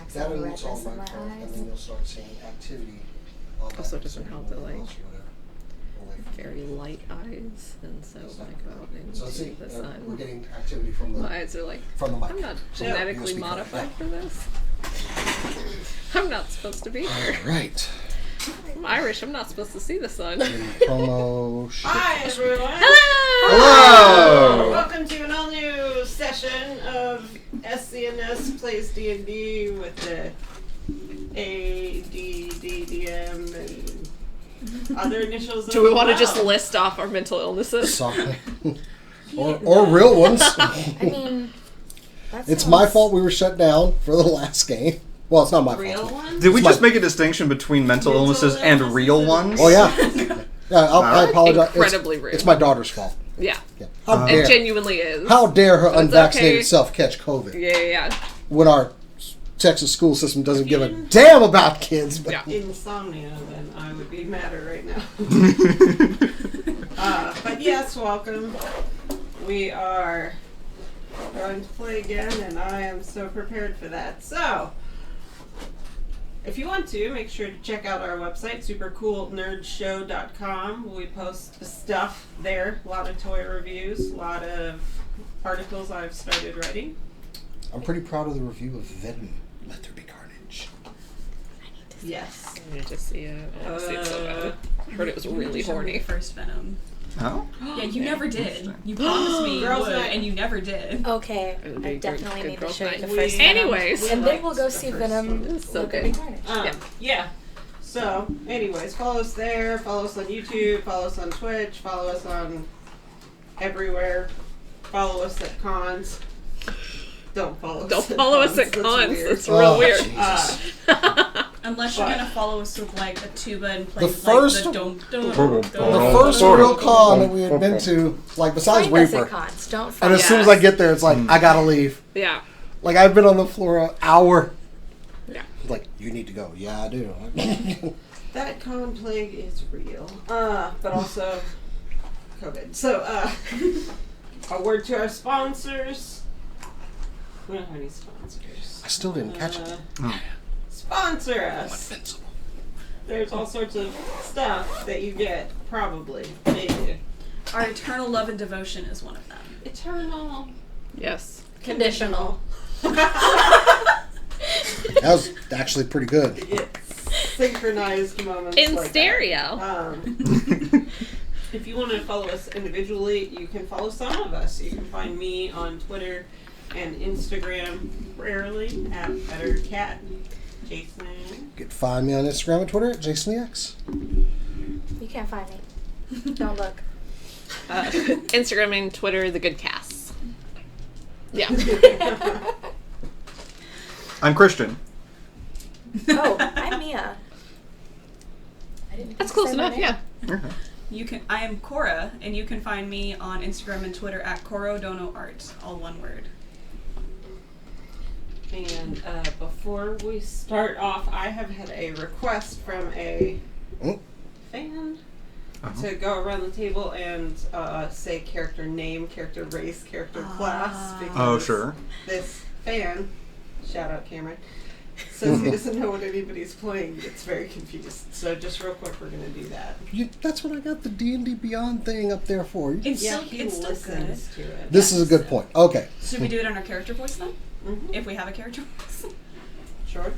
attacks That and and it's all redness in my micro, and eyes. then you'll start seeing activity on that. Also doesn't help that, like, Away from very light eyes, and so when I go out So into see, the sun, we're getting activity from the my eyes are like, from the mic. I'm not From genetically USB modified for card. this. I'm not supposed to be here. All right. I'm Irish. I'm not supposed to see the sun. Promo. Hi everyone! Hello! Welcome to an all-new session of SCNS Plays D&D with the A, D, D, D, M, and other initials. Do we want to as just well. list off our mental illnesses? Sorry. or real ones. I mean, It's my fault we were shut down for the last game. Well, it's not my Real fault. ones? Did we It's just my- make a distinction between mental Mental illnesses and illnesses real and- ones? Oh yeah. I apologize. Incredibly rude. It's my daughter's fault. Yeah. Yeah. How It dare? genuinely is. How dare her But it's unvaccinated okay. self catch COVID Yeah. when our Texas school system doesn't give a Even- damn about kids? But Yeah. Insomnia, then I would be madder right now. But yes, welcome. We are going to play again, and I am so prepared for that. So, if you want to, make sure to check out our website, supercoolnerdshow.com. We post stuff there, a lot of toy reviews, a lot of articles I've started writing. I'm pretty proud of the review of Venom. Let there be carnage. Yes. I need to see it. I want to see it so bad. I heard it was really horny. First Venom. Oh? Yeah, you never did. You promised me you Girls' would, night. and you never did. Okay, It would be I a definitely good need to girls' show you night. the We- first Venom. Anyways. And then we'll go liked see the first Venom. one. So Let There good. Be Carnage. Yeah. So, anyways, follow us there. Follow us on YouTube. Follow us on Twitch. Follow us on everywhere. Follow us at cons. Don't follow us. Don't follow us at That's cons. weird. It's real weird. Jesus. Unless you're But- gonna follow us with like a tuba and play The first- like the dum dum The first real con that we had been to, like besides Find us Reaper, at cons. Don't and find as soon as I get there, it's like I gotta leave. Yeah. Like I've been on the floor an hour. Yeah. Like you need to go. Yeah, I do. That con plague is real. But also COVID. So, a word to our sponsors. We don't have any sponsors. I still didn't catch it. Sponsor us. Invincible. There's all sorts of stuff that you get, probably, maybe. Our eternal love and devotion is one of them. Eternal. Yes. Conditional. That was actually pretty good. It's synchronized moments In like stereo. that. If you want to follow us individually, you can follow some of us. You can find me on Twitter and Instagram, rarely, at BetterCat. Jason. You can find me on Instagram and Twitter at JasonEX. You can't find me. Don't look. Instagram and Twitter, the good casts. Yeah. I'm Christian. Oh, I'm Mia. I didn't That's say close my enough, name. yeah. I am Cora, and you can find me on Instagram and Twitter at CoroDonoArt, all one word. And before we start off, I have had a request from a fan to go around the table and say character name, character race, character class. Because Oh, sure. this fan, shout out Cameron, says he doesn't know what anybody's playing. It's very confused. So just real quick, we're going to do that. That's what I got the D&D Beyond thing up there for. It's Yeah, still, he it's still good. listens to it. This is a good point. Okay. Should we do it on our character voice then? Mhm. If we have a character voice. Sure.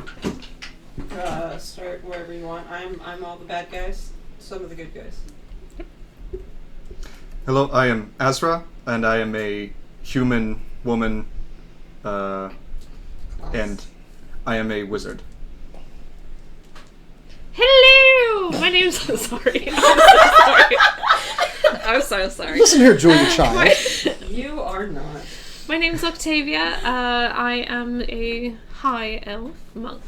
Start wherever you want. I'm all the bad guys. Some of the good guys. Hello, I am Azra, and I am a human woman, and I am a wizard. Hello! My name's... Sorry. I'm so sorry. Listen here, Julia Child. You are not. My name's Octavia. I am a high elf monk.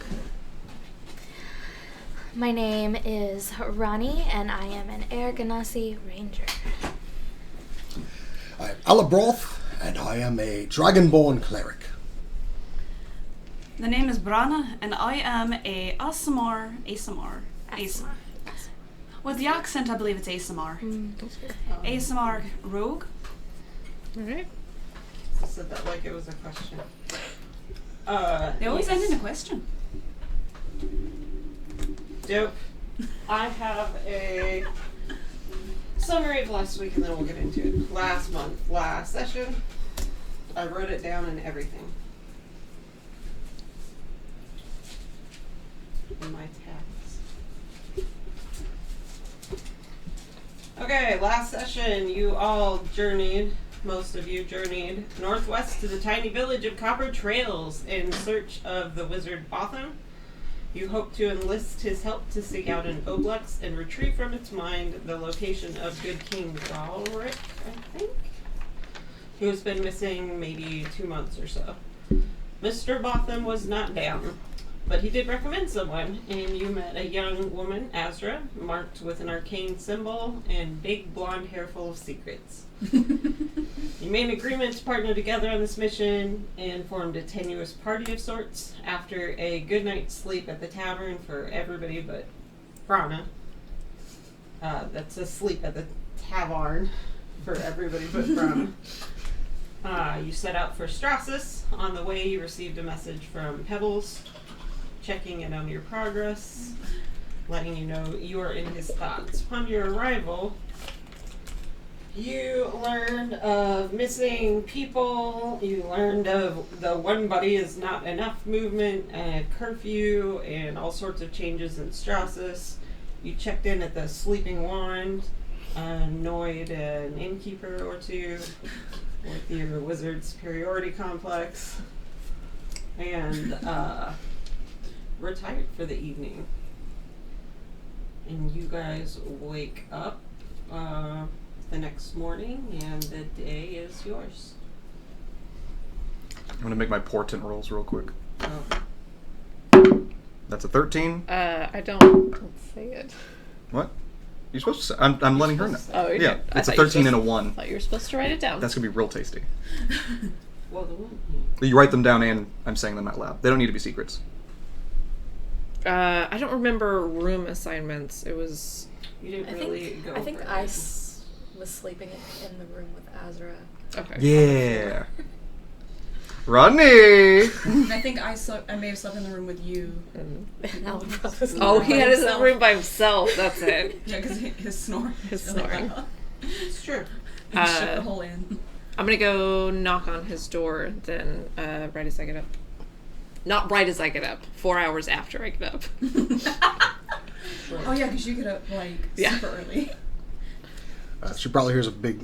My name is Ronnie, and I am an Air Ganassi Ranger. I'm Alabroth, and I am a Dragonborn cleric. The name is Brana, and I am a ASMR. With the accent, I believe it's ASMR. ASMR rogue. Alright. I said that like it was a question. They always end in a question. Dope. I have a summary of last week and then we'll get into it. Last month, last session, I wrote it down and everything. In my tabs. Okay, last session, you all journeyed, most of you journeyed, northwest to the tiny village of Copper Trails in search of the wizard Botham. You hope to enlist his help to seek out an Oblex and retrieve from its mind the location of Good King Galric, I think, who has been missing maybe 2 months or so. Mr. Botham was not down, but he did recommend someone, and you met a young woman, Azra, marked with an arcane symbol and big blonde hair full of secrets. You made an agreement to partner together on this mission and formed a tenuous party of sorts after a good night's sleep at the tavern for everybody but Prana. That's a sleep at the tavern for everybody but Prana. You set out for Strassus. On the way, you received a message from Pebbles, checking in on your progress, letting you know you are in his thoughts. Upon your arrival, you learned of missing people, you learned of the one buddy is not enough movement, and curfew, and all sorts of changes in Strassus. You checked in at the Sleeping Wand, annoyed an innkeeper or two with your wizard superiority complex, and retired for the evening. And you guys wake up the next morning, and the day is yours. I'm going to make my portent rolls real quick. Oh. That's a 13. I don't say it. What? You're supposed to say. I'm letting her know. Oh, you're Yeah, good. it's a 13 and a 1. I thought you were supposed to write it down. That's going to be real tasty. Well, the one. You write them down and I'm saying them out loud. They don't need to be secrets. I don't remember room assignments. It was... You didn't really go I think over I it. was sleeping in the room with Azra. Okay. Yeah. Rodney! I think I may have slept in the room with you. Oh, he had his room by himself. That's it. Yeah, because his snoring. His really snoring. loud. It's true. He shook the whole inn. I'm gonna go knock on his door then, right as I get up. Not right as I get up. 4 hours after I get up. Oh yeah, because you get up super early. She probably hears a big.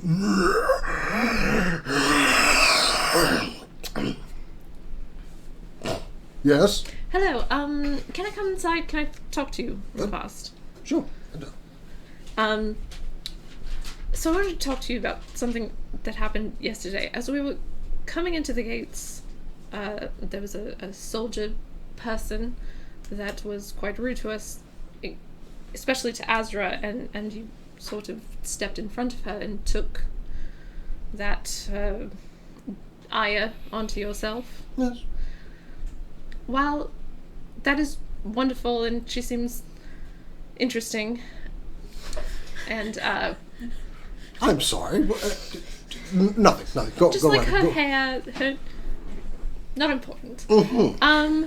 Yes? Hello. Can I come inside? Can I talk to you real fast? Sure. So I wanted to talk to you about something that happened yesterday. As we were coming into the gates, there was a soldier person that was quite rude to us, especially to Azra, and you sort of stepped in front of her and took that ire onto yourself. Yes. While that is wonderful and she seems interesting, and I'm sorry. Nothing. Go just go like right her ahead. hair, not important. Mm-hmm.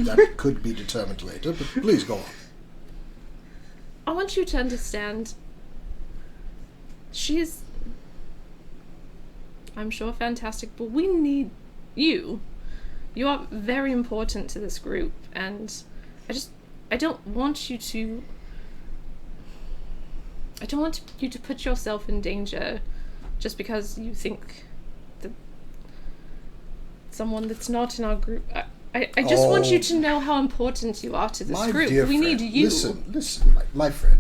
That could be determined later, but please go on. I want you to understand, she is, I'm sure, fantastic, but we need you. You are very important to this group, and I don't want you to put yourself in danger just because you think that someone that's not in our group. I just want you to know how important you are to this My group. dear We friend, need you. Listen, my friend.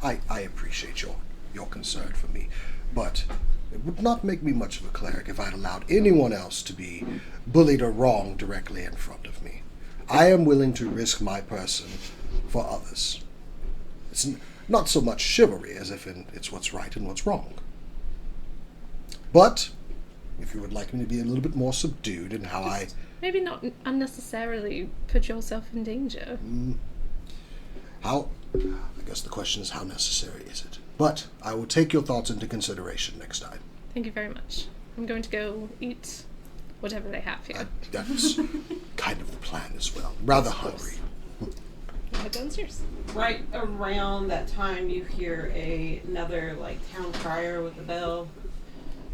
I appreciate your concern for me, but it would not make me much of a cleric if I'd allowed anyone else to be bullied or wronged directly in front of me. I am willing to risk my person for others. It's not so much chivalry as if it's what's right and what's wrong. But if you would like me to be a little bit more subdued in how I... Maybe not unnecessarily put yourself in danger. I guess the question is, how necessary is it? But I will take your thoughts into consideration next time. Thank you very much. I'm going to go eat whatever they have here. That's kind of the plan as well. Rather hungry. Head downstairs. Right around that time, you hear another like town crier with a bell.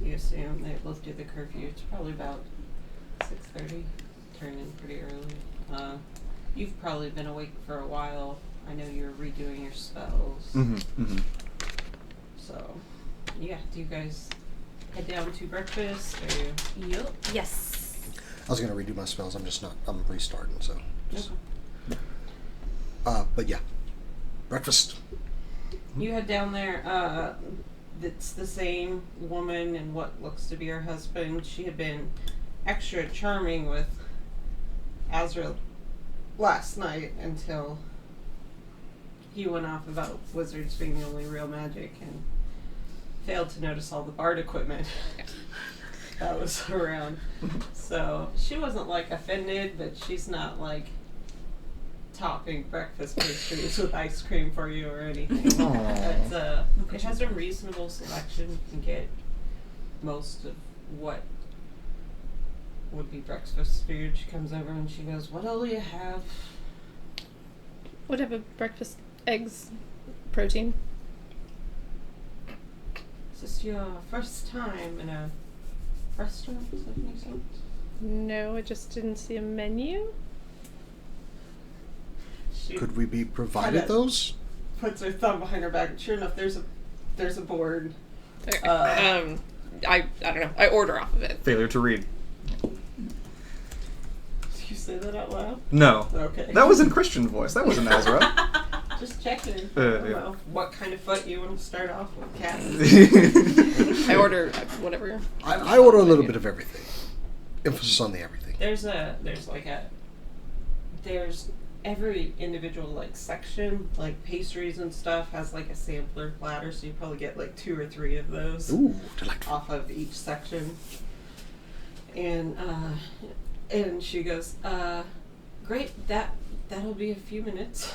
You assume they both do the curfew. It's probably about 6:30. Turn in pretty early. You've probably been awake for a while. I know you're redoing your spells. So, yeah. Do you guys head down to breakfast? Or Yup. Yes. I was gonna redo my spells. I'm restarting. So. Just, but yeah, breakfast. You head down there. It's the same woman and what looks to be her husband. She had been extra charming with Azra last night until he went off about wizards being the only real magic and failed to notice all the bard equipment that was around. So she wasn't like offended, but she's not like topping breakfast pastries with ice cream for you or anything. It's, it has a reasonable selection. You can get most of what would be breakfast food. She comes over and she goes, "What'll you have?" Whatever, breakfast, eggs, protein. Is this your first time in a restaurant? Does that make sense? No, I just didn't see a menu. She Could we be provided those? puts her thumb behind her back, and sure enough, there's a board. Okay. I don't know. I order off of it. Failure to read. Did you say that out loud? No. Okay. That was in Christian voice. That wasn't Azra. Just checking. I don't Yeah. know what kind of foot you want to start off with, cats. I order whatever. I order a little bit of everything. Emphasis on the everything. There's every individual like section, like pastries and stuff, has like a sampler platter, so you probably get like 2 or 3 of those Ooh, delightful. off of each section. And she goes, "Great, that'll be a few minutes."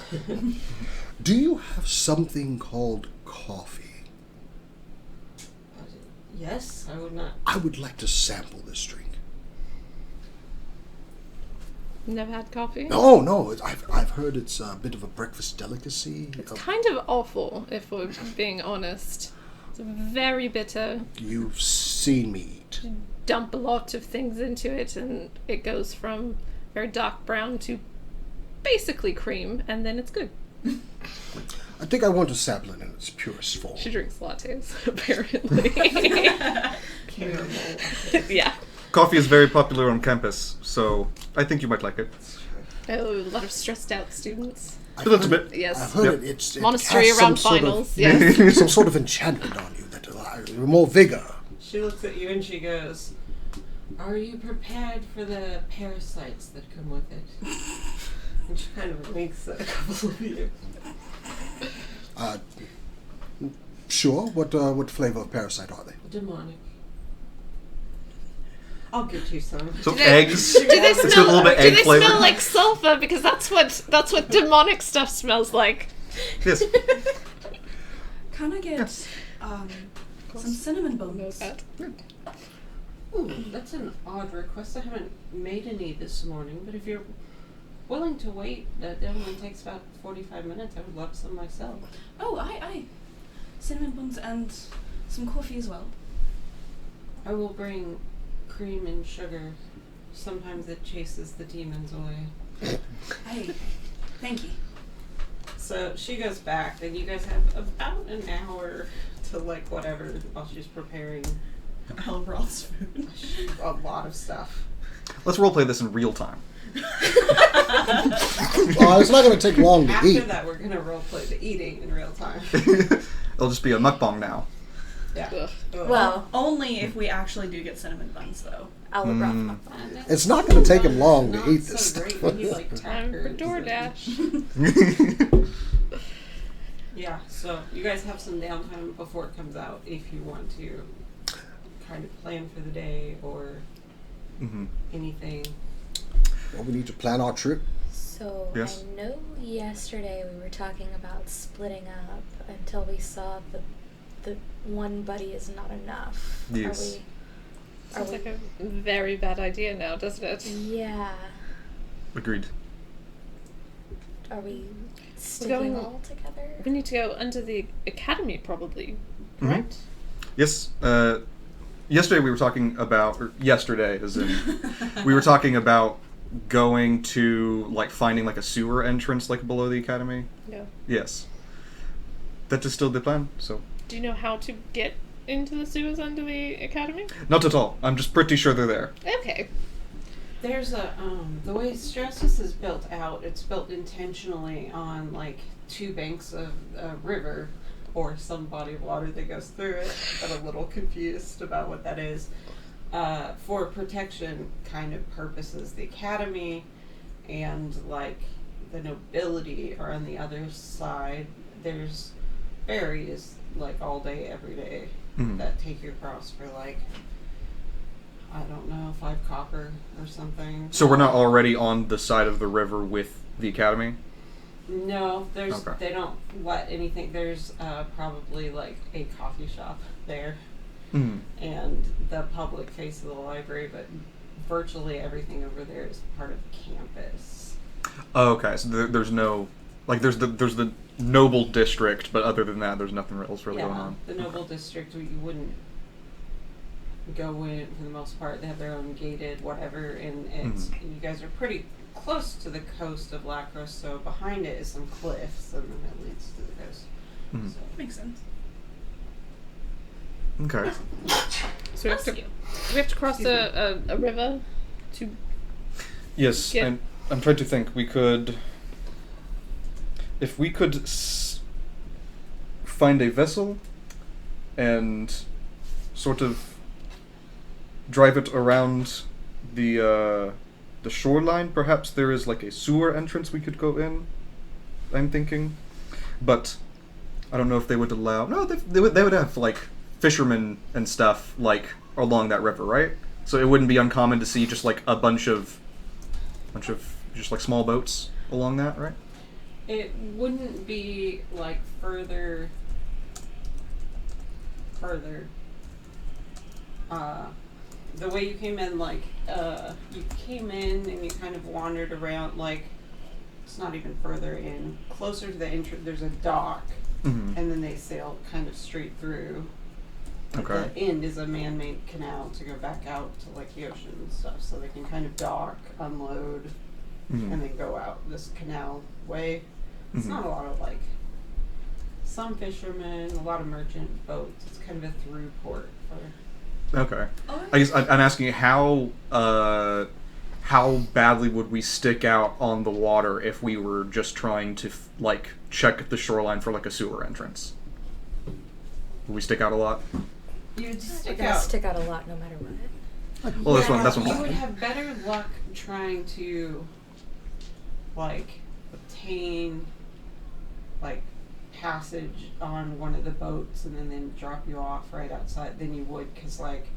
Do you have something called coffee? Yes, I would not. I would like to sample this drink. Never had coffee. No, I've heard it's a bit of a breakfast delicacy. It's kind of awful, if we're being honest. It's very bitter. You've seen me eat. Dump a lot of things into it, and it goes from very dark brown to basically cream, and then it's good. I think I want to sample it in its purest form. She drinks lattes, apparently. Yeah. Coffee is very popular on campus, so I think you might like it. Oh, a lot of stressed out students. I've A little heard- bit. Yes. I've heard Yep. it Monastery casts around some sort finals, of, yes. some sort of enchantment on you that more vigor. She looks at you and she goes, "Are you prepared for the parasites that come with it?" And she kind of winks at a couple of you. Sure. What flavor of parasite are they? Demonic. I'll get you some. So Do they- eggs. Do they It's got a smell? little bit Do egg they flavor. smell like sulfur? Because that's what demonic stuff smells like. Yes. Can I get some cinnamon buns? Ooh, that's an odd request. I haven't made any this morning, but if you're willing to wait, that only takes about 45 minutes. I would love some myself. Oh, aye. Cinnamon buns and some coffee as well. I will bring cream and sugar. Sometimes it chases the demons away. Aye. Thank you. So she goes back, and you guys have about an hour to like whatever while she's preparing Elroth's food. a lot of stuff. Let's roleplay this in real time. Well, it's not going to take long to After eat. that, we're gonna roleplay the eating in real time. It'll just be a mukbang now. Yeah. Ugh. Well, Only if we actually do get cinnamon buns, though. I'll have Mm. rough It's not going to take him long to Not eat so this great stuff. when you, like, Time for tackers and- DoorDash. Yeah, so you guys have some downtime before it comes out if you want to kind of plan for the day or Mhm. anything. Well, we need to plan our trip. So Yes. I know yesterday we were talking about splitting up until we saw the one buddy is not enough. Yes. Are Sounds like a very bad idea now, doesn't it? Yeah. Agreed. Are we sticking all together? We need to go under the academy, probably. Correct? Yes. Yesterday we were talking about, or yesterday as in, we were talking about going to, like, finding, like, a sewer entrance, like, below the academy. Yeah. Yes. That is still the plan, so. Do you know how to get into the sewers under the academy? Not at all. I'm just pretty sure they're there. Okay. There's a, the way Strassus is built out, it's built intentionally on, like, two banks of a river or some body of water that goes through it. I'm a little confused about what that is. For protection kind of purposes. The academy and, like, the nobility are on the other side. There's ferries, like, all day, every day that take you across for, like, I don't know, 5 copper or something. So we're not already on the side of the river with the academy? No, there's Okay. they don't let anything. There's probably like a coffee shop there and the public face of the library, but virtually everything over there is part of campus. Oh, okay, so there's no, like, there's the noble district, but other than that, there's nothing else really going on. The noble district, you wouldn't go in for the most part. They have their own gated whatever, and it's you guys are pretty close to the coast of Lacros, so behind it is some cliffs, and then it leads to the coast. So. Makes sense. Okay. So we have to cross a river to... Yes, Yeah. I'm trying to think. We could, if we could find a vessel and sort of drive it around the shoreline. Perhaps there is like a sewer entrance we could go in. I'm thinking, but I don't know if they would allow. No, they would have like fishermen and stuff like along that river, right? So it wouldn't be uncommon to see just like a bunch of just like small boats along that, right? It wouldn't be like further. The way you came in, like, you came in and you kind of wandered around, like, it's not even further in. Closer to the entrance, there's a dock, and then they sail kind of straight through. At the end is a man-made canal to go back out to, like, the ocean and stuff, so they can kind of dock, unload, and then go out this canal way. It's not a lot of, like, some fishermen, a lot of merchant boats. It's kind of a through port for... Okay. I guess I'm asking how badly would we stick out on the water if we were just trying to like check the shoreline for like a sewer entrance? Would we stick out a lot? You'd We're gonna stick out a lot no matter what. Well, that's one. You would have better luck trying to, like, obtain, like, passage on one of the boats and then drop you off right outside than you would, because, like,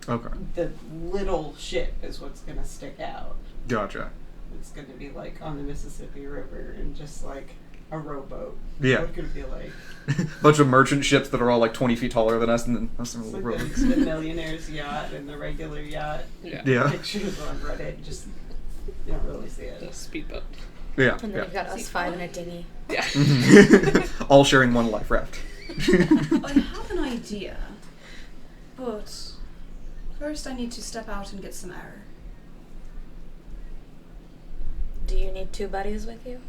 the little ship is what's going to stick out. Gotcha. It's going to be, like, on the Mississippi River and just, like, a rowboat. Yeah. What could it be like? Bunch of merchant ships that are all like 20 feet taller than us, and then us It's like rowboats. the millionaire's yacht and the regular yacht. Yeah. Pictures on Reddit, just, you don't really see it. The speedboat. Yeah. And then you've got us 5 in a dinghy. Yeah. All sharing one life raft. I have an idea, but first I need to step out and get some air. Do you need 2 buddies with you?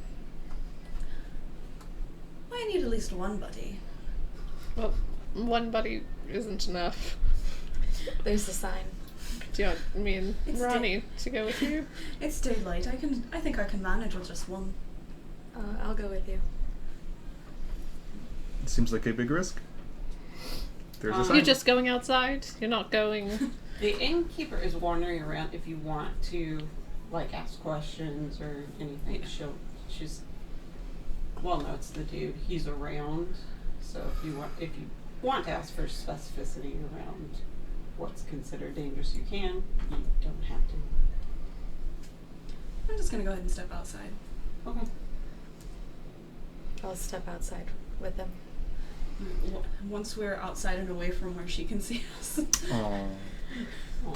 I need at least one buddy. Well, one buddy isn't enough. There's the sign. Do you want me and It's Ronnie to go with you? It's daylight. I think I can manage with just one. I'll go with you. It seems like a big risk. There's a sign. You're just going outside? You're not going... The innkeeper is wandering around if you want to, like, ask questions or anything. She's, well, no, it's the dude. He's around. So if you want to ask for specificity around what's considered dangerous, you can. You don't have to. I'm just gonna go ahead and step outside. Okay. I'll step outside with them. Once we're outside and away from where she can see us. Aww. Aw.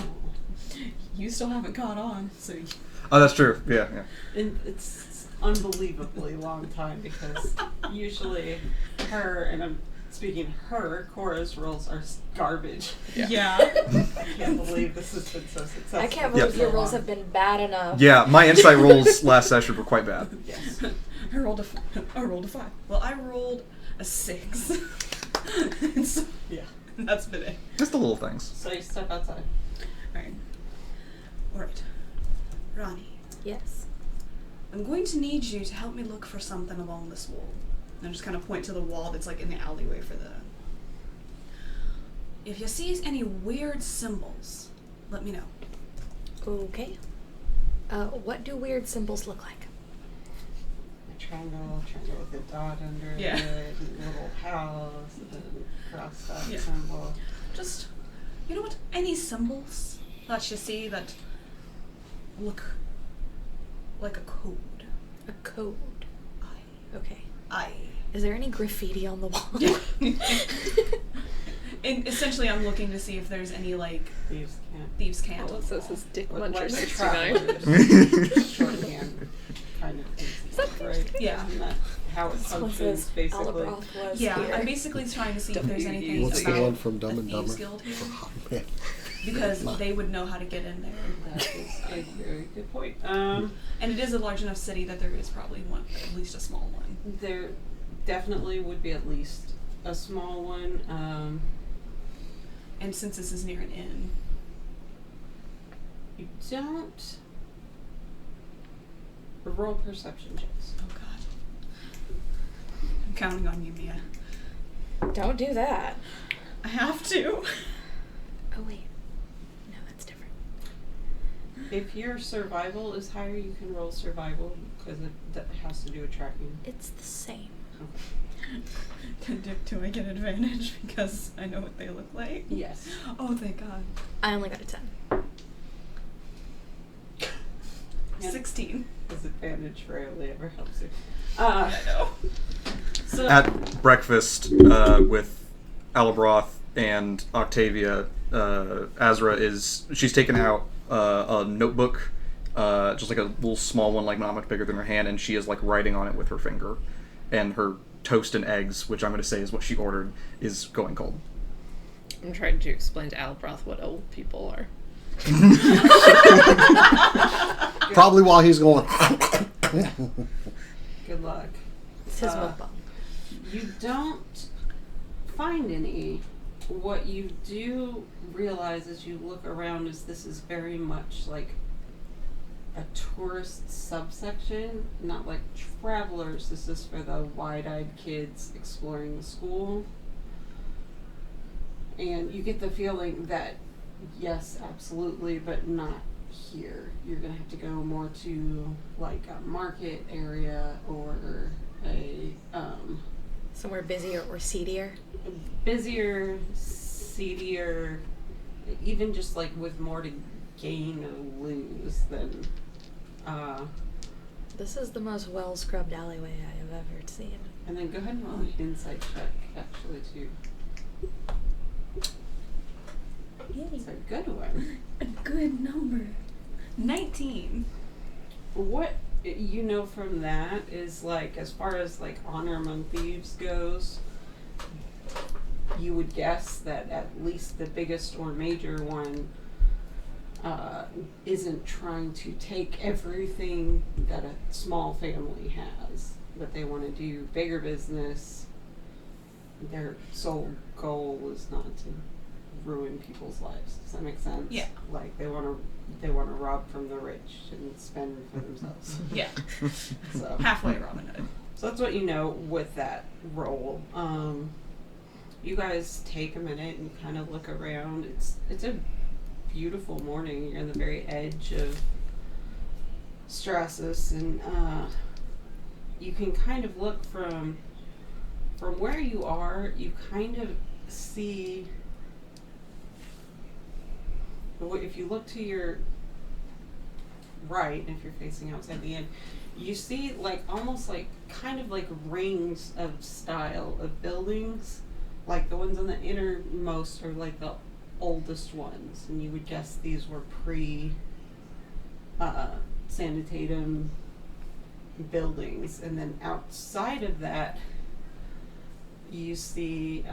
You still haven't caught on, so Oh, that's true. Yeah. And it's unbelievably long time because usually her, and I'm speaking Cora's rolls are garbage. yeah. I can't believe this has been so successful. I can't believe Yep. your rolls have been bad enough. Yeah, my insight rolls last session were quite bad. Yes. I rolled a 5. Well, I rolled a 6. And so, Yeah. that's been it. Just the little things. So you step outside. Alright. Alright. Ronnie, Yes. I'm going to need you to help me look for something along this wall. And I just kind of point to the wall that's like in the alleyway for the... If you see any weird symbols, let me know. Okay. What do weird symbols look like? A triangle with a dot under Yeah. it, and a little house, and a cross out Yeah. symbol. Just, you know what? Any symbols that you see that look like a code. A code. Okay. I. Is there any graffiti on the wall? And essentially, I'm looking to see if there's any like Thieves can't. can't. All it says is Dick Like Muncher the 69. travelers, shorthand kind of things, right? Yeah. Isn't that how it This one functions, says basically? Alabroth was Yeah, here. I'm basically trying to see if there's anything What's the about one from Dumb the and Thieves Dumber? Guild here, Oh, man. because they would know how to get in there. That is a very good point. And it is a large enough city that there is probably one, at least a small one. There definitely would be at least a small one. And since this is near an inn, You don't roll perception checks. oh god, I'm counting on you, Mia. Don't do that. I have to. Oh wait. No, that's different. If your survival is higher, you can roll survival because that has to do with tracking. It's the same. Do I get advantage because I know what they look like? Yes. Oh, thank God. I only got a 10. Yeah. 16. Disadvantage rarely ever helps you. I know. So At breakfast with Alabroth and Octavia, Azra she's taken out a notebook, just like a little small one, like not much bigger than her hand, and she is like writing on it with her finger. And her toast and eggs, which I'm going to say is what she ordered, is going cold. I'm trying to explain to Albroth what old people are. Probably while he's going. good luck. It's his mukbang. You don't find any. What you do realize as you look around is this is very much like a tourist subsection, not like travelers. This is for the wide-eyed kids exploring the school. And you get the feeling that, yes, absolutely, but not here. You're going to have to go more to like a market area or a Somewhere busier or seedier. busier, seedier, even just like with more to gain or lose than This is the most well scrubbed alleyway I have ever seen. and then go ahead and roll an insight check actually too. It's a good one. A good number. 19. What you know from that is like as far as like honor among thieves goes, you would guess that at least the biggest or major one isn't trying to take everything that a small family has, but they want to do bigger business. Their sole goal is not to ruin people's lives. Does that make sense? Yeah. Like they want to rob from the rich and spend for themselves. Yeah. So Halfway Robin Hood. so that's what you know with that role. You guys take a minute and kind of look around. It's a beautiful morning. You're on the very edge of Strassus, and you can kind of look from where you are. You kind of see. If you look to your right, if you're facing outside the inn, you see like almost like kind of like rings of style of buildings, like the ones on the innermost are like the oldest ones, and you would guess these were sanitatum buildings. And then outside of that, you see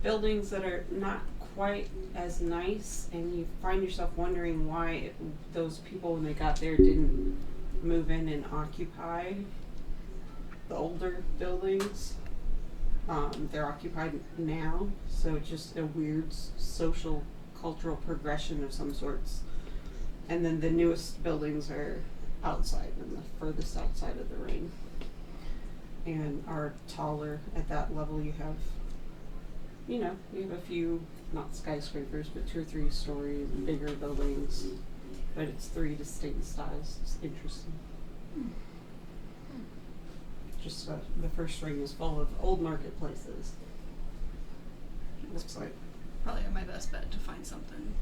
buildings that are not quite as nice, and you find yourself wondering why those people, when they got there, didn't move in and occupy the older buildings. They're occupied now, so it's just a weird social, cultural progression of some sorts. And then the newest buildings are outside, and the furthest outside of the ring, and are taller. At that level, you have a few, not skyscrapers, but 2 or 3 story bigger buildings. But it's 3 distinct styles. It's interesting. Just the first ring is full of old marketplaces. Looks like. Probably my best bet to find something.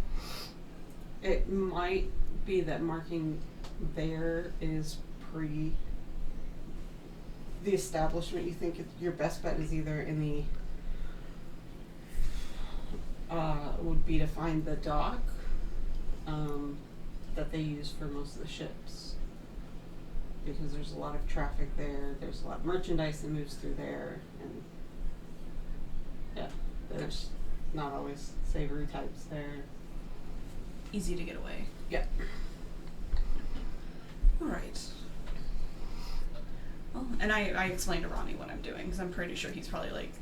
It might be that marking there is pre the establishment. You think your best bet is either in the would be to find the dock that they use for most of the ships, because there's a lot of traffic there. There's a lot of merchandise that moves through there, and there's not always savory types there. Easy to get away. Yeah. Alright. Well, and I explained to Ronnie what I'm doing, because I'm pretty sure he's probably like,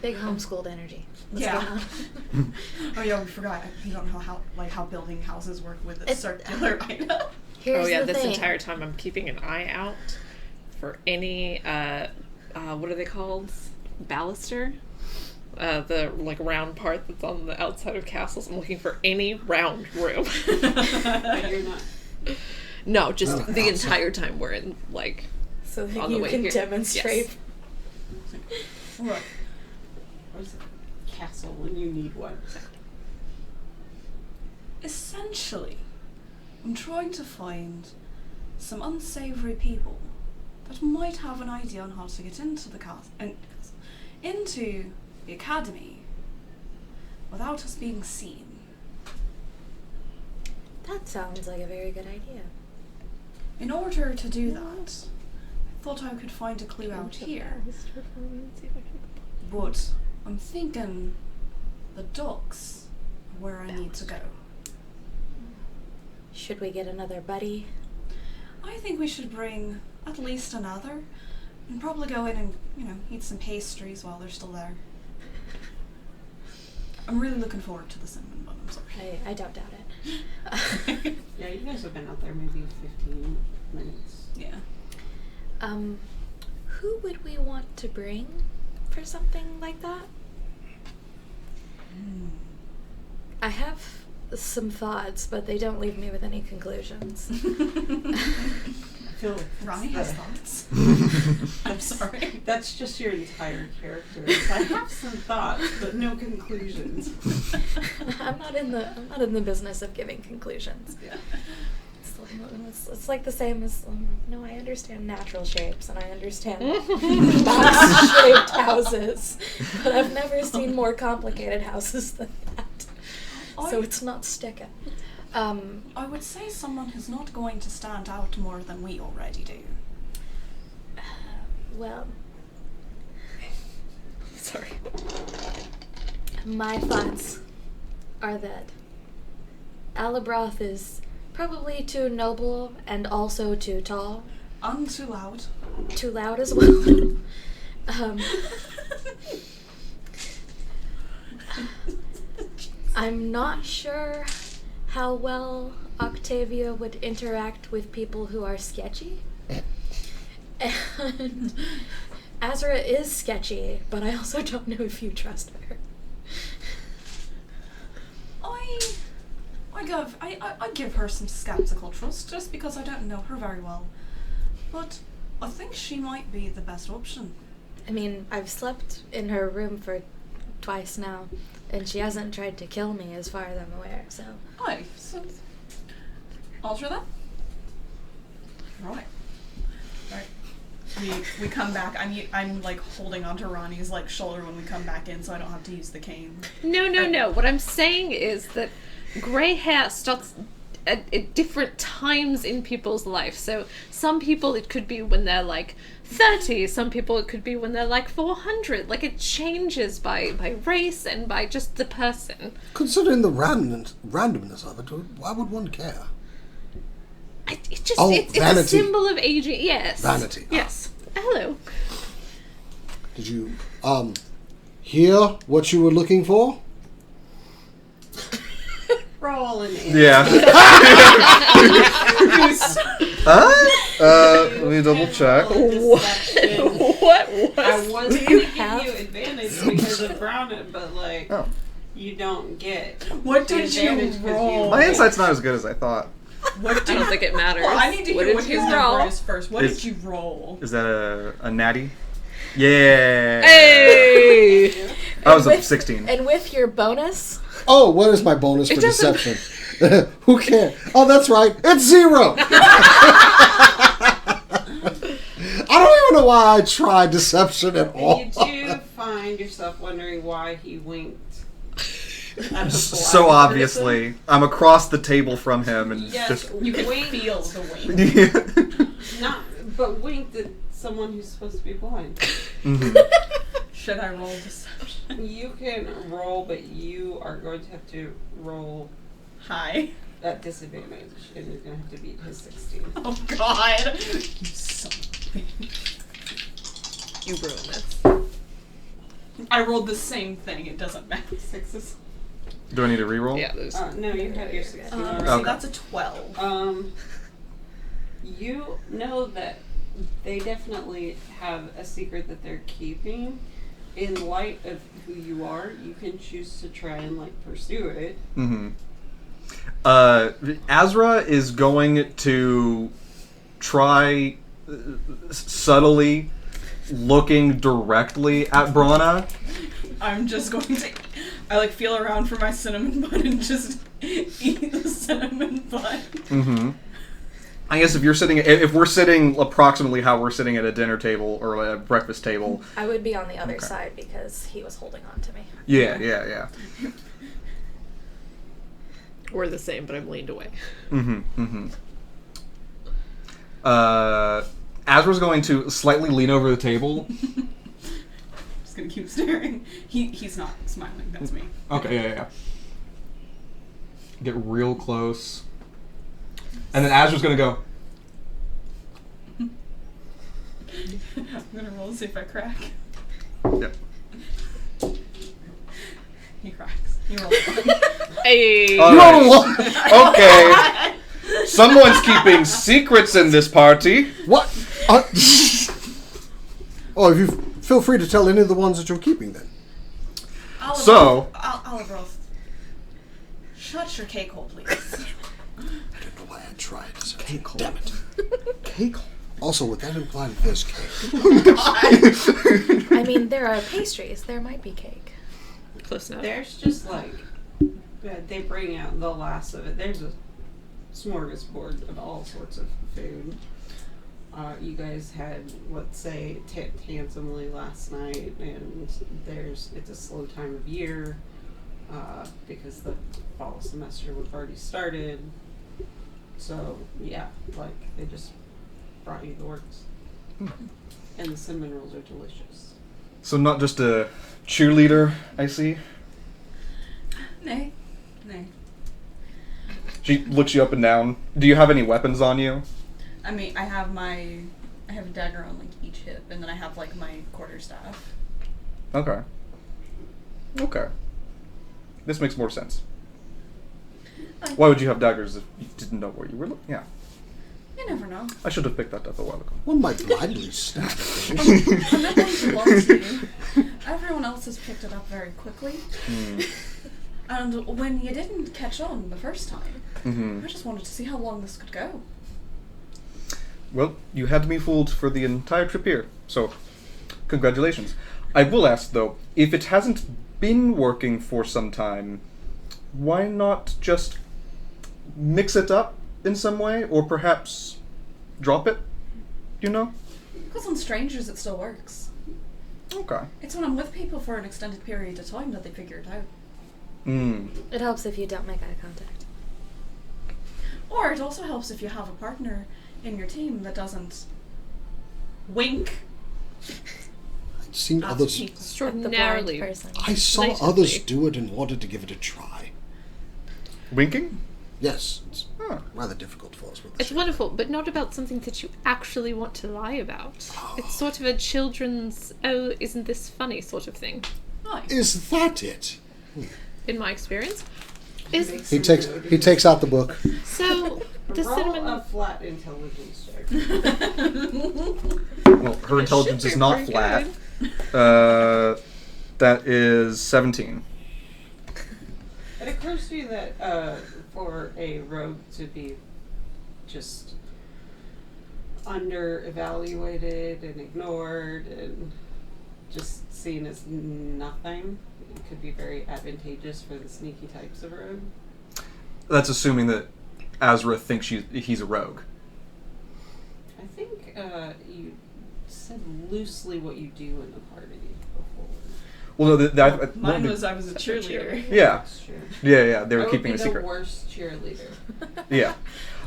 Big homeschooled energy. What's Yeah. going on? oh yeah, we forgot. You don't know how building houses work with a circular item. Here's the this thing. entire time I'm keeping an eye out for any what are they called? Baluster? The round part that's on the outside of castles. I'm looking for any round room. But you're not. No, just the entire time we're in So that on the you way can here. demonstrate. Yes. Right. Where's a castle when you need one? Essentially, I'm trying to find some unsavory people that might have an idea on how to get into the into the academy without us being seen. That sounds like a very good idea. In order to do that, I thought I could find a clue out here. But I'm thinking the docks are where I need to go. Should we get another buddy? I think we should bring at least another, and probably go in and, eat some pastries while they're still there. I'm really looking forward to the cinnamon bun, I'm sorry. I don't doubt it. Yeah, you guys have been out there maybe 15 minutes. Yeah. Who would we want to bring for something like that? I have some thoughts, but they don't leave me with any conclusions. I feel like Ronnie has thoughts. I'm sorry. That's just your entire character. I have some thoughts, but no conclusions. I'm not in the business of giving conclusions. Yeah. It's like the same as I understand natural shapes and I understand box-shaped houses, but I've never seen more complicated houses than that. So it's not sticking. I would say someone who's not going to stand out more than we already do. Well, Sorry. my thoughts are that Alabroth is probably too noble and also too tall. And too loud. Too loud as well. I'm not sure how well Octavia would interact with people who are sketchy. And Azra is sketchy, but I also don't know if you trust her. I give her some skeptical trust just because I don't know her very well. But I think she might be the best option. I mean, I've slept in her room for twice now, and she hasn't tried to kill me as far as I'm aware, so... Aye, so... Alter that? Right. we come back, I'm like holding onto Ronnie's like shoulder when we come back in, so I don't have to use the cane. No. What I'm saying is that grey hair starts at different times in people's life. So some people it could be when they're like 30, some people it could be when they're like 400. Like it changes by race and by just the person. Considering the randomness of it, why would one care? It's a symbol of aging. Yes. Vanity. Yes. Hello. Did you hear what you were looking for? Roll an 8. Yeah. Let me double check. What I was going to give you advantage because of Brown, but like, you don't get. What the did you advantage 'cause roll? My insight's not as good as I thought. I don't think it matters. Well, I need to hear what his number roll? is first. What did you roll? Is that a natty? Yeah. Hey! I was up 16. And with your bonus, Oh, what is my bonus for doesn't- deception? Who cares? Oh, that's right. It's 0. I don't even know why I tried deception at all. You do find yourself wondering why he winked. At the So blind obviously, I'm across the table from him and Yes, just. You can wink. feel the wink. Not, but winked at someone who's supposed to be blind. Mhm. Should I roll deception? You can roll, but you are going to have to roll Hi. at disadvantage, and you're going to have to beat his 16. Oh God. You son of a bitch. You ruined this. I rolled the same thing. It doesn't matter. 6s. Do I need to reroll? Yeah, there's. No, you had your 16 already. So Okay. that's a 12. You know that they definitely have a secret that they're keeping. In light of who you are, you can choose to try and like pursue it. Mm-hmm. Azra is going to try subtly looking directly at Brana. I'm just going to. I like feel around for my cinnamon bun and just eat the cinnamon bun. Mm-hmm. I guess if we're sitting approximately how we're sitting at a dinner table or a breakfast table. I would be on the other Okay. side because he was holding on to me. Yeah. We're the same, but I'm leaned away. Mm-hmm. Azra's going to slightly lean over the table. Just gonna keep staring. He's not smiling. That's me. Okay, yeah. Get real close. And then Azra's gonna go. I'm gonna roll to see if I crack. Yep. He cracks. You roll one. Hey! All right. Okay. Someone's keeping secrets in this party. What? Oh, if you feel free to tell any of the ones that you're keeping then. Olive Rose. Shut your cake hole, please. I don't know why I tried. Cake hole. Damn it. Cake hole. Also, would that imply that there's cake? I mean, there are pastries. There might be cake. Close enough. There's just like, they bring out the last of it. There's a smorgasbord of all sorts of food. You guys had, let's say, tipped handsomely last night, and it's a slow time of year because the fall semester was already started. So yeah, like they just brought you the works, and the cinnamon rolls are delicious. So not just a cheerleader, I see. Nay. She looks you up and down. Do you have any weapons on you? I mean, I have a dagger on like each hip, and then I have like my quarterstaff. Okay. This makes more sense. Why would you have daggers if you didn't know where you were looking? Yeah. You never know. I should have picked that up a while ago. One might blindly stab at things. I'm not going to belong to you. Everyone else has picked it up very quickly. And when you didn't catch on the first time, Mm-hmm. I just wanted to see how long this could go. Well, you had me fooled for the entire trip here, so congratulations. I will ask, though, if it hasn't been working for some time, why not just mix it up in some way, or perhaps drop it, you know? Because on strangers it still works. Okay. It's when I'm with people for an extended period of time that they figure it out. It helps if you don't make eye contact. Or it also helps if you have a partner in your team that doesn't wink I've seen at others. people. Extraordinarily. Person. I saw Blatantly. others do it and wanted to give it a try. Winking? Yes, it's Huh. rather difficult for us with It's this. wonderful, but not about something that you actually want to lie about. It's sort of a children's, oh, isn't this funny sort of thing, Nice. Is that it? in my experience. Is He takes out the book. so the Roll cinnamon. a flat intelligence check. Well, her It intelligence should is be not pretty flat. good. That is 17. It occurs to you that for a rogue to be just under-evaluated and ignored and just seen as nothing, it could be very advantageous for the sneaky types of rogue. That's assuming that Azra thinks he's a rogue. I think you said loosely what you do in the party before. Well, no, Mine was I was a cheerleader. Yeah. That's true. Yeah, they were I would keeping be a secret. the worst cheerleader. Yeah.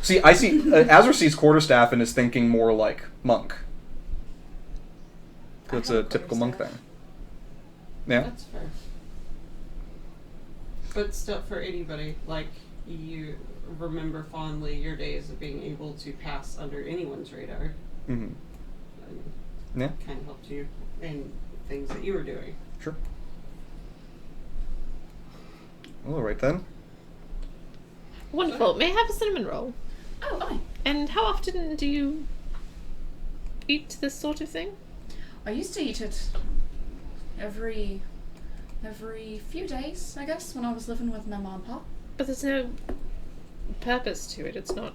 See, I see. Azra sees quarterstaff and is thinking more like monk. That's I a have typical monk thing. quarterstaff. Yeah. That's fair. But still, for anybody, like, you remember fondly your days of being able to pass under anyone's radar. Mm-hmm. And Yeah. kind of helped you in things that you were doing. Sure. Well, all right then. Wonderful. May I have a cinnamon roll? Oh, aye. And how often do you eat this sort of thing? I used to eat it every few days, I guess, when I was living with my mom and pop. But there's no purpose to it. It's not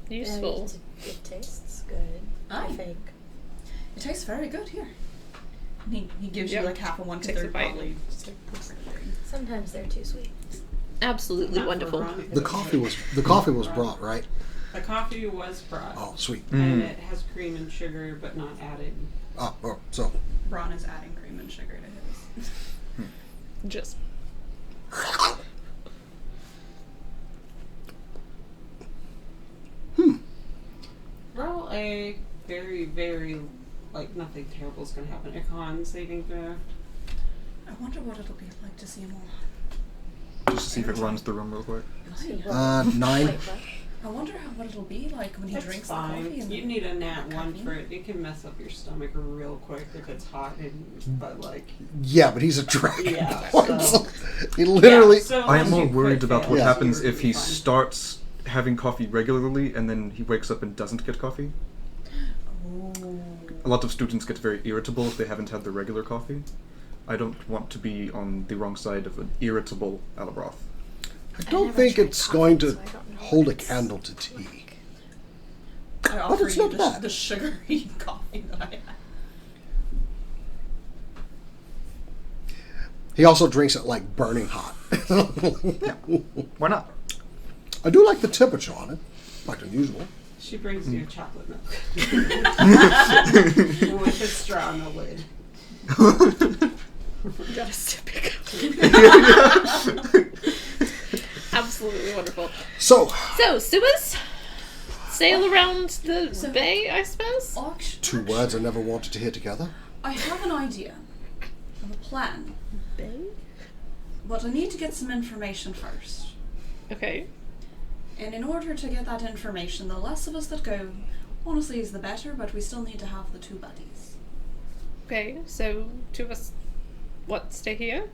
useful. It tastes good, I Aye. think. It tastes very good here. And he gives Yep. you like half of one because Takes a they're bite. probably just like Sometimes they're too sweet. Absolutely Not for wonderful. Veronica. The coffee was brought, right? The coffee was brought. Oh, sweet. And it has cream and sugar, but not added. Oh, so Bron is adding cream and sugar to his. Just Roll a very, very, like, nothing terrible is going to happen. A con saving throw. I wonder what it'll be like to see him all. Just to see if it runs the room real quick. 9. Wait, what? I wonder what it'll be like when he That's drinks fine. the coffee. And You need a nat one caffeine. for it. It can mess up your stomach real quick if it's hot. But, like, Yeah, but he's a dragon. Yeah, So he literally. Yeah, so I am unless more you worried crit about fail, what Yeah. happens you're if he fine. starts having coffee regularly and then he wakes up and doesn't get coffee. Ooh. A lot of students get very irritable if they haven't had their regular coffee. I don't want to be on the wrong side of an irritable Alabroth. I don't never think tried it's coffee, going to so I don't know hold a what it's candle to tea. I offer it's you not bad. the sugary coffee that I had. He also drinks it like burning hot. Why not? I do like the temperature on it, like unusual. She brings you chocolate milk. With a straw on the lid. gotta sip it. Absolutely wonderful. So, So, sewers? Sail around the So- bay, I suppose? two words I never wanted to hear together. I have an idea of a plan, Bay? but I need to get some information first. Okay. And in order to get that information, the less of us that go, honestly, is the better, but we still need to have the two buddies. Okay, so two of us, stay here?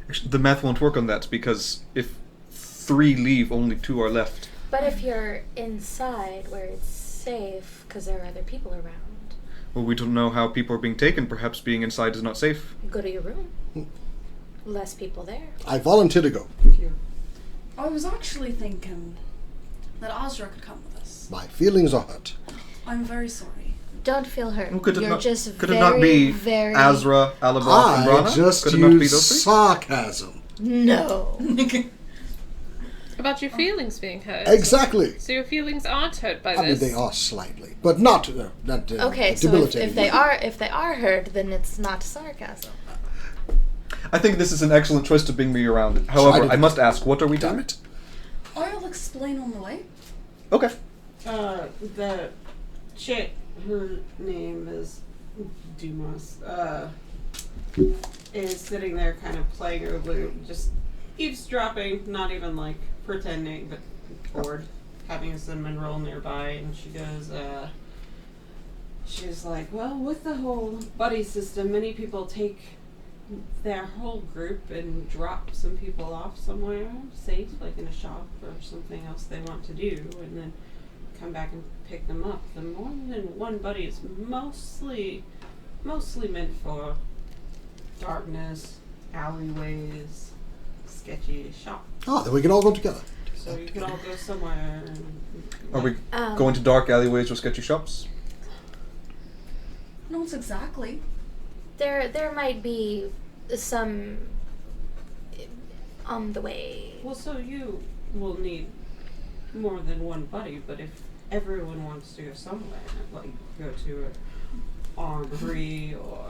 Actually, the math won't work on that because if 3 leave, only 2 are left. But if you're inside where it's safe, because there are other people around, Well, we don't know how people are being taken. Perhaps being inside is not safe. go to your room. Less people there. I volunteer to go. I was actually thinking that Azra could come with us. My feelings are hurt. I'm very sorry. Don't feel hurt. Well, could it You're not? just Could very, it not be very... Azra, Alabroth, and I Brana? just Could it not be used those 3? sarcasm. No. About your feelings being hurt. Exactly. So your feelings aren't hurt by I mean, this. they are slightly, but not Okay, so debilitating. if they are hurt, then it's not sarcasm. I think this is an excellent choice to bring me around. However, I must ask, what are we Damn doing? it. I'll explain on the way. Okay. The chick, her name is Dumas, is sitting there kind of playing her lute, just eavesdropping, not even like pretending, but bored, having a cinnamon roll nearby, and she goes, she's like, well, with the whole buddy system, many people take their whole group and drop some people off somewhere safe, like in a shop or something else they want to do, and then come back and pick them up. The more than one buddy is mostly meant for darkness, alleyways, sketchy shops. Ah, then we can all go together. So you could all go somewhere. And, Are we Um, going to dark alleyways or sketchy shops? Not exactly. There might be some on the way. Well, so you will need more than one buddy, but if everyone wants to go somewhere, like go to an armory or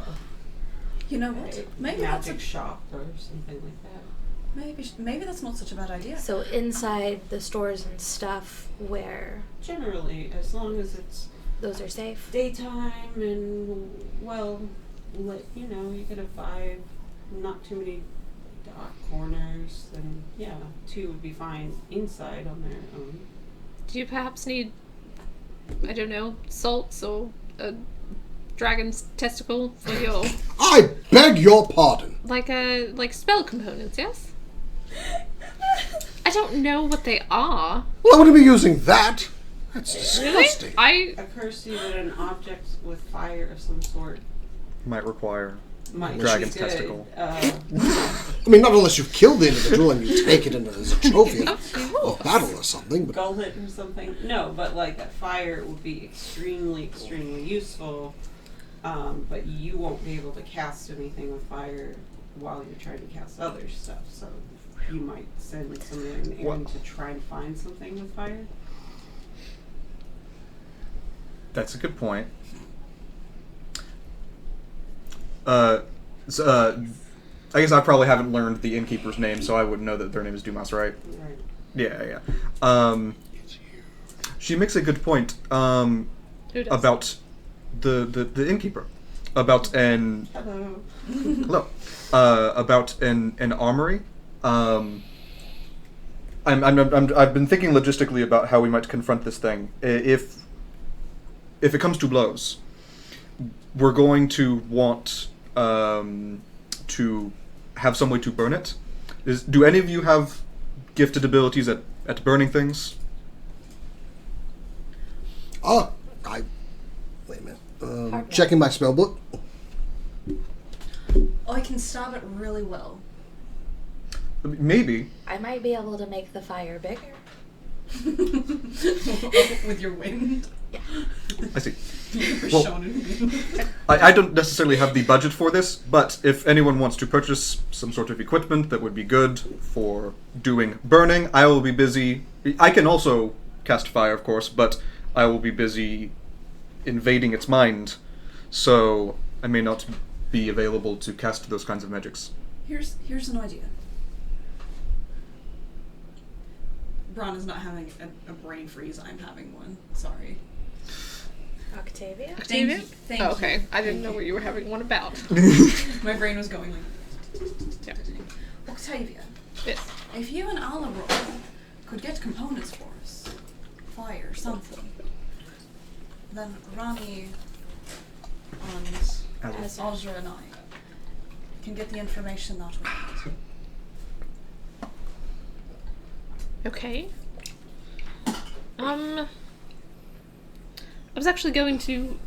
You know what? a Maybe that's magic shop or something like that. maybe that's not such a bad idea. So inside the stores and stuff where Generally, as long as it's those are safe. daytime and well lit, you get a 5, not too many dark corners, then yeah, 2 would be fine inside on their own. Do you perhaps need, I don't know, salts or a dragon's testicle for your I beg your pardon. like spell components? Yes. I don't know what they are. Well, I wouldn't be using that. That's disgusting. I Occurs to you that an object with fire of some sort Might require might dragon's be good. testicle. I mean, not unless you've killed the individual and you take it as a trophy of battle or something, but Gull it or something. No, but like that fire would be extremely, extremely useful. But you won't be able to cast anything with fire while you're trying to cast other stuff. So you might send someone in to try and find something with fire. That's a good point. I guess I probably haven't learned the innkeeper's name, so I wouldn't know that their name is Dumas, right? Right. Yeah. She makes a good point Who does? about the innkeeper, about an Hello. about an armory. I've been thinking logistically about how we might confront this thing. If it comes to blows, we're going to want to have some way to burn it. Do any of you have gifted abilities at burning things? wait a minute. Checking my spell book. I can stab it really well. Maybe. I might be able to make the fire bigger. With your wind. I see. Well, Well, I don't necessarily have the budget for this, but if anyone wants to purchase some sort of equipment that would be good for doing burning, I will be busy. I can also cast fire, of course, but I will be busy invading its mind, so I may not be available to cast those kinds of magics. Here's an idea. Bron is not having a brain freeze. I'm having one. Sorry. Octavia? Octavia? Thank Oh, you. okay. I didn't know Thank what you were having one about. My brain was going like. Yeah. Octavia, Yes. if you and Alaroy could get components for us, fire, something, then Rani and Azra and I can get the information that we need. Okay. I was actually going to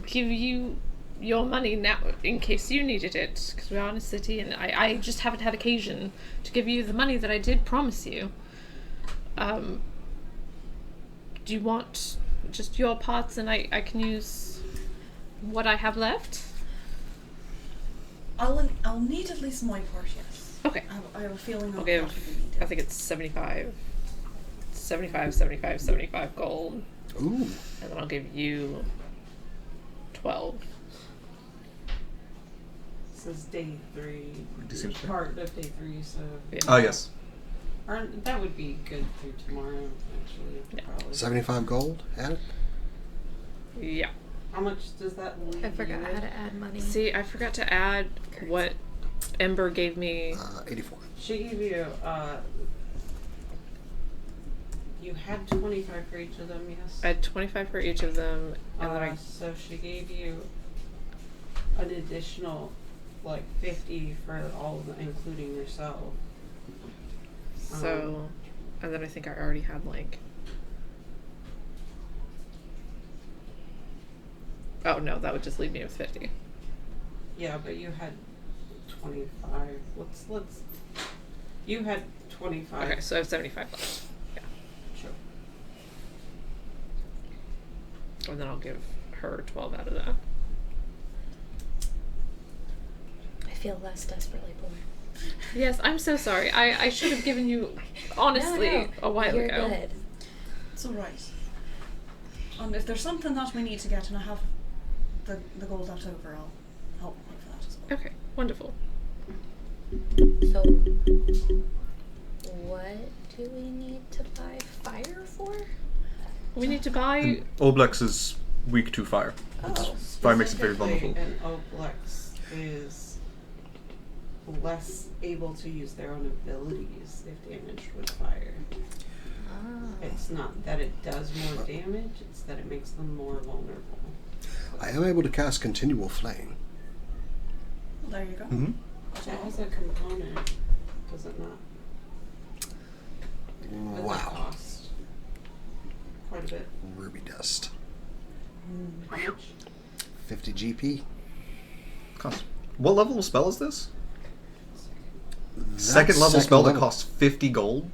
give you your money now in case you needed it, because we are in a city and I just haven't had occasion to give you the money that I did promise you. Do you want just your parts and I can use what I have left? I'll need at least my part, yes. Okay. I have a feeling I'll that give, would be needed. I think it's 75 gold. Ooh. And then I'll give you 12. This is day 3. Decent. Part of day 3, so. Yeah. Ah, yes. That would be good through tomorrow, actually. Yeah. Probably. 75 gold. Add it. Yeah. How much does that leave? I forgot you how with? to add money. See, I forgot to add what Ember gave me. 84. She gave you, you had 25 for each of them, yes? I had 25 for each of them, and then So she gave you an additional, 50 for all of them, including yourself. and then I think I already had oh no, that would just leave me with 50. Yeah, but you had 25. Let's. You had 25. Okay, so I have 75 left. Yeah. Sure. And then I'll give her 12 out of that. I feel less desperately poor. Yes, I'm so sorry. I should have given you, honestly, No, a while You're ago. good. It's alright. And if there's something that we need to get and I have the gold left over, I'll help pay for that as well. Okay, wonderful. So, what do we need to buy fire for? We need to buy. And Oblex is weak to fire. Oh. Fire makes it very vulnerable. And Oblex is less able to use their own abilities if damaged with fire. Ah. It's not that it does more damage, it's that it makes them more vulnerable. I am able to cast Continual Flame. Well, there you go. Mm-hmm. That has a component, does it not? Does it Wow. cost quite a bit? Ruby Dust. How much? 50 GP. Cost. What level spell is this? That's Second level spell that level. costs 50 gold?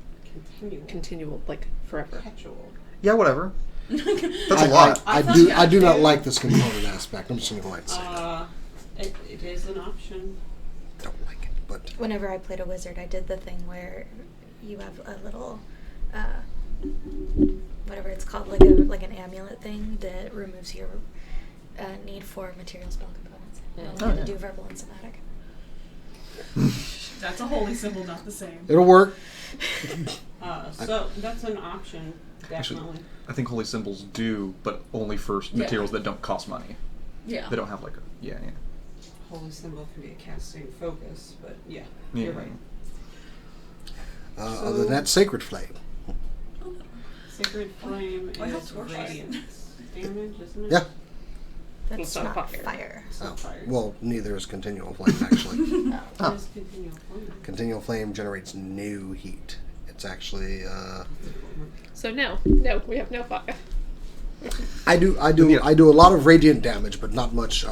Continual. Continual, forever. Perpetual. Yeah, whatever. That's I, a lot. I thought do. you I do had not to. like this component aspect. I'm just going to go ahead and say that. It is an option. Don't like it, but Whenever I played a wizard, I did the thing where you have a little, whatever it's called, like an amulet thing that removes your need for material spell components. You only Oh, have yeah. to do verbal and somatic. That's a holy symbol, not the same. it'll work. So that's an option, Actually, definitely. I think holy symbols do, but only for materials that don't cost money. Yeah. They don't have yeah. Holy symbol can be a casting focus, but yeah, Yeah. you're right. Other than that, Sacred Flame. Sacred Flame I have is torch. radiance damage, isn't it? Yeah. That's It's not not fire. fire. It's not Oh, fire. well, neither is Continual Flame, actually. What is continual flame? Continual Flame generates no heat. It's actually, So no, we have no fire. I do Yeah. a lot of radiant damage, but not much.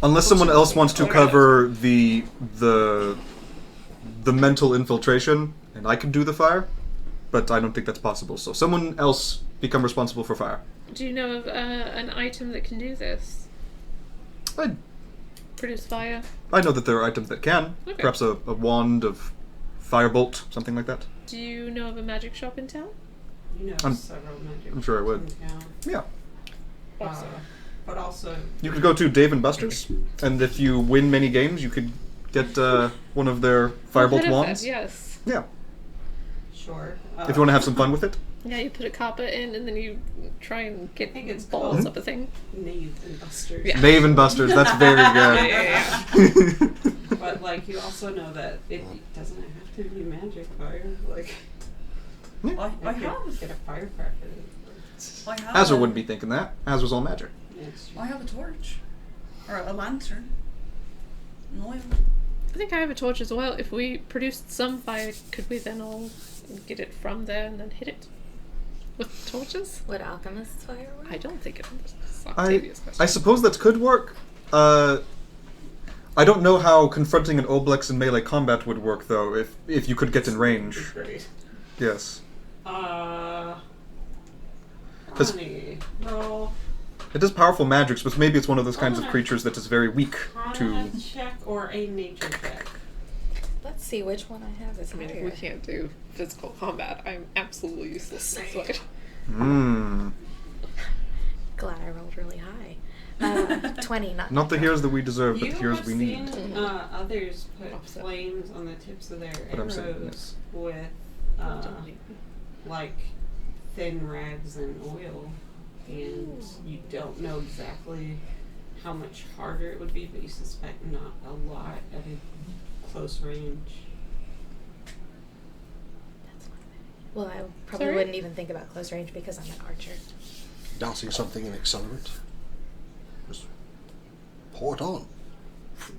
Unless someone else wants to cover the mental infiltration, and I can do the fire, but I don't think that's possible. So someone else become responsible for fire. Do you know of an item that can do this? I Produce fire? know that there are items that can. Okay. Perhaps a wand of firebolt, something like that. Do you know of a magic shop in town? You know I'm- several magic I'm sure I would. in town. Yeah. But also, You could go to Dave and Buster's, and if you win many games, you could get one of their firebolt Benefit, wands. Yes. Yeah. sure. If you want to have some fun with it. Yeah, you put a copper in and then you try and get think it's balls called- up a thing. Knave and Busters. Yeah. Dave and Buster's, that's very good. Yeah. But you also know that it doesn't have to be magic fire. I you could have. get a firecracker. I have. Azure a- wouldn't be thinking that. Azure's all magic. It's I have a torch. Or a lantern. An oil. I think I have a torch as well. If we produced some fire, could we then all get it from there and then hit it with torches? Would alchemist's fire work? I don't think it was. I suppose that could work. I don't know how confronting an Oblex in melee combat would work, though, if you could get in range. great. Yes. 'Cause- Funny. Roll It does powerful magics, but maybe it's one of those kinds of creatures that is very weak to... con check or a nature check. Let's Let's see which one I have is I mean, if higher. we can't do physical combat, I'm absolutely useless this way. Glad I rolled really high. 20, not Not the heroes that we deserve, but You the heroes have we seen need. others put Opposite. flames on the tips of their But I'm saying arrows yes. with like thin rags and oil, and you don't know exactly how much harder it would be, but you suspect not a lot at a close range. Well, I probably Sorry? wouldn't even think about close range because I'm an archer. Dousing something in accelerant. Just pour it on.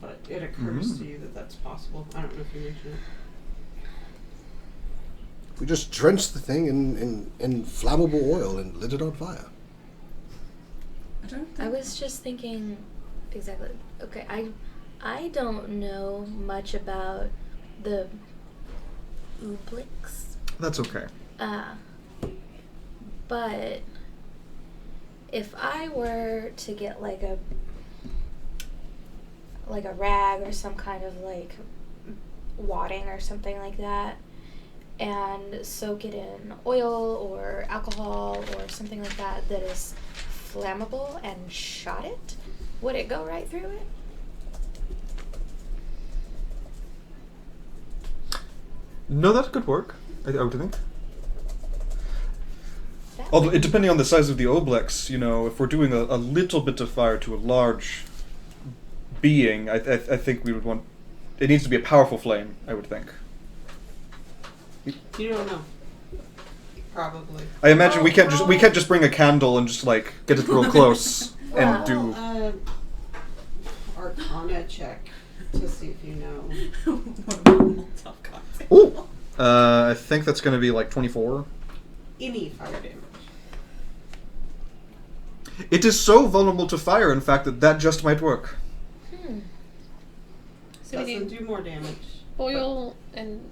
But it occurs to you that that's possible. I don't know if you mentioned it. If we just drenched the thing in flammable oil and lit it on fire. I don't think I was just thinking exactly. Okay, I don't know much about the ooblex. That's okay. But if I were to get like a rag or some kind of like wadding or something like that and soak it in oil or alcohol or something like that that is flammable and shot it, would it go right through it? No, that could work, I would think. That Although, would- depending on the size of the oblex, if we're doing a little bit of fire to a large being, I think we would want... It needs to be a powerful flame, I would think. You don't know. Probably. I imagine we can't just bring a candle and just like get it real close and do... Arcana check to see if you know. what about Molotov cocktail? Ooh! I think that's going to be like 24. Any fire damage. It is so vulnerable to fire, in fact, that just might work. So we Doesn't need do more damage. oil and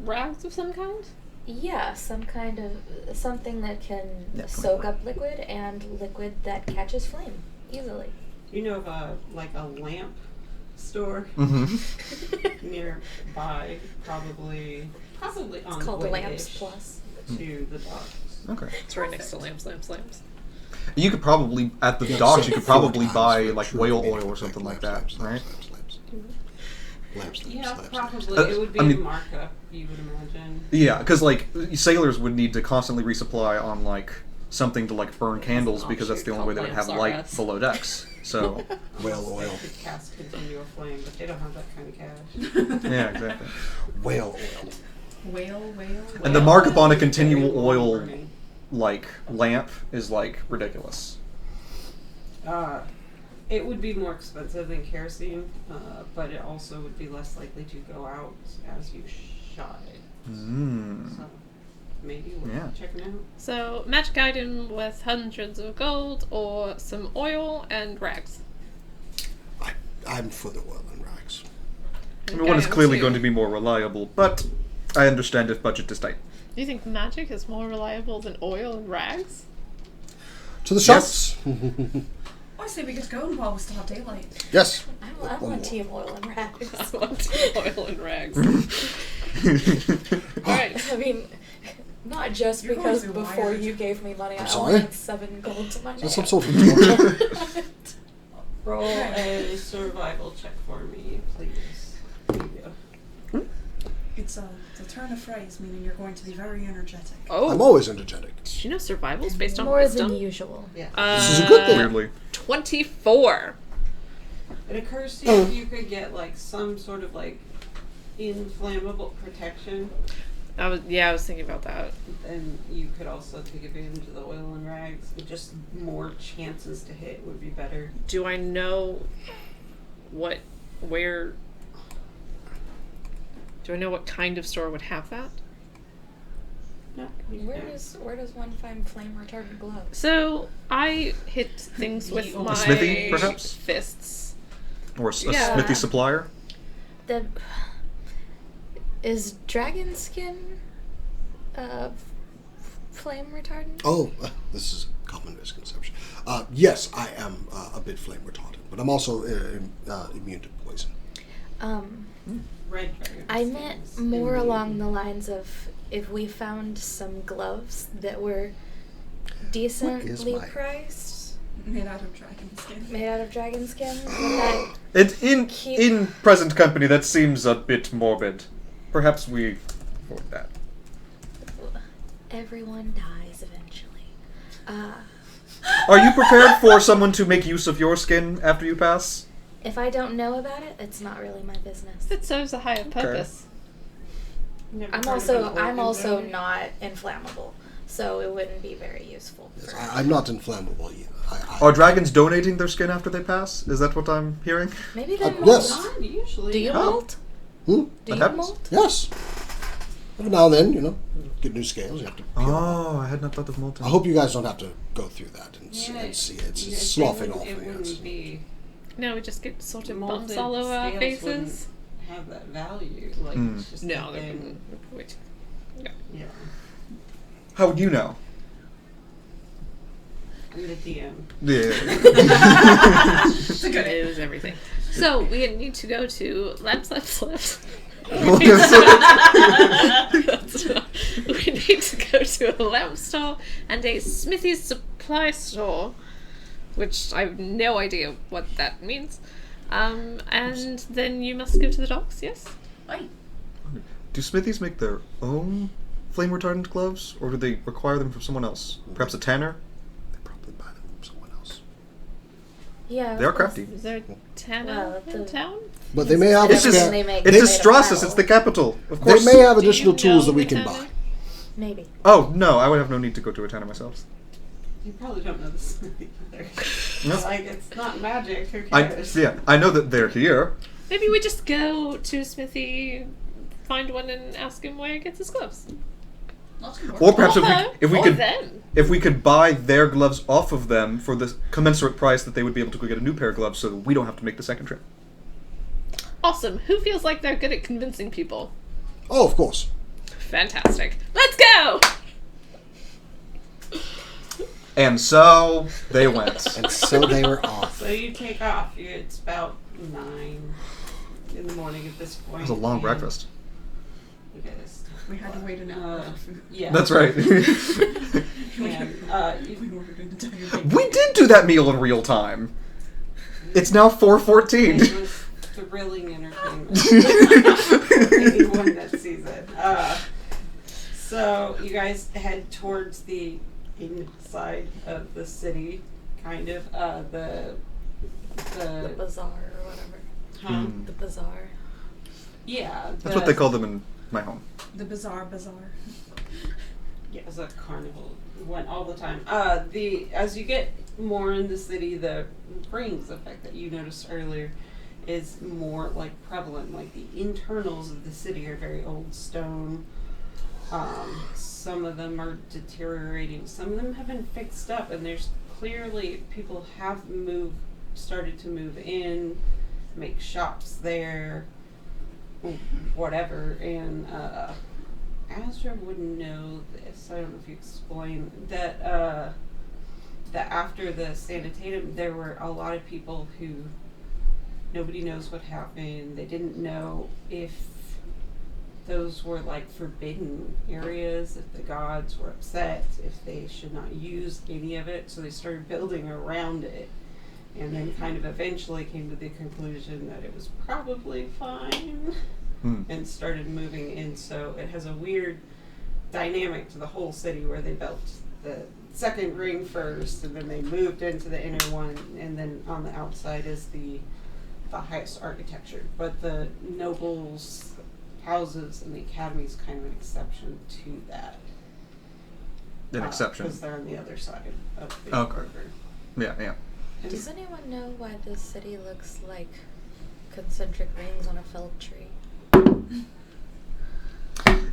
rags of some kind? Yeah, some kind of something that can Yeah, soak up liquid and liquid that catches flame easily. You know of a lamp store Mm-hmm. nearby, probably It's on called the Lamps way-ish Plus. to the docks. Okay. It's right next to lamps. You could probably, at the docks, you could probably buy like whale oil or something like that, right? Lamps. Yeah, probably. Uh, It would be I a mean- markup, you would imagine. Yeah, because like sailors would need to constantly resupply on like something to like burn candles an because that's the offshoot only way they would called have lamps, light RS. below decks. So Whale They oil. could cast continual flame, but they don't have that kind of cash. yeah, exactly. Whale oil. Whale. And the markup on a Very continual long oil burning. like lamp is like ridiculous. It would be more expensive than kerosene, but it also would be less likely to go out as you shot it. Mm. So maybe worth Yeah. checking out. So magic item with hundreds of gold or some oil and rags. I'm for the oil and rags. I mean, one is Okay, clearly too. going to be more reliable, but I understand if budget is tight. Do you think magic is more reliable than oil and rags? To the Yes. shops. I say we get going while we still have daylight. Yes. I'm One on more. team oil and rags. I want oil and rags. Alright. I mean, not just You're going because through before wired. you gave me money, I sorry? only had 7 gold to my Is name. that some sort of torture? Roll a survival check for me, please. There you go. It's a turn of phrase, meaning you're going to be very energetic. Oh, I'm always energetic. did you know survival's based on More wisdom? than usual. Yeah. This is a good thing. Weirdly. 24. It occurs to you if you could get like some sort of like inflammable protection, I was thinking about that. then you could also take advantage of the oil and rags. Just more chances to hit would be better. Do I know what kind of store would have that? No, Where does one find flame retardant gloves? So I hit things with A my smithy, perhaps? fists. Or a Yeah. smithy supplier. The is dragon skin flame retardant? Oh, this is a common misconception. Yes, I am a bit flame retardant, but I'm also immune to poison. red dragon. I meant skins more in the- along the lines of if we found some gloves that were decently my- priced, Made out of dragon skin. made out of dragon skins, would that keep... In present company, that seems a bit morbid. Perhaps we avoid that. Everyone dies eventually. Are you prepared for someone to make use of your skin after you pass? If I don't know about it, it's not really my business. It serves a higher purpose. Never I'm heard of also an I'm organ also donor? not inflammable, so it wouldn't be very useful. Yes, For I'm not inflammable either. Are dragons donating their skin after they pass? Is that what I'm hearing? Maybe they molt. yes. Not usually. Do you no. molt? Hmm? Do That you happens? molt? Yes. Every now and then, you know, get new scales. You have to. Peel them. Oh, I had not thought of molten. I hope you guys don't have to go through that and see, Yeah, and see it. It's yeah, sloughing it off wouldn't- of It you. wouldn't be No, we just get sort of molded bumps all over our scales faces. wouldn't have that value. Like Mm. it's just No, a they thing. wouldn't. Wait. Yeah. How would you know? I'm the DM. Yeah. It's a good It is everything. So we need to go to Labs. Well, yes, We need to go to a lamp store and a Smithy's supply store, which I have no idea what that means. And then you must go to the docks, yes? Right. Do smithies make their own flame retardant gloves, or do they require them from someone else? Perhaps a tanner? They probably buy them from someone else. Yeah. They are crafty. Is there a tanner Well, in town? But they may have It's a just- scan- they make It's made of Estrasus, metal. it's the capital. Of They course. may have Do you additional tools that know we the can tanner? buy. Maybe. Oh, no, I would have no need to go to a tanner myself. You probably don't know the smithy either. No. Like it's not magic. Who I cares? I know that they're here. Maybe we just go to Smithy, find one, and ask him where he gets his gloves. Not Or perhaps Or if her, we or could them. if we could buy their gloves off of them for the commensurate price that they would be able to go get a new pair of gloves, so that we don't have to make the second trip. Awesome. Who feels like they're good at convincing people? Oh, of course. Fantastic. Let's go! And so they went. And so they were off. So you take off. It's about 9 in the morning at this point. It was a long and breakfast. You guys. We had to wait an hour for food. Yeah. That's right. And, We ordered an entire big We did do that meal in real time. It's now 4:14. it was thrilling entertainment for anyone that sees it. So you guys head towards the inside of the city, kind of. The bazaar or whatever. Huh? Mm. The bazaar. Yeah. That's what they call them in my home. The bazaar. Yeah, it's a carnival. Went all the time. As you get more in the city, the rings effect that you noticed earlier is more like prevalent. Like the internals of the city are very old stone. Some of them are deteriorating. Some of them have been fixed up, and there's clearly people have started to move in, make shops there, whatever. And Azra would know this. I don't know if you explain that. That after the sanitatum, there were a lot of people who nobody knows what happened. They didn't know if those were like forbidden areas, if the gods were upset, if they should not use any of it. So they started building around it, and then kind of eventually came to the conclusion that it was probably fine. Mm. And started moving in. So it has a weird dynamic to the whole city where they built the second ring first, and then they moved into the inner one, and then on the outside is the highest architecture. But the nobles' houses and the academy is kind of an exception to that. An exception. Because they're on the other side of the Okay. river. Yeah, yeah. And Does anyone know why this city looks like concentric rings on a felled tree?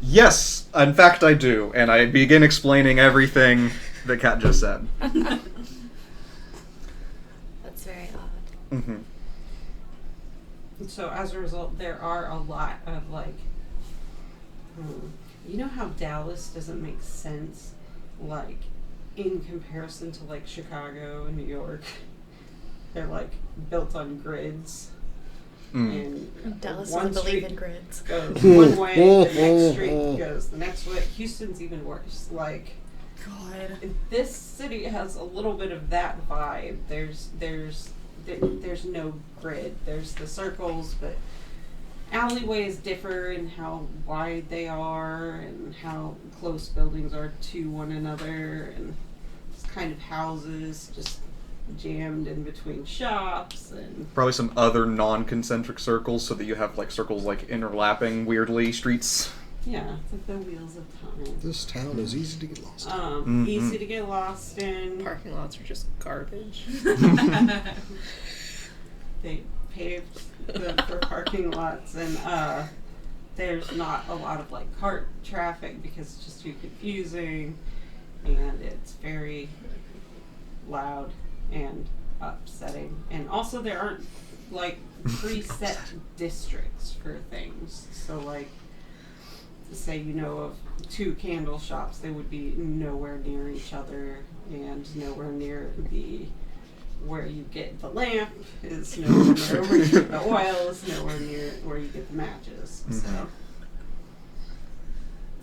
Yes, in fact I do, and I begin explaining everything that Kat just said. That's very odd. Mm-hmm. so as a result, there are a lot of like, you know how Dallas doesn't make sense, like in comparison to like Chicago and New York. They're like built on grids. And Dallas one doesn't believe street in grids. goes one way, the next street goes the next way. Houston's even worse. Like, God. this city has a little bit of that vibe. There's no grid. There's the circles, but alleyways differ in how wide they are and how close buildings are to one another, and it's kind of houses just jammed in between shops, and Probably some other non-concentric circles, so that you have like circles like interlapping weirdly streets. yeah, it's like the wheels of time. This town is easy to get lost in. Easy to get lost in. Parking lots are just garbage. They paved them for parking lots, and there's not a lot of like cart traffic because it's just too confusing, and it's very loud and upsetting. And also there aren't like preset districts for things. So like, say you know of 2 candle shops, they would be nowhere near each other, and nowhere near the where you get the lamp is nowhere near where you get the oil is nowhere near where you get the matches. So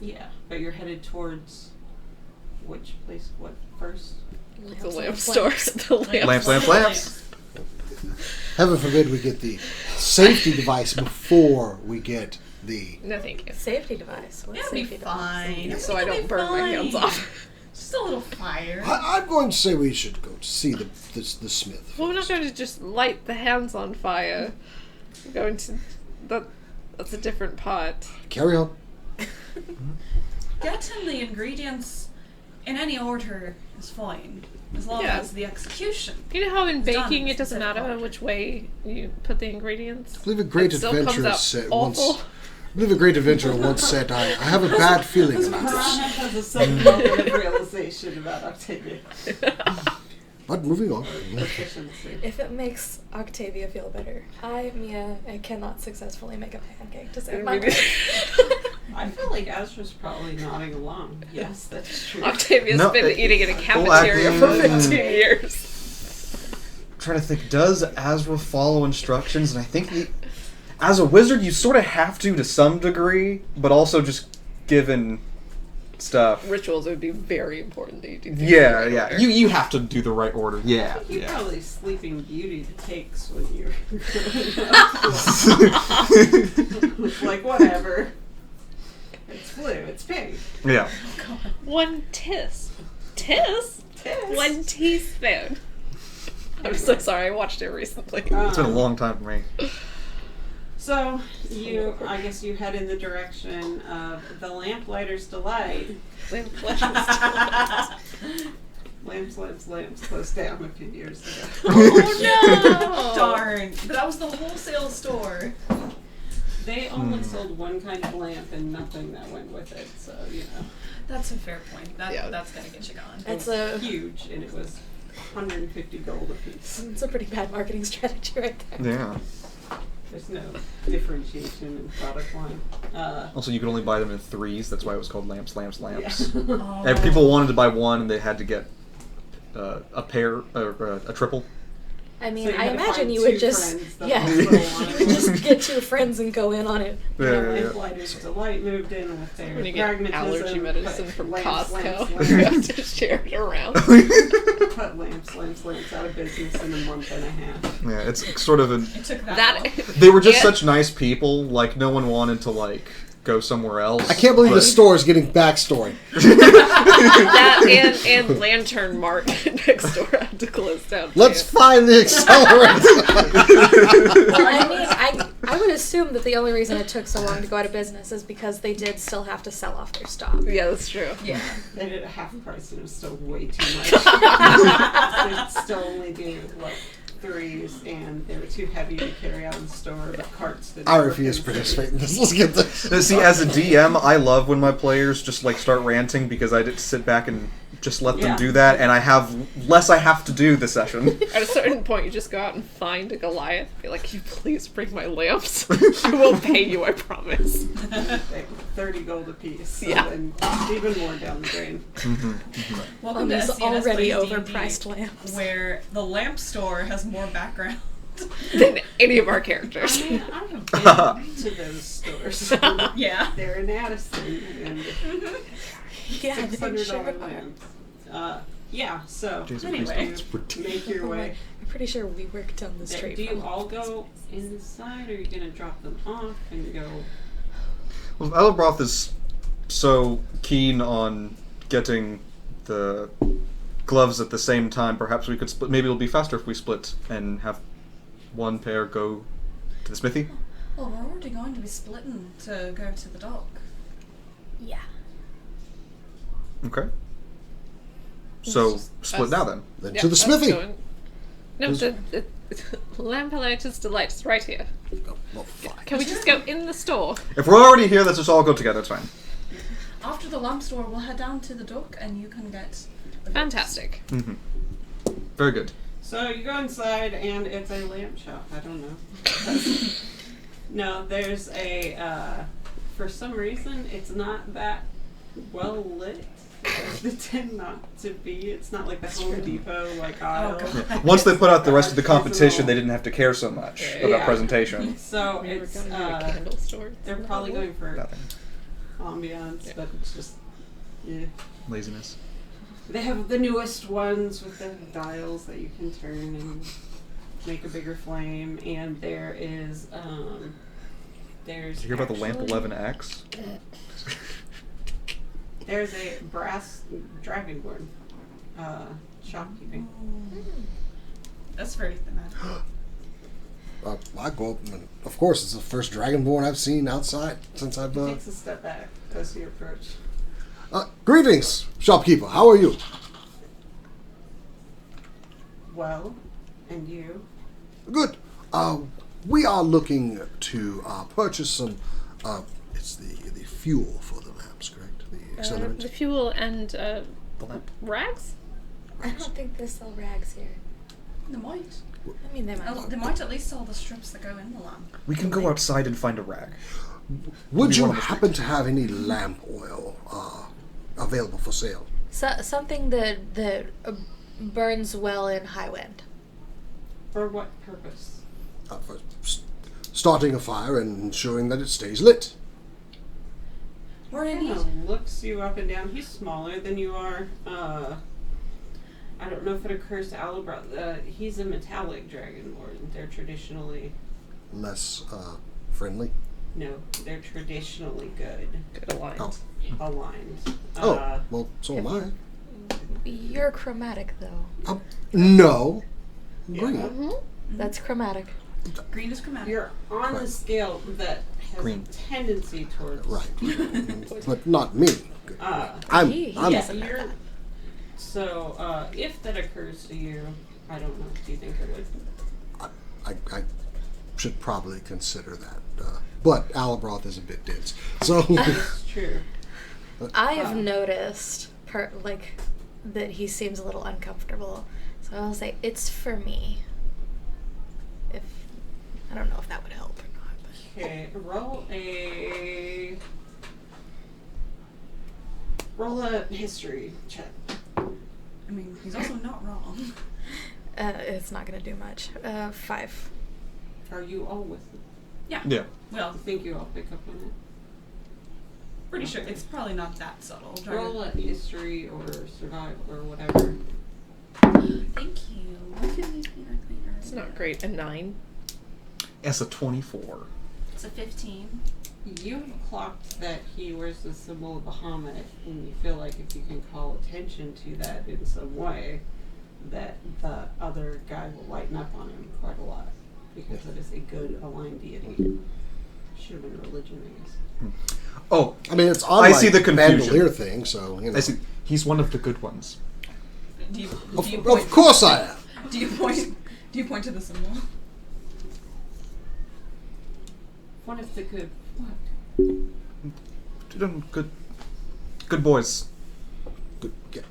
yeah, but you're headed towards which place? What first? The lamp store. The Lamps. Heaven forbid we get the safety device before we get the... No, thank you. Safety device. What's It'll be safety device? fine. So I don't burn my hands off. Just a little fire. I'm going to say we should go to see the smith. Well, we're not going to just light the hands on fire. We're going to... That's a different pot. Carry on. Get him the ingredients in any order is fine, as long Yeah. as the execution. You know how in It's done baking in it doesn't specific matter order. which way you put the ingredients? I believe a great It still comes adventurer out said awful. once... I believe a great adventurer once said, I have a bad feeling about Piranha this. has a sudden moment of realization about Octavia. But moving on. Efficiency. If it makes Octavia feel better, Mia, I cannot successfully make a pancake to save my life. I feel like Azra's probably nodding along. Yes, that's true. Octavia's No, been eating in a well, cafeteria for actually- 15 years. I'm trying to think, does Azra follow instructions? And I think as a wizard, you sort of have to some degree, but also just given stuff. Rituals would be very important that you do things Yeah, in the yeah. right order. You have to do the right order. I Yeah, think you yeah. probably Sleeping Beauty takes when you're it's like, whatever. It's blue, it's pink. Yeah. One Tis. Tis? Tis. 1 teaspoon. I'm so sorry, I watched it recently. It's been a long time for me. So, I guess you head in the direction of the Lamplighter's Delight. Lamps closed down a few years ago. Oh no! Darn. But that was the wholesale store. They only sold one kind of lamp and nothing that went with it, so, That's a fair point. Yeah. That's gonna get you going. It's was a huge, and it was 150 gold a piece. it's a pretty bad marketing strategy right there. Yeah. There's no differentiation in product line. Also, you could only buy them in 3s. That's why it was called lamps. Yeah. Oh. And people wanted to buy one, and they had to get a pair or a triple. I mean, So you I had to imagine find you would two just friends that yeah, also you wanted would one. just get 2 friends and go in on it. Yeah, yeah, yeah. Lamplighter's Delight moved in with their When you get pragmatism. allergy medicine put from lamps, Costco, lamps, you lamps. have to share it around. Put lamps out of business in a month and a half. Yeah, it's sort of an... It took that. That long. They were just Yeah. such nice people, like, no one wanted to, like, go somewhere else. I can't believe but- the store is getting backstory. that and Lantern Mart next door had to close down. Let's too. find the accelerator. Well, I mean, I would assume that the only reason it took so long to go out of business is because they did still have to sell off their stock. Yeah, that's true. Yeah. They did a half price and it was still way too much. They'd still only do, like, 3s, and they were too heavy to carry out in the store. The carts didn't I work refuse to in the city. participate in this. Let's get this. See, as a DM, I love when my players just, like, start ranting because I get to sit back and just let them Yeah. do that, and I have less I have to do this session. At a certain point, you just go out and find a Goliath. Be like, "Can you please bring my lamps? I will pay you, I promise." They 30 gold a piece. So Yeah. then even more down the drain. Welcome On to these SCNS already plays D&D, overpriced lamps. where the lamp store has more background. than any of our characters. I mean, I have been to those stores. Yeah. They're in Addison and Yeah, they $600 sure are. lamps. Yeah, so Jesus Anyway. Christ. you make your way. I'm pretty sure we work down the street. Do you from all go inside, or are you gonna drop them off and go? Well, Alabroth is so keen on getting the gloves at the same time. Perhaps we could split. Maybe it'll be faster if we split and have one pair go to the smithy. Well, we're already going to be splitting to go to the dock. Yeah. Okay. So just split us. now then. Then Yeah, to the us smithy. going. No, the Lampolitis Delight is right here. Oh, well, fine. Can we just go in the store? If we're already here, let's just all go together. It's fine. After the lamp store, we'll head down to the dock and you can get the books. Fantastic. Mm-hmm. Very good. So you go inside, and it's a lamp shop. I don't know. No, there's a. For some reason, it's not that well lit. They tend not to be. It's not like the Home Depot aisle. God. Once they put out the rest of the competition, they didn't have to care so much about Yeah. presentation. So We were it's going to a candle store. they're probably going for Nothing. ambiance, Yeah. but it's just yeah. Laziness. They have the newest ones with the dials that you can turn and make a bigger flame, and there is there's. Did you hear about the Lamp actually- 11X? There's a brass dragonborn shopkeeping. That's very thematic. I go up and, of course, it's the first Dragonborn I've seen outside since I've. He takes a step back as you approach. Greetings, shopkeeper. How are you? Well, and you? Good. We are looking to purchase some. It's the fuel for the lamps, correct? The accelerant. The fuel and The lamp. rags? I don't think they sell rags here. They might. I mean, they might. They might at least sell the strips that go in the lamp. We can go outside and find a rag. Would Maybe you one of the happen to have any lamp oil available for sale? Something that burns well in high wind. For what purpose? For starting a fire and ensuring that it stays lit. We're in He need. kind of looks you up and down. He's smaller than you are. I don't know if it occurs to Alabra. He's a metallic dragonborn. They're traditionally Less friendly. no. They're traditionally good Good aligned. Oh. aligned. Well, so am I. You're chromatic, though. No. Yeah. Green. Mm-hmm. That's chromatic. Green is chromatic. You're on the Right. scale that has Green. a tendency towards Right. But not me. I'm. He I'm doesn't know you're- that. So, if that occurs to you, I don't know. Do you think it would? I should probably consider that. But Alabroth is a bit dense. So. It's true. I have noticed, that he seems a little uncomfortable. So I'll say it's for me. If I don't know if that would help or not. But. Okay, roll a history check. I mean, he's also not wrong. It's not gonna do much. 5. Are you all with them? Yeah. Yeah. Well, I think you all pick up on it. pretty sure it's probably not that subtle. Roll a history or survival or whatever. Thank you. It's not great. A 9. It's a 24. It's a 15. You clocked that he wears the symbol of Bahamut, and you feel like if you can call attention to that in some way, that the other guy will lighten up on him quite a lot, because it is a good aligned deity. Should have been religion, I guess. Oh, I mean, it's on I my see the confusion. bandolier thing, so you know. I see. He's one of the good ones. Do you Of point? course I am. Do you point? Do you point to the symbol? One of the good. What? Good boys. Good, yeah,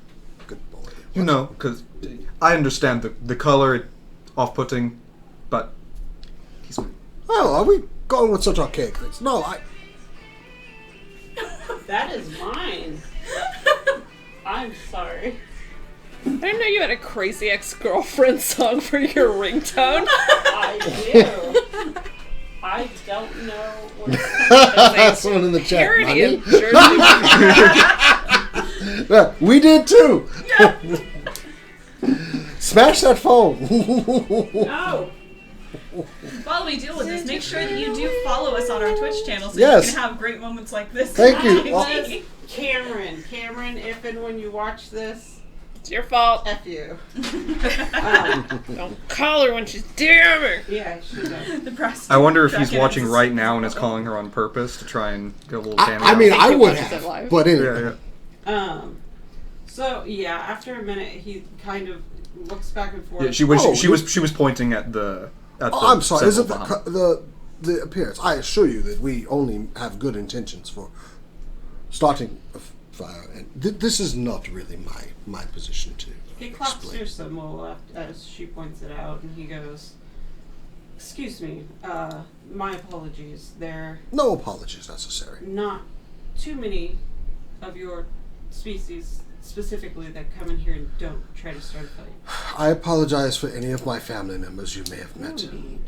good boy. You know, because I understand the color, off-putting, but he's. Oh, are we going with such archaic things? No, That is mine. I'm sorry. I didn't know you had a crazy ex-girlfriend song for your ringtone. I do. I don't know what Someone in the chat. Parody Money? of Jersey. Yeah, we did too. Smash that phone. No. While we deal with this, make sure that you do follow us on our Twitch channel so Yes. you can have great moments like this. Thank you. Cameron, if and when you watch this, It's your fault. F you. Don't call her when she's DMing. Yeah, she does. The press. I wonder if he's Dragon watching is- right now and is calling her on purpose to try and get a little cameo. I mean, I he would watches have, it live. but yeah, anyway. yeah. So yeah, after a minute, he kind of looks back and forth. Yeah, she was Oh, she was pointing at the. At Oh, the I'm sorry. Isn't symbol behind. the appearance? I assure you that we only have good intentions for starting a fire, and this is not really my position to He claps explain. your symbol as she points it out, and he goes, "Excuse me, my apologies. There No apologies necessary. are not too many of your species specifically that come in here and don't try to start a fight. I apologize for any of my family members you may have No met. need.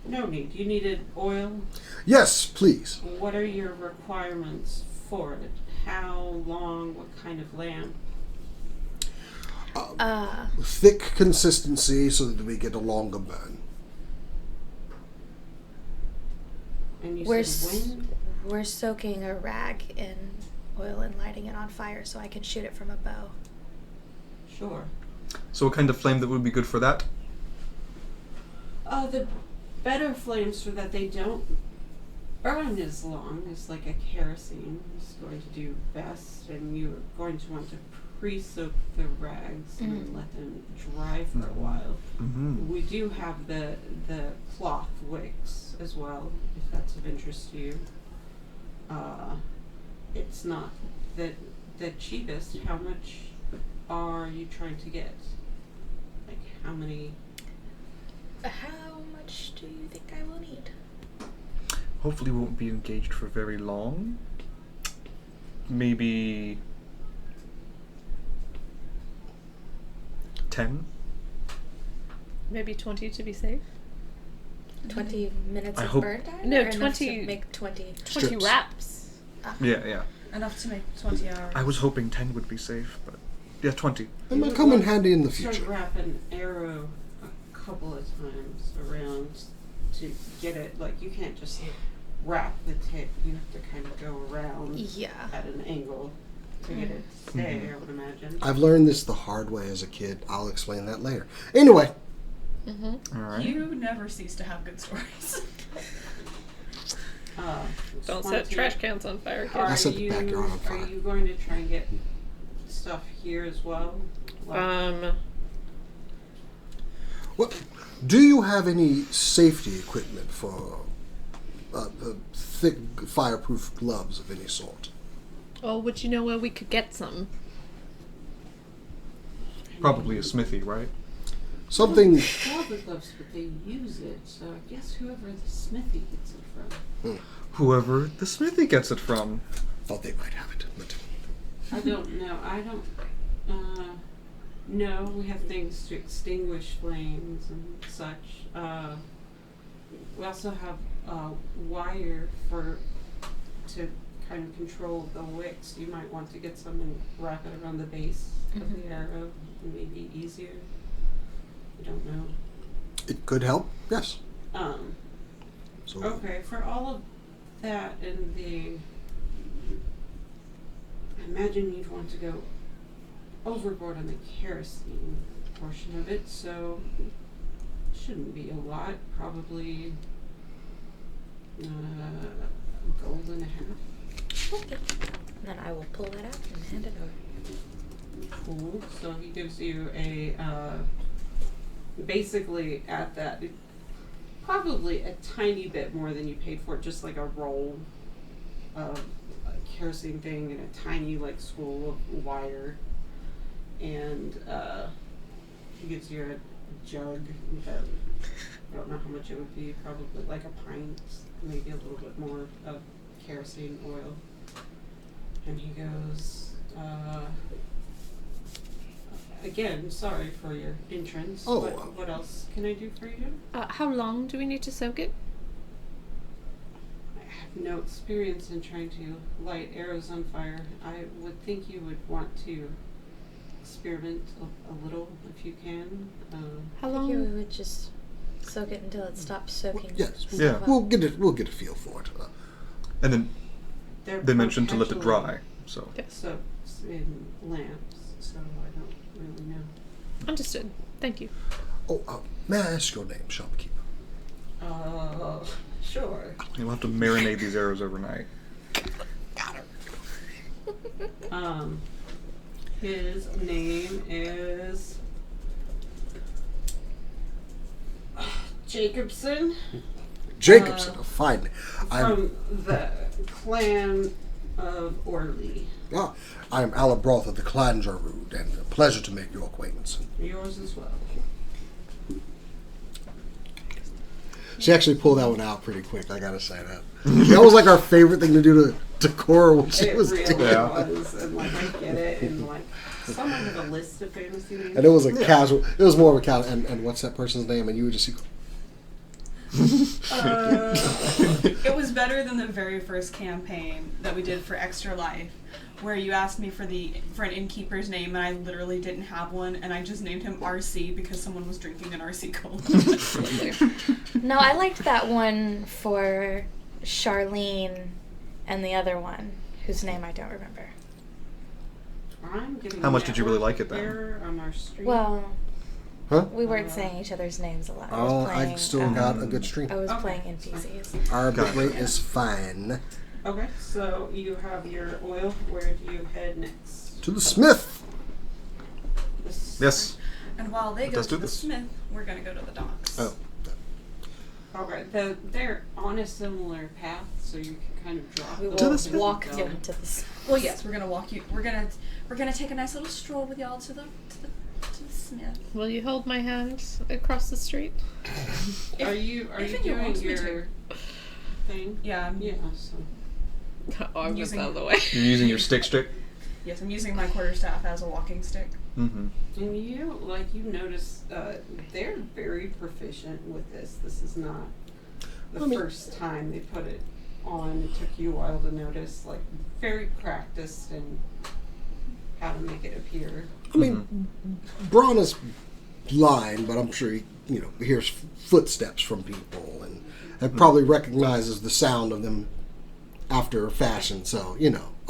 No need. You needed oil. Yes, please. What are your requirements for it? How long? What kind of lamp? Thick consistency so that we get a longer burn. And you We're said when? we're soaking a rag in oil and lighting it on fire so I can shoot it from a bow. Sure. So, what kind of flame that would be good for that? The better flames so that they don't burn as long as like a kerosene is going to do best, and you're going to want to pre-soak the rags and then let them dry for a while. Mm-hmm. We do have the cloth wicks as well, if that's of interest to you. It's not the cheapest. How much are you trying to get? Like how many? How much do you think I will need? Hopefully, we won't be engaged for very long. Maybe 10. Maybe 20 to be safe. 20 minutes I of hope- burn time? No, or enough 20 to make 20. 20 Strips. wraps. Yeah. Enough to make 20 hours. I was hoping 10 would be safe, but yeah, 20. It might come in handy in the Start future. wrap an arrow a couple of times around to get it. Like you can't just wrap the tip. You have to kind of go around Yeah. at an angle to get it to stay. I would imagine. I've learned this the hard way as a kid. I'll explain that later. Anyway, All right. You never cease to have good stories. Don't 20. set trash cans on fire, Are I set the you, backyard on Are fire. you going to try and get stuff here as well? Like, what do you have any safety equipment for the thick fireproof gloves of any sort? Oh, would you know where we could get some? Probably a smithy, right? Something. all the gloves, but they use it. So I guess whoever the smithy gets it from. Whoever the smithy gets it from. Thought they might have it, but I don't know. I don't. No, we have things to extinguish flames and such. We also have wire to kind of control the wicks. You might want to get some and wrap it around the base of the arrow. It may be easier. I don't know. it could help. Yes. So Okay, for all of that and I imagine you'd want to go overboard on the kerosene portion of it, so shouldn't be a lot. Probably gold and a half. Okay. And then I will pull that out and hand it over. Cool. So he gives you a basically at that probably a tiny bit more than you paid for it, just like a roll of a kerosene thing and a tiny like spool of wire, and he gives you a jug that I don't know how much it would be, probably like a pint, maybe a little bit more of kerosene oil, and he goes again, sorry for your entrance. Oh, What else can I do for you? How long do we need to soak it? I have no experience in trying to light arrows on fire. I would think you would want to experiment a little if you can. How I long? think we would just soak it until it stops soaking. Yes. stuff Yeah. up. We'll get a feel for it. And then They're they mentioned to let it perpetually dry. So soaked in lamps, so I don't really know. Understood. Thank you. Oh, may I ask your name, shopkeeper? Sure. you'll have to marinate these arrows overnight. His name is Jacobson. Jacobson, a fine name. From the clan of Orly. I'm Alabroth of the Clan Jarud, and a pleasure to make your acquaintance. Yours as well. She actually pulled that one out pretty quick, I gotta say that. That was like our favorite thing to do to Cora when she It was really doing it. was, and like I get it, and like someone with a list of fantasy names. And it was a casual, it was more of a casual, and what's that person's name? And you would just see, It was better than the very first campaign that we did for Extra Life, where you asked me for an innkeeper's name, and I literally didn't have one, and I just named him RC because someone was drinking an RC Cola. No, I liked that one for Charlene and the other one, whose name I don't remember. I'm getting How much did you really network like it then? error on our stream. Well, huh? we weren't saying each other's names a lot. Oh, I still got a good stream. I was Okay. playing NPCs. Our Got bit rate is fine. Okay, so you have your oil. Where do you head next? To the smith! Yes. And while they go Let's to do the this. smith, we're gonna go to the docks. Oh. Alright, they're on a similar path, so you can kind of drop We them will and walk go. them to the Well, yes, we're gonna walk you. We're gonna take a nice little stroll with y'all to the smith. Will you hold my hand across the street? Are you if you doing want me your thing? Yeah. Yeah, so Oh, I was Using- out of the way. You're using your stick. Yes, I'm using my quarterstaff as a walking stick. Mm-hmm. and you notice they're very proficient with this. This is not the first time they put it on. It took you a while to notice, like very practiced in how to make it appear. I mean, Braun is blind, but I'm sure he, hears footsteps from people and probably recognizes the sound of them after a fashion. So,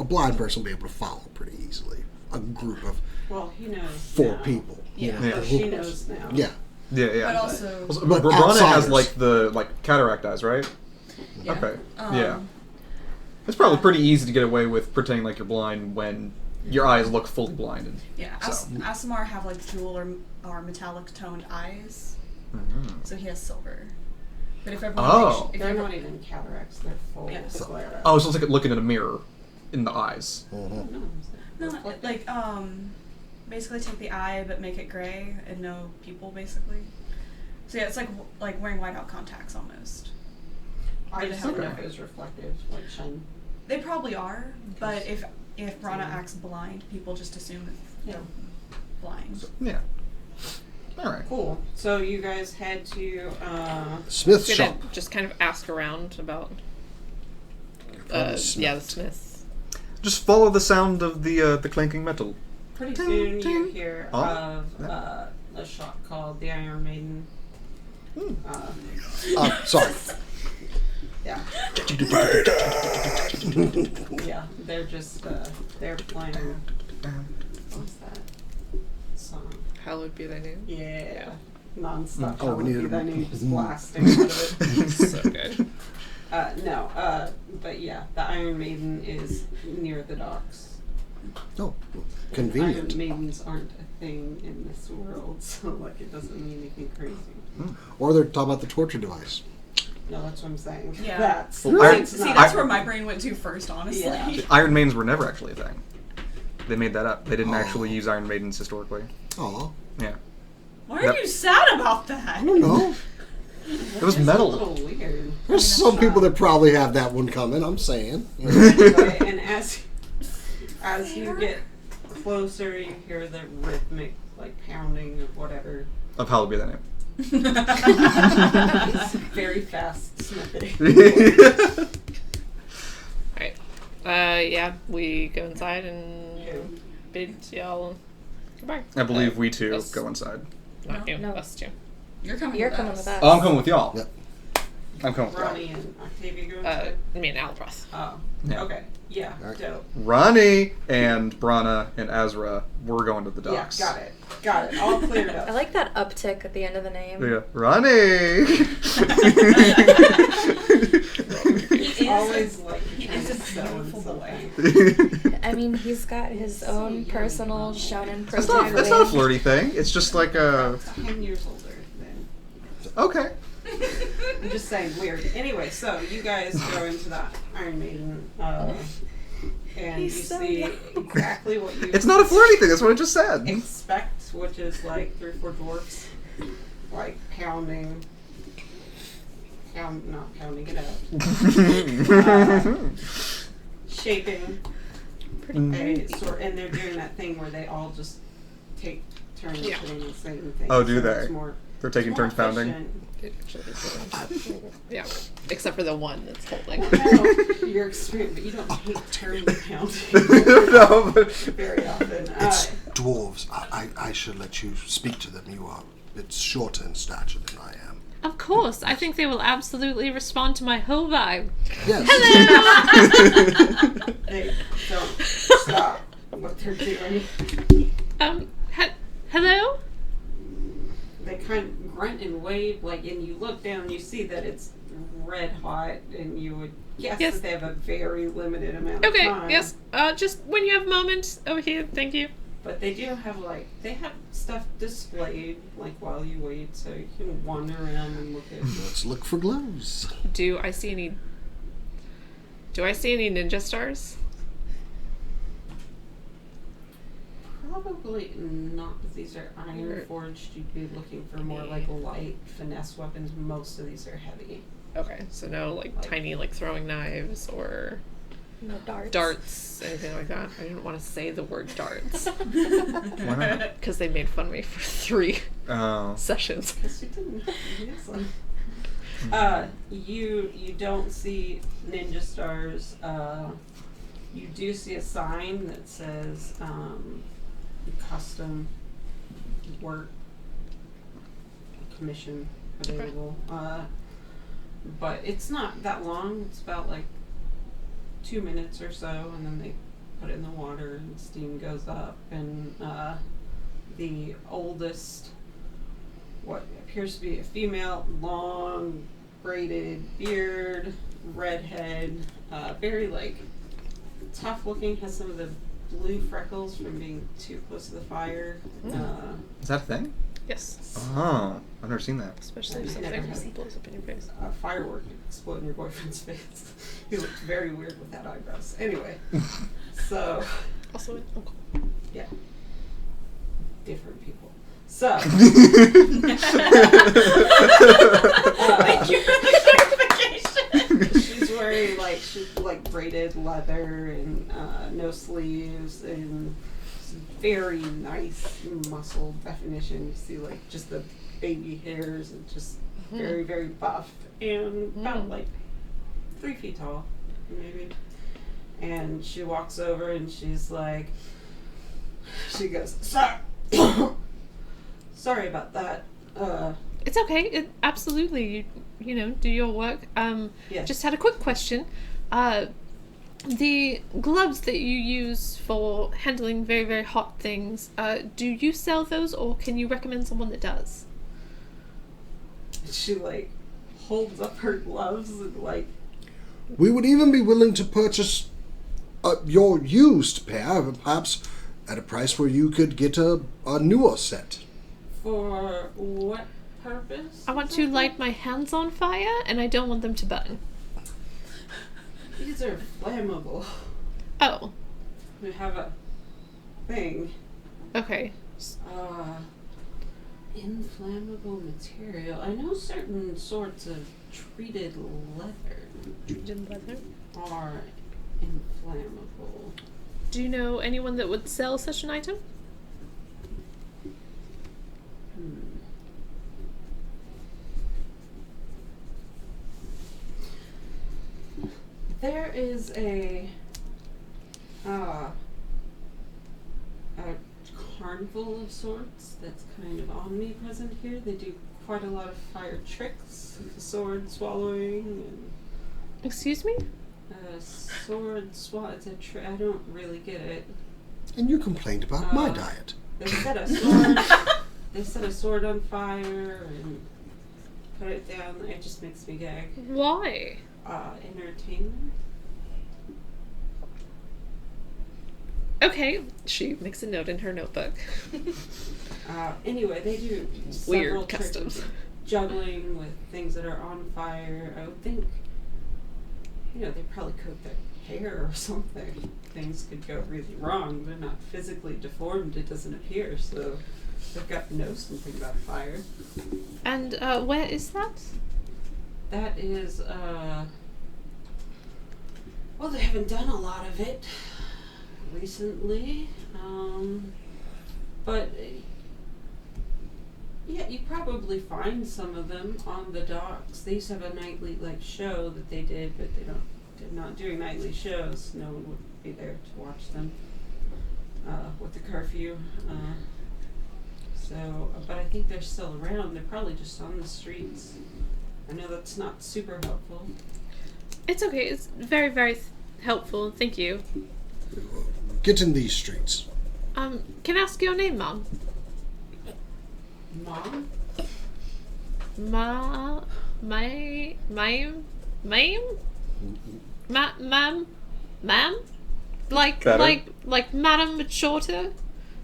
a blind person will be able to follow pretty easily a group of Well, he knows 4 now. people. Yeah. Yeah. Or she knows now. Yeah. Yeah. But also, But Brana has outsiders. like the cataract eyes, right? yeah. Okay. Yeah. It's probably pretty easy to get away with pretending like you're blind when your eyes look fully blinded. Yeah, So. Asimar have like jewel or metallic toned eyes, so he has silver. But if everyone, Oh. if They're every- not even cataracts, they're full Yeah. glare. Oh, so it's like looking at a mirror in the eyes. Mhm. no, like basically take the eye but make it gray and no pupil basically. So yeah, it's like wearing whiteout contacts almost. I just don't know if Okay. it was reflective, like shine. They probably are, but if Brana acts blind, people just assume that they're blind. Yeah. All right. Cool. So you guys head to Smith's Gonna shop. just kind of ask around about. Probably The Smith. Smiths. Just follow the sound of the clanking metal. pretty soon you hear Oh. of a shop called the Iron Maiden. Sorry. Yeah. Yeah, they're just they're playing. What's that song? Hallowed be thy name. Yeah, non-stop. Oh, we needed that a- name just blasting out of it. So good. But yeah, the Iron Maiden is near the docks. Oh, convenient. Iron Maidens aren't a thing in this world, so like it doesn't mean anything crazy. Or they're talking about the torture device. No, that's what I'm saying. Yeah. That's Iron- See, not- that's where my brain went to first, honestly. Yeah. Iron Maidens were never actually a thing. They made that up. They didn't Oh. actually use Iron Maidens historically. Aw. Yeah. Why are Yep. you sad about that? I don't know. It was It's metal. a little weird. There's some people that probably have that one coming, I'm saying. Anyway, and as you get closer, you hear the rhythmic like pounding or whatever. Of how will be the name. It's very fast smithing. Alright. Yeah, we go inside and bid y'all goodbye. I believe we two us. go inside. Not you, No. us two. You're coming You're with coming us. with us. Oh, I'm coming with y'all. Yep. I'm coming with y'all. Ronnie and Octavia go inside? Me and Alproth. Oh, Yeah. okay. Yeah, Alright. dope. Ronnie and Brana and Azra, we're going to the docks. Yeah, got it. All cleared up. I like that uptick at the end of the name. Yeah. Ronnie! He always like It's a so beautiful something. I mean, he's got his own personal shonen That's protagonist. not a flirty thing. It's just like a... 10 years older than. Okay. I'm just saying, weird. Anyway, so you guys go into that Iron Maiden, and He's you so see young. exactly what you It's not a flirty thing. That's what I just said. expect, which is like 3 or 4 dwarfs, like not pounding it out, shaping a sort, and they're doing that thing where they all just take turns Yeah. doing the same thing. Oh, do so they? It's more, They're taking more turns pounding. efficient. Yeah, except for the one that's holding. Well, you're experienced, but you don't take turns pounding No, but... very often. It's dwarves. I should let you speak to them. You are a bit shorter in stature than I am. Of course, I think they will absolutely respond to my whole vibe. Yes. They don't stop what they're doing. Hello? They kind of grunt and wave, like, and you look down and you see that it's red hot, and you would guess Yes. that they have a very limited amount Okay, of time. yes. Just when you have a moment over here, thank you. But they do have, like, they have stuff displayed, like, while you wait, so you can wander around and look at Let's look for gloves. Do I see any ninja stars? Probably not, because these are iron forged. You'd be looking for more, like, light finesse weapons. Most of these are heavy. Okay, so no like tiny like throwing knives or No darts. darts, anything like that. I didn't want to say the word darts Why not? because they made fun of me for 3 Oh. sessions. Because you didn't use them. You don't see ninja stars. You do see a sign that says custom work commission available. But it's not that long. It's about like 2 minutes or so, and then they put it in the water and steam goes up, and the oldest, what appears to be a female, long braided beard, redhead, very like tough looking, has some of the blue freckles from being too close to the fire. Is that a thing? Yes, Oh, I've never seen that. especially if I've never something had- blows up in your face. A firework explode in your boyfriend's face. He looked very weird with that eyebrows. Anyway, so Also, an uncle. yeah, different people. So Thank you for the clarification. she's wearing like braided leather and no sleeves and very nice muscle definition. You see like just the baby hairs and just very, very buff and about like 3 feet tall, maybe. And she walks over and she's like, she goes, sorry about that. It's okay. It absolutely. You know, do your work. Yes. Just had a quick question. The gloves that you use for handling very, very hot things, do you sell those, or can you recommend someone that does? She like holds up her gloves and like, We would even be willing to purchase your used pair, perhaps at a price where you could get a newer set. for what purpose? I want to light my hands on fire, and I don't want them to burn. These are flammable. Oh, We have a thing. okay. Inflammable material. I know certain sorts of treated leather are inflammable. Do you know anyone that would sell such an item? There is a carnival of sorts that's kind of omnipresent here. They do quite a lot of fire tricks, sword swallowing, and Excuse me? sword swallow. It's I don't really get it. And you complained about my diet. They set a sword. They set a sword on fire and put it down. It just makes me gag. Why? Entertainment. Okay. She makes a note in her notebook. Anyway, they do Weird several tricks customs. of juggling with things that are on fire. I would think, they probably coat their hair or something. Things could go really wrong. They're not physically deformed, it doesn't appear, so they've got to know something about fire. And where is that? That is, well, they haven't done a lot of it recently, but yeah, you probably find some of them on the docks. They used to have a nightly show that they did, but they're not doing nightly shows. No one would be there to watch them with the curfew. But I think they're still around. They're probably just on the streets. I know that's not super helpful. It's okay. It's very, very helpful. Thank you. Get in these streets. Can I ask your name, Mom? Mom? Ma'am? Like Madam but shorter?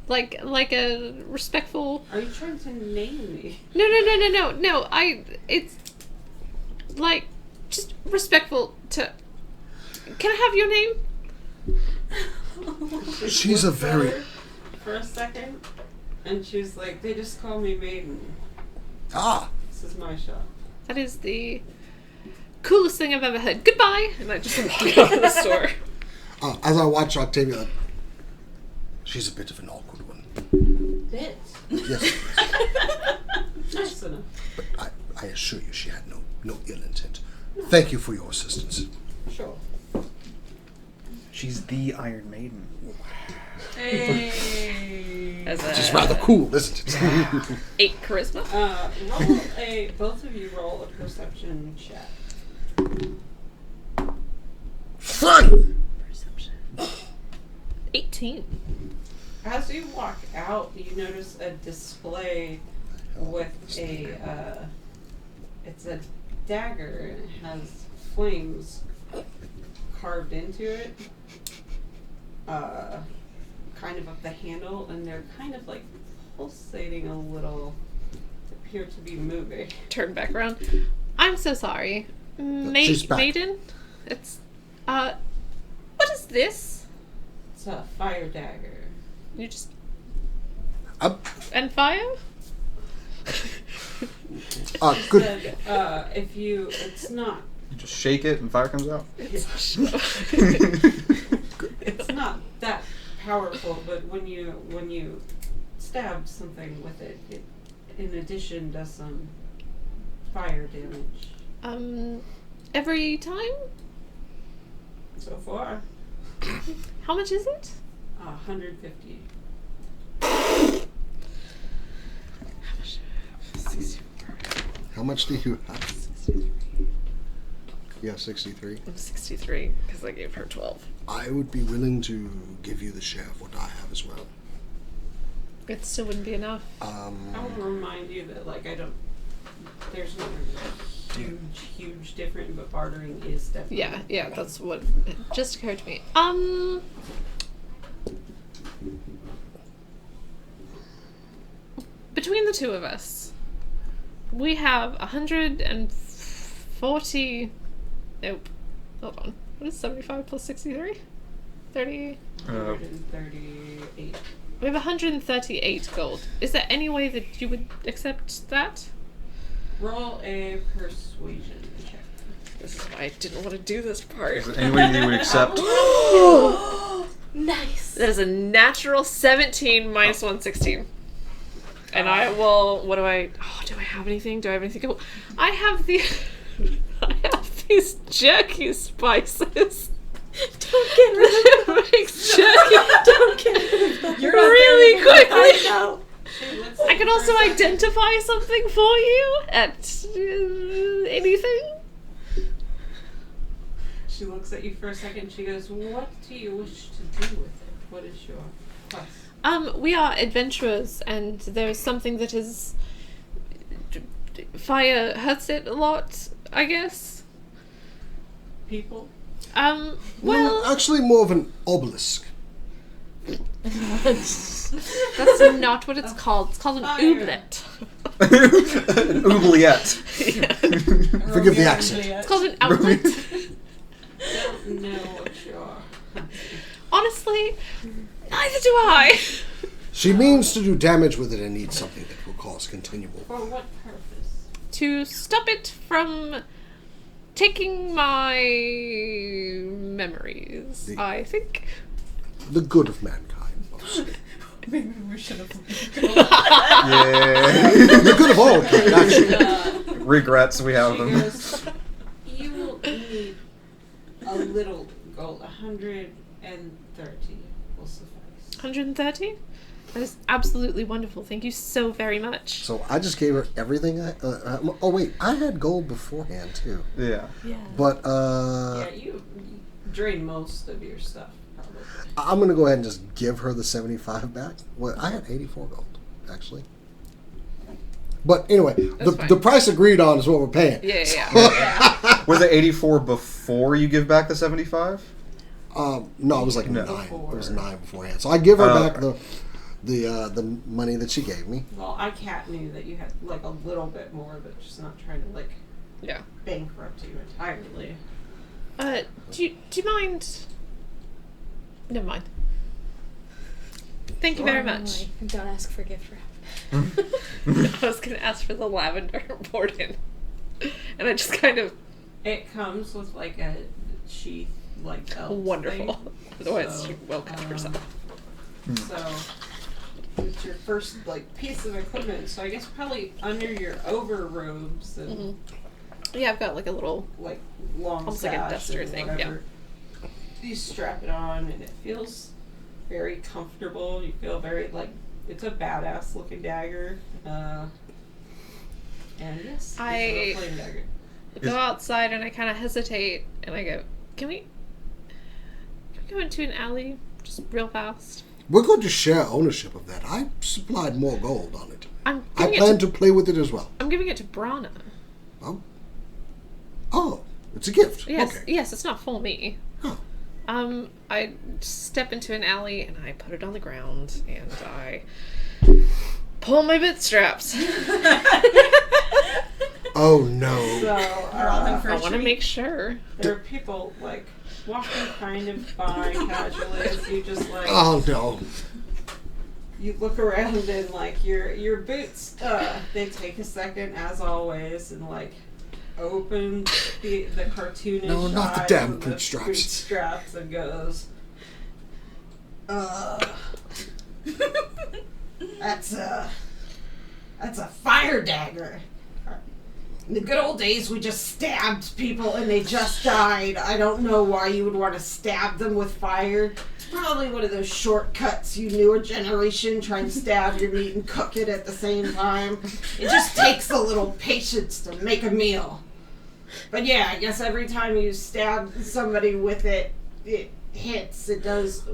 Like a respectful... Are you trying to name me? No, it's like just respectful to... Can I have your name? She's a very... For a second, and she was like, they just call me Maiden. Ah! This is my shop. That is the coolest thing I've ever heard. Goodbye! And I just walk out of the store. As I watch Octavia, she's a bit of an awkward one. Bit. Yes, Nice enough. but I assure you she had no ill intent. Thank you for your assistance. Sure. She's the Iron Maiden. Hey. As Which is rather cool, isn't it? 8 charisma. Both of you roll a perception check. Fun! Perception. 18. As you walk out, you notice a display with it's a dagger, and it has flames carved into it, kind of up the handle, and they're kind of like pulsating a little, appear to be moving. Turn back around. I'm so sorry. She's back. Maiden? It's, what is this? It's a fire dagger. You just... Good. Said, it's not. You just shake it and fire comes out? It's It's not that powerful, but when you stab something with it, it in addition does some fire damage. Every time? So far, How much is it? 150. How much? 64. How much do you have? 63. Yeah, 63. I'm 63 because I gave her 12. I would be willing to give you the share of what I have as well. It still wouldn't be enough. I will remind you that there's no huge difference, but bartering is definitely. Yeah, that's what it just occurred to me. Between the two of us, we have 140. Nope. Hold on. What is 75 plus 63? 30. 138. We have 138 gold. Is there any way that you would accept that? Roll a persuasion check. This is why I didn't want to do this part. Is there any way you would accept? Nice. That is a natural 17 minus 116. And I will. What do I? Oh, do I have anything? Do I have anything? Oh, I have the these jerky spices. Don't get rid of them. Makes jerky Don't get rid of them. You're not really there anymore. quickly. I know. I can also identify something for you at anything. She looks at you for a second. She goes, "What do you wish to do with it? What is your quest?" We are adventurers, and there's something that is fire hurts it a lot, I guess. People. Well, actually, more of an obelisk. that's not what it's called. It's called an ooblet. An oubliette. Forgive the accent. It's called an outlet. Don't know what you're. Honestly, neither do I. She means to do damage with it and needs something that will cause continual. For what purpose? To stop it from taking my memories, I think. The good of mankind, mostly. Maybe we should have. Yeah. The good of all kind, actually. Regrets, we have She them. goes, "You will need a little gold. 130 will suffice." 130? That is absolutely wonderful. Thank you so very much. So I just gave her everything. Oh wait, I had gold beforehand too. Yeah. Yeah. But Yeah, you drain most of your stuff, probably. I'm gonna go ahead and just give her the 75 back. Well, I had 84 gold actually. But anyway, That's fine. the price agreed on is what we're paying. Yeah. Was it 84 before you give back the 75? No, it was like No. 9. It was 9 beforehand. So I give her back okay. the money that she gave me. Well, Cat knew that you had like a little bit more, but just not trying to like Yeah. bankrupt you entirely. Do you mind? Never mind. Thank you very much. Don't ask for gift wrap. I was going to ask for the lavender poured in. And I just kind of... It comes with like a sheath, like belt Wonderful. thing. Otherwise, So, she will cut herself. So it's your first like piece of equipment. So I guess probably under your overrobes and Yeah, I've got like a little... like long Almost like a sash duster and thing, whatever. You strap it on and it feels very comfortable. You feel very like it's a badass looking dagger. And yes, it's a flame dagger. Go outside and I kind of hesitate and I go, can we go into an alley just real fast? We're going to share ownership of that. I supplied more gold on it. I I plan to play with it as well. I'm giving it to Brana. Oh, it's a gift. Yes, Okay. yes, it's not for me. Oh. I step into an alley and I put it on the ground and I pull my bit straps. Oh no. So I want to make sure. there are people like walking kind of by casually as you just like Oh no. you look around and like your boots they take a second as always and like open the cartoonish No, not the eyes damn of bootstraps. bootstraps and goes that's a fire dagger. In the good old days, we just stabbed people and they just died. I don't know why you would want to stab them with fire. It's probably one of those shortcuts you newer generation trying to stab your meat and cook it at the same time. It just takes a little patience to make a meal. But yeah, I guess every time you stab somebody with it, it hits. It does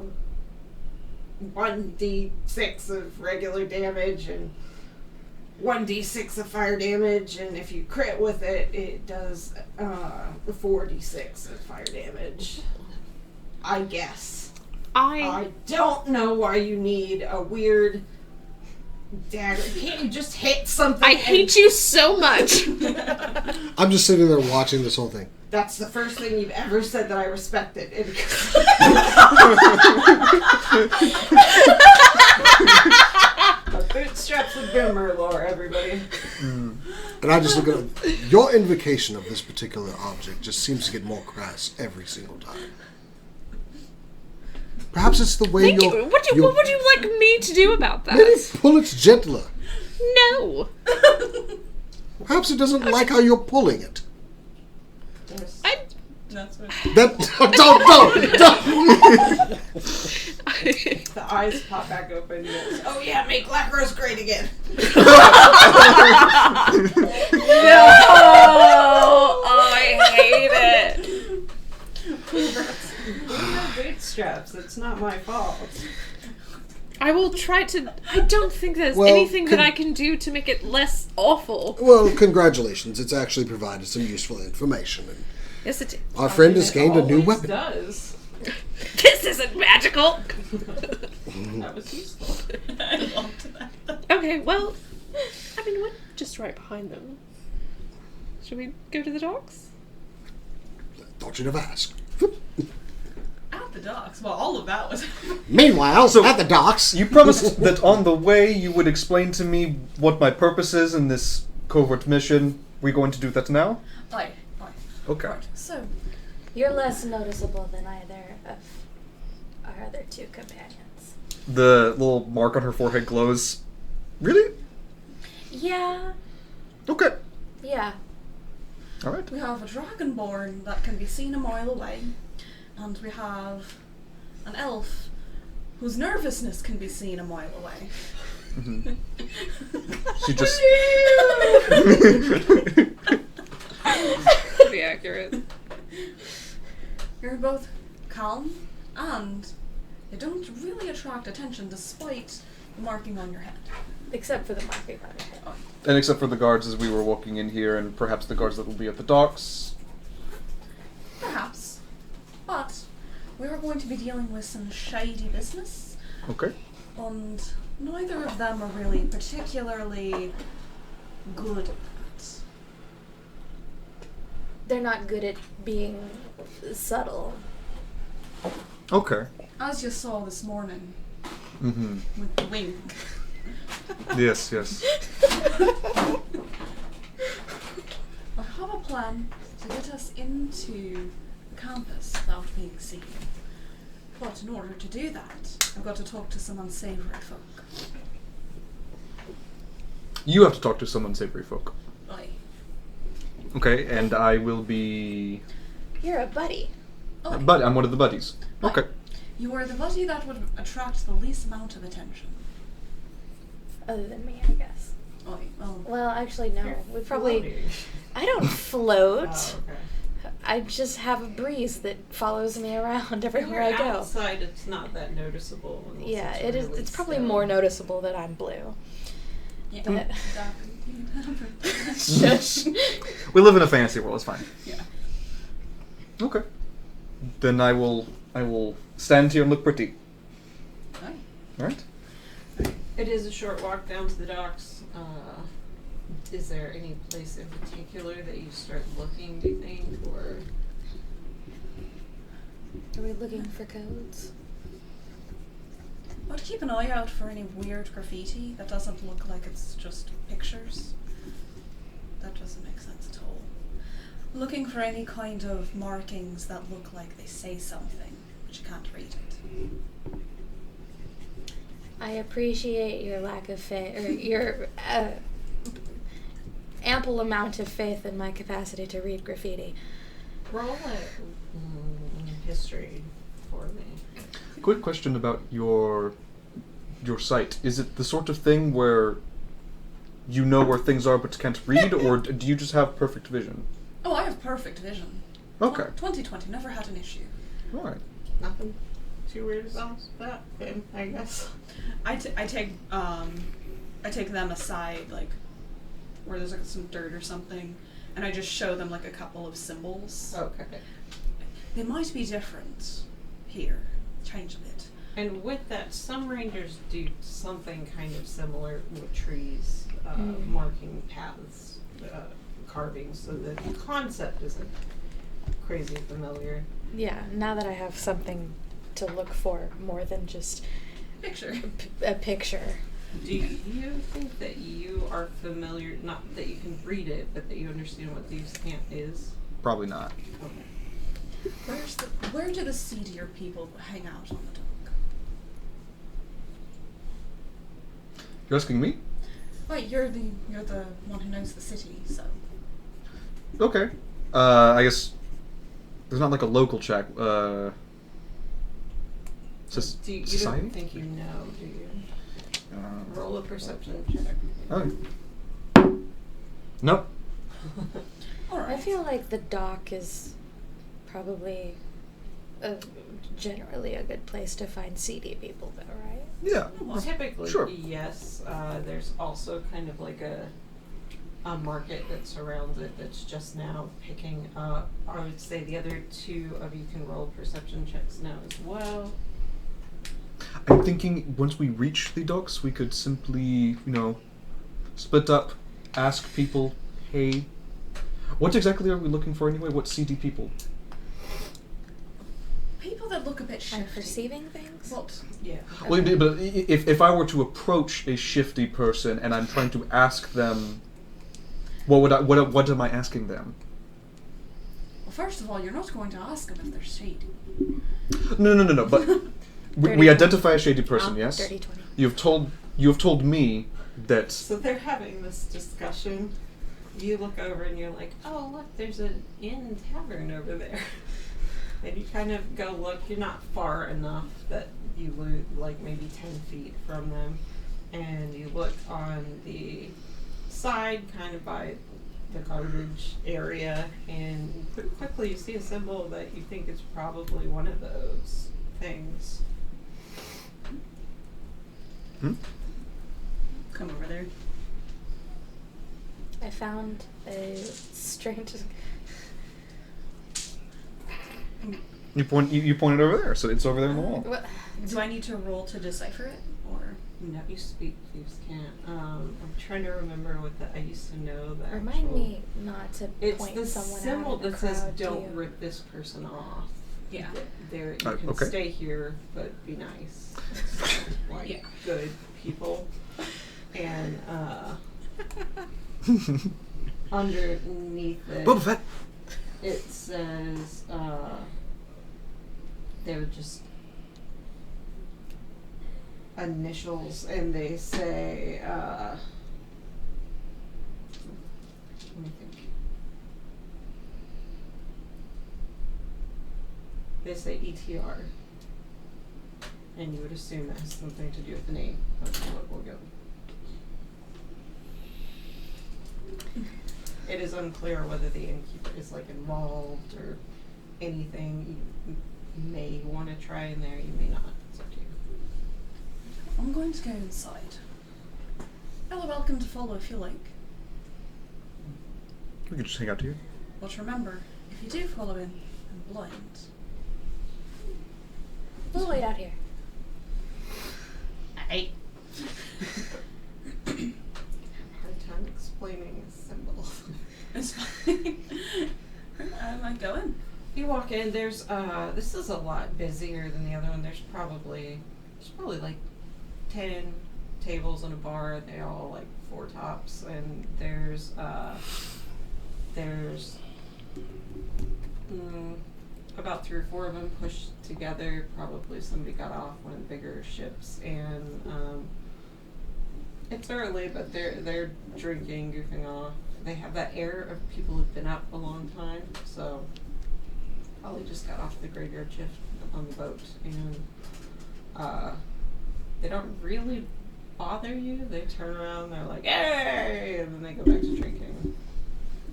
1d6 of regular damage and 1d6 of fire damage, and if you crit with it, it does 4d6 of fire damage. I guess. I don't know why you need a weird dagger. Can't you just hit something? I hate you so much. I'm just sitting there watching this whole thing. That's the first thing you've ever said that I respected. Bootstraps with boomer lore, everybody. And I just look at it. Your invocation of this particular object just seems to get more crass every single time. Perhaps it's the way Thank you. What would you like me to do about that? Maybe pull it gentler. No. Perhaps it doesn't like how you're pulling it. I that's what. Don't. The eyes pop back open. Oh yeah, make Lacros great again. I hate it. We have bootstraps. It's not my fault. I will try to. I don't think there's Well, anything that I can do to make it less awful. Well, congratulations. It's actually provided some useful information. And Yes, it. our friend has gained a new Always weapon. Does. This isn't magical. That was useful. I loved that. Okay, well, I mean, we're just right behind them. Should we go to the docks? Thought you'd have asked. At the docks. Well, all of that was. Meanwhile, So- at the docks. You promised that on the way you would explain to me what my purpose is in this covert mission. We're going to do that now? Right. Okay. Right. So, You're less noticeable than either of our other two companions. The little mark on her forehead glows. Really? Yeah. Okay. Yeah. Alright. we have a dragonborn that can be seen a mile away, and we have an elf whose nervousness can be seen a mile away. Mm-hmm. She just. Pretty accurate. You're both calm, and you don't really attract attention despite the marking on your head. Except for the marking on your head. And except for the guards as we were walking in here, and perhaps the guards that will be at the docks. Perhaps. But we are going to be dealing with some shady business, Okay. and neither of them are really particularly good at that. They're not good at being subtle. Okay. As you saw this morning Mm-hmm. with the wink. Yes, yes. I have a plan to get us into the campus without being seen. But in order to do that, I've got to talk to some unsavory folk. You have to talk to some unsavory folk. Aye. Okay, and I will be. You're a buddy. Aye. But I'm one of the buddies. Okay. You are the buddy that would attract the least amount of attention. Other than me, I guess. Aye. Well, Well, actually, no. You're We probably. floating. I don't float. Oh, okay. I just have a breeze that follows me around everywhere I When go. you're outside, it's not that noticeable. unless Yeah, it's it is. really It's probably still. more noticeable that I'm blue. yeah, But- exactly. Shush. We live in a fantasy world, it's fine. Yeah. Okay. Then I will stand here and look pretty. Aye. Alright? It is a short walk down to the docks. Is there any place in particular that you start looking, do you think, or? Are we looking for codes? I would keep an eye out for any weird graffiti that doesn't look like it's just pictures. That doesn't make sense at all. Looking for any kind of markings that look like they say something, but you can't read it. I appreciate your lack of faith, or your ample amount of faith in my capacity to read graffiti. Roll a history for me. Quick question about your sight. Is it the sort of thing where you know where things are but can't read, or do you just have perfect vision? Oh, I have perfect vision. Okay. 2020, never had an issue. Alright. Nothing too weird about that, then, I guess. I take them aside, like, where there's like some dirt or something, and I just show them like a couple of symbols. Okay. They might be different here. Change a bit. And with that, some rangers do something kind of similar with trees, marking paths, carvings, so the concept isn't crazy familiar. Yeah, now that I have something to look for more than just Picture. a picture. Do you think that you are familiar, not that you can read it, but that you understand what the stamp is? Probably not. Okay. Where do the seedier people hang out on the dock? You're asking me? Wait, you're the one who knows the city, so Okay. I guess there's not like a local check. You Society? don't think you know, do you? Roll a perception check. Oh. Nope. Alright. I feel like the dock is probably generally a good place to find seedy people, though, right? Yeah. Typically, Sure. yes. There's also kind of like a market that surrounds it that's just now picking up. I would say the other two of you can roll perception checks now as well. I'm thinking once we reach the docks, we could simply, split up, ask people, hey, what exactly are we looking for anyway? What seedy people? People that look a bit And shifty. perceiving things? What? Yeah. Well, but if I were to approach a shifty person and I'm trying to ask them, what am I asking them? Well, first of all, you're not going to ask them if they're shady. No. But we 30-20. identify a shady person, yes. Dirty 20. You have told me that. So they're having this discussion. You look over and you're like, oh, look, there's an inn tavern over there. And you kind of go look. You're not far enough that you lose, like, maybe 10 feet from them. And you look on the side, kind of by the garbage area, and quickly you see a symbol that you think is probably one of those things. Come over there. I found a strange... You pointed over there, so it's over there on the wall. What? Do I need to roll to decipher it, or? No, you speak, thieves can't. I'm trying to remember what I used to know that. Remind me not to It's point the someone symbol out in the that says crowd, "Don't too. rip this person off." Yeah. There, you can okay. stay here, but be nice, like Yeah. good people. And underneath it, Boba Fett. it says they're just initials, and they say let me think. They say ETR, and you would assume that has something to do with the name. That's what we'll go. It is unclear whether the innkeeper is like involved or anything. You may want to try in there, you may not. It's up to you. I'm going to go inside. You're welcome to follow if you like. We could just hang out here. But remember, if you do follow in, I'm blind. We'll wait out here. Hey. Hard time explaining a symbol. It's fine. Am I going? You walk in, there's this is a lot busier than the other one. There's probably like 10 tables and a bar. They all like 4 tops, and there's about 3 or 4 of them pushed together. Probably somebody got off one of the bigger ships, and it's early, but they're drinking, goofing off. They have that air of people who've been up a long time, so probably just got off the graveyard shift on the boat, and they don't really bother you. They turn around, they're like, hey, and then they go back to drinking.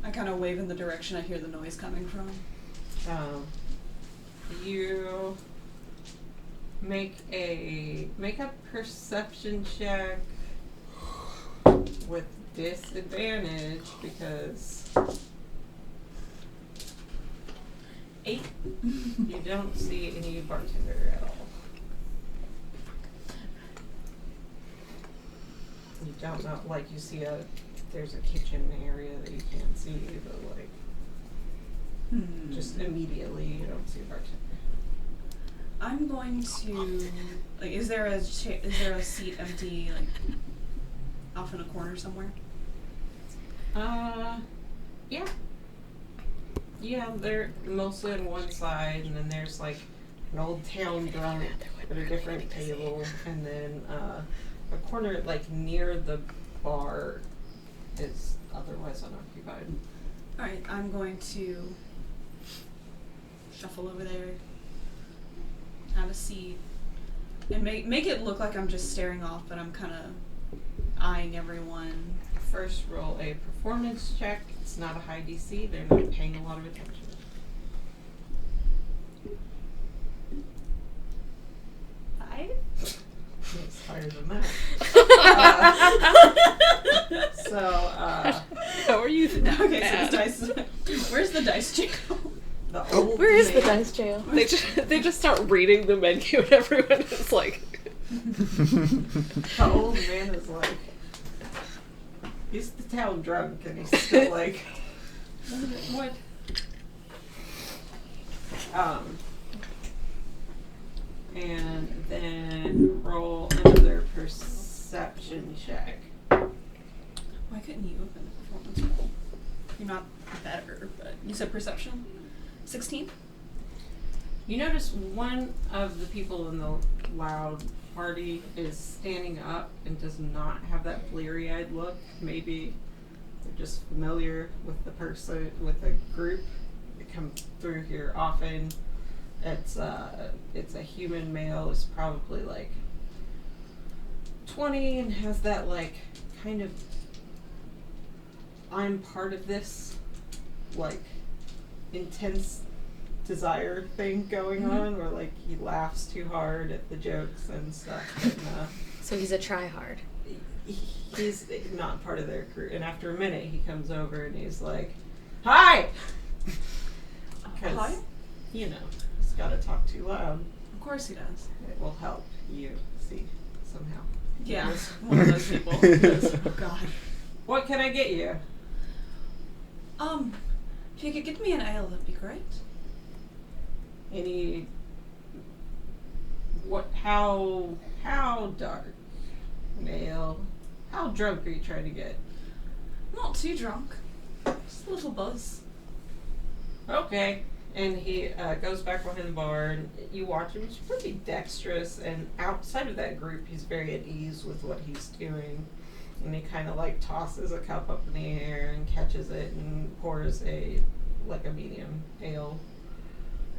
I kind of wave in the direction I hear the noise coming from. You make a perception check with disadvantage because 8. You don't see any bartender at all. You don't know, like you see there's a kitchen area that you can't see, but like just immediately you don't see a bartender. I'm going to like. Is there a seat empty like off in a corner somewhere? Yeah. Yeah, they're mostly on one side, and then there's like an old town drunk at a different table, and then a corner like near the bar is otherwise unoccupied. Alright, I'm going to shuffle over there, have a seat, and make it look like I'm just staring off, but I'm kind of eyeing everyone. First, roll a performance check. It's not a high DC. They're not paying a lot of attention. It's higher than that. How are you? Okay, so this dice. Where's the dice jail? Where is the dice jail? They just start reading the menu and everyone is like. The old man is like, he's the town drunk and he's still like, what? And then roll another perception check. Why couldn't you open the performance roll? You're not better, but you said perception? 16? You notice one of the people in the loud party is standing up and does not have that bleary-eyed look. Maybe they're just familiar with the person, with the group. They come through here often. It's a human male. It's probably like 20 and has that like kind of I'm part of this like intense desire thing going on, where like he laughs too hard at the jokes and stuff. And, So he's a try-hard. he's not part of their crew. And after a minute, he comes over and he's like, "Hi." Hi? You know, he's got to talk too loud. Of course he does. It will help you see somehow. Yeah, Yes. one of those people. Oh God. What can I get you? If you could get me an ale, that'd be great. Any? What? How dark? An ale? How drunk are you trying to get? Not too drunk. Just a little buzz. Okay. And he goes back behind the bar, and you watch him. He's pretty dexterous, and outside of that group, he's very at ease with what he's doing. And he kind of like tosses a cup up in the air and catches it and pours a medium ale.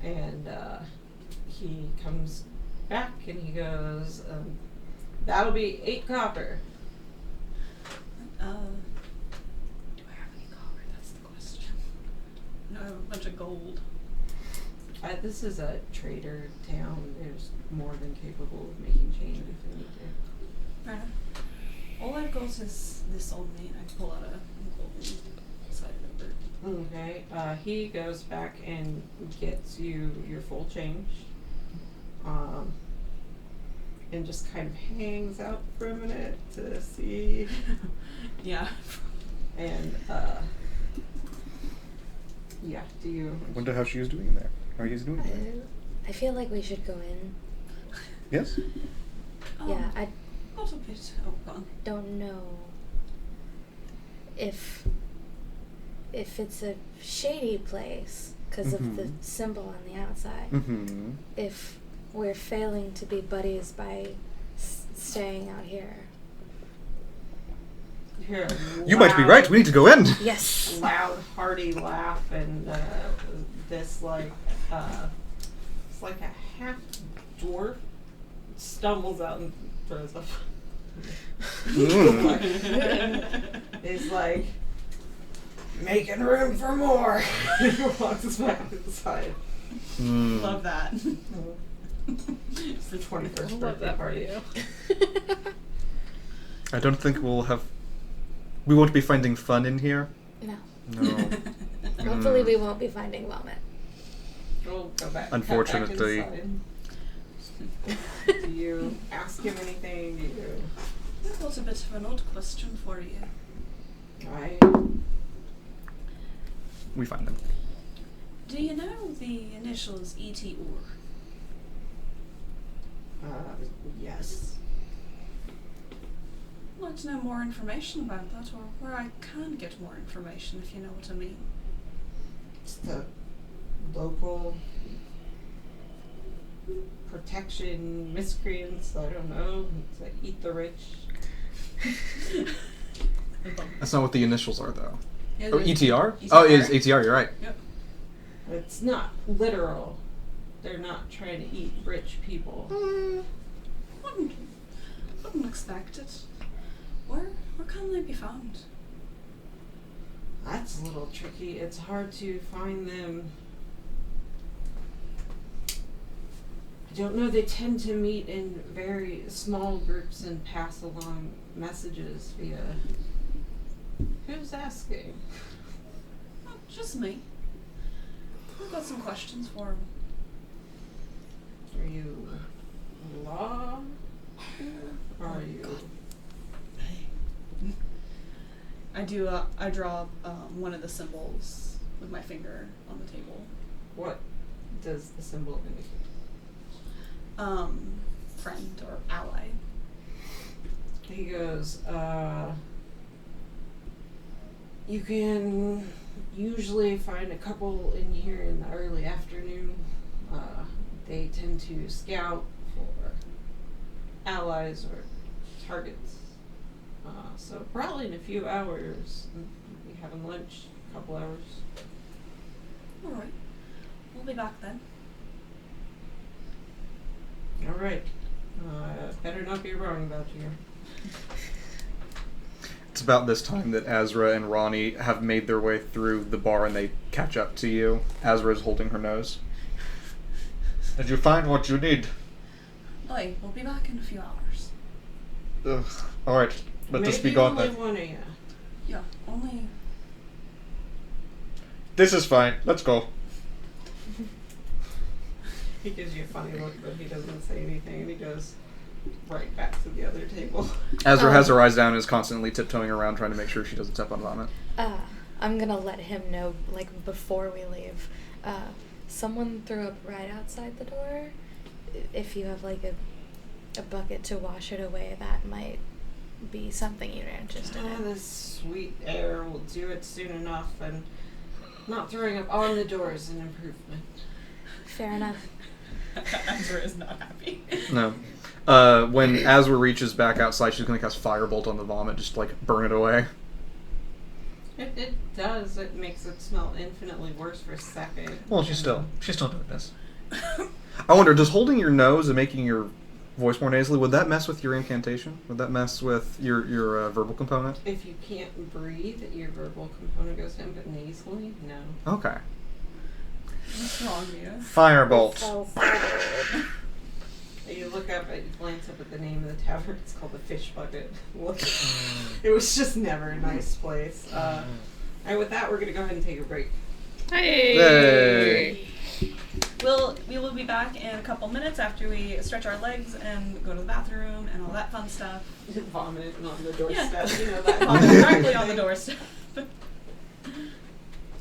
And he comes back and he goes, "That'll be 8 copper." Do I have any copper? That's the question. No, I have a bunch of gold. This is a trader town. There's more than capable of making change if they need to. Right. All I've got is this on me, and I pull out a gold side of it. Okay. He goes back and gets you your full change. And just kind of hangs out for a minute to see. Yeah. And yeah, do you Wonder how she is doing there. How he's doing there. I feel like we should go in. Yes? Yeah, I Not a bit. Oh, gone. don't know if it's a shady place because of the symbol on the outside. Mm-hmm. If we're failing to be buddies by staying out here. hear a You might be loud- right. We need to go in. Yes. Loud, hearty laugh, and this like it's like a half dwarf stumbles out and throws up. He's like, "Making room for more." He walks back inside. Love that. It's the 21st I love birthday that for party. you. I don't think we won't be finding fun in here. No. No. Hopefully we won't be finding vomit. We'll go back. Unfortunately. cut back inside. Do you ask him anything? Do you? I've got a bit of an odd question for you. We find them. Do you know the initials E.T. or? Yes. I'd like to know more information about that, or where I can get more information, if you know what I mean. It's the local protection miscreants. I don't know. It's like eat the rich. That's not what the initials are, though. Yeah, Oh, there's ETR? ETR. Oh, it is ATR, you're right. Yep. It's not literal. They're not trying to eat rich people. Wouldn't expect it. Where can they be found? That's a little tricky. It's hard to find them. I don't know. They tend to meet in very small groups and pass along messages via. Who's asking? Well, just me. I've got some questions for him. Are you law? Or are you? I draw one of the symbols with my finger on the table. What does the symbol indicate? Friend or ally. He goes, you can usually find a couple in here in the early afternoon. They tend to scout for allies or targets. So probably in a few hours, we'll be having lunch, a couple hours. Alright. We'll be back then. Alright. Better not be wrong about you. It's about this time that Azra and Ronnie have made their way through the bar and they catch up to you. Azra is holding her nose. Did you find what you need? Aye, we'll be back in a few hours. Ugh. Alright, let us be Maybe gone only then. one of you. Yeah, only... This is fine. Let's go. He gives you a funny look, but he doesn't say anything, and he goes right back to the other table. Azra has her eyes down and is constantly tiptoeing around trying to make sure she doesn't step on vomit. I'm gonna let him know, like, before we leave. Someone threw up right outside the door. If you have, like, a bucket to wash it away, that might be something you're interested in. This sweet air will do it soon enough, and not throwing up on the door is an improvement. Fair enough. Azra is not happy. No. When Azra reaches back outside, she's going to cast Firebolt on the vomit, just like burn it away. It does. It makes it smell infinitely worse for a second. Well, she's still doing this. I wonder, does holding your nose and making your voice more nasally, would that mess with your incantation? Would that mess with your verbal component? If you can't breathe, your verbal component goes in, but nasally, no. Okay. What's wrong, Mia? Firebolt. You look up, you glance up at the name of the tavern. It's called the Fish Bucket. Look, it was just never a nice place. And with that, we're gonna go ahead and take a break. Hey! We will be back in a couple minutes after we stretch our legs and go to the bathroom and all that fun stuff. Vomit on the doorstep. Yeah. You know that. Vomit directly on the doorstep.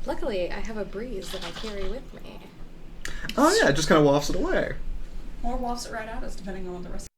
Luckily, I have a breeze that I carry with me. Oh yeah, it just kind of wafts it away. Or wafts it right at us, depending on what the rest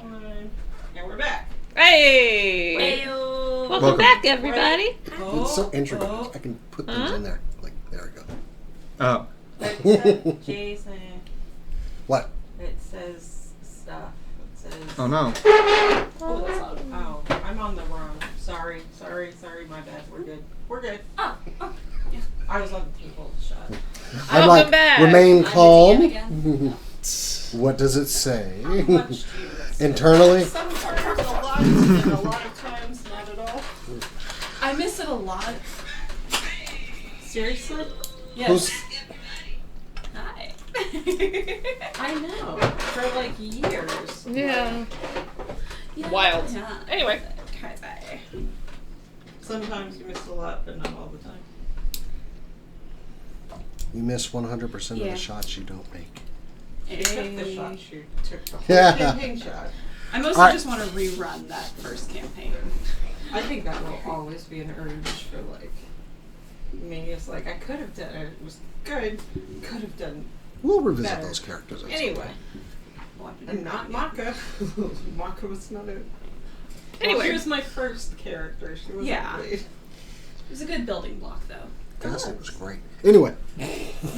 one. And we're back. Hey! Ayo. Welcome back, everybody. It's so intricate. I can put things in there. Like, there we go. Oh. It says Jason. What? It says stuff. It says. Oh no. Oh, that's loud. Oh, I'm on the wrong. Sorry, my bad. We're good. Oh, yeah. I was on the table. Shut. I'm Welcome back. remain I'm calm. busy again. What does it say? Much to you. Internally? Sometimes a lot, and a lot of times not at all. I miss it a lot. Seriously? Yes. Hi. I know. For like years. Yeah. Yeah. Wild. Yeah. Anyway. Okay, bye. Sometimes you miss a lot, but not all the time. You miss 100% of Yeah. the shots you don't make. You took the shot you took the whole Yeah. campaign shot. I mostly Alright. just want to rerun that first campaign. I think that will always be an urge for like me. It's like I could have done it. It was good. Could have done We'll revisit better. those characters. at some Anyway, Well, and not Maka. Maka was not it. Anyway. Well, she was my first character. She was Yeah. lead. It was a good building block, though. point. Casting was great. Anyway,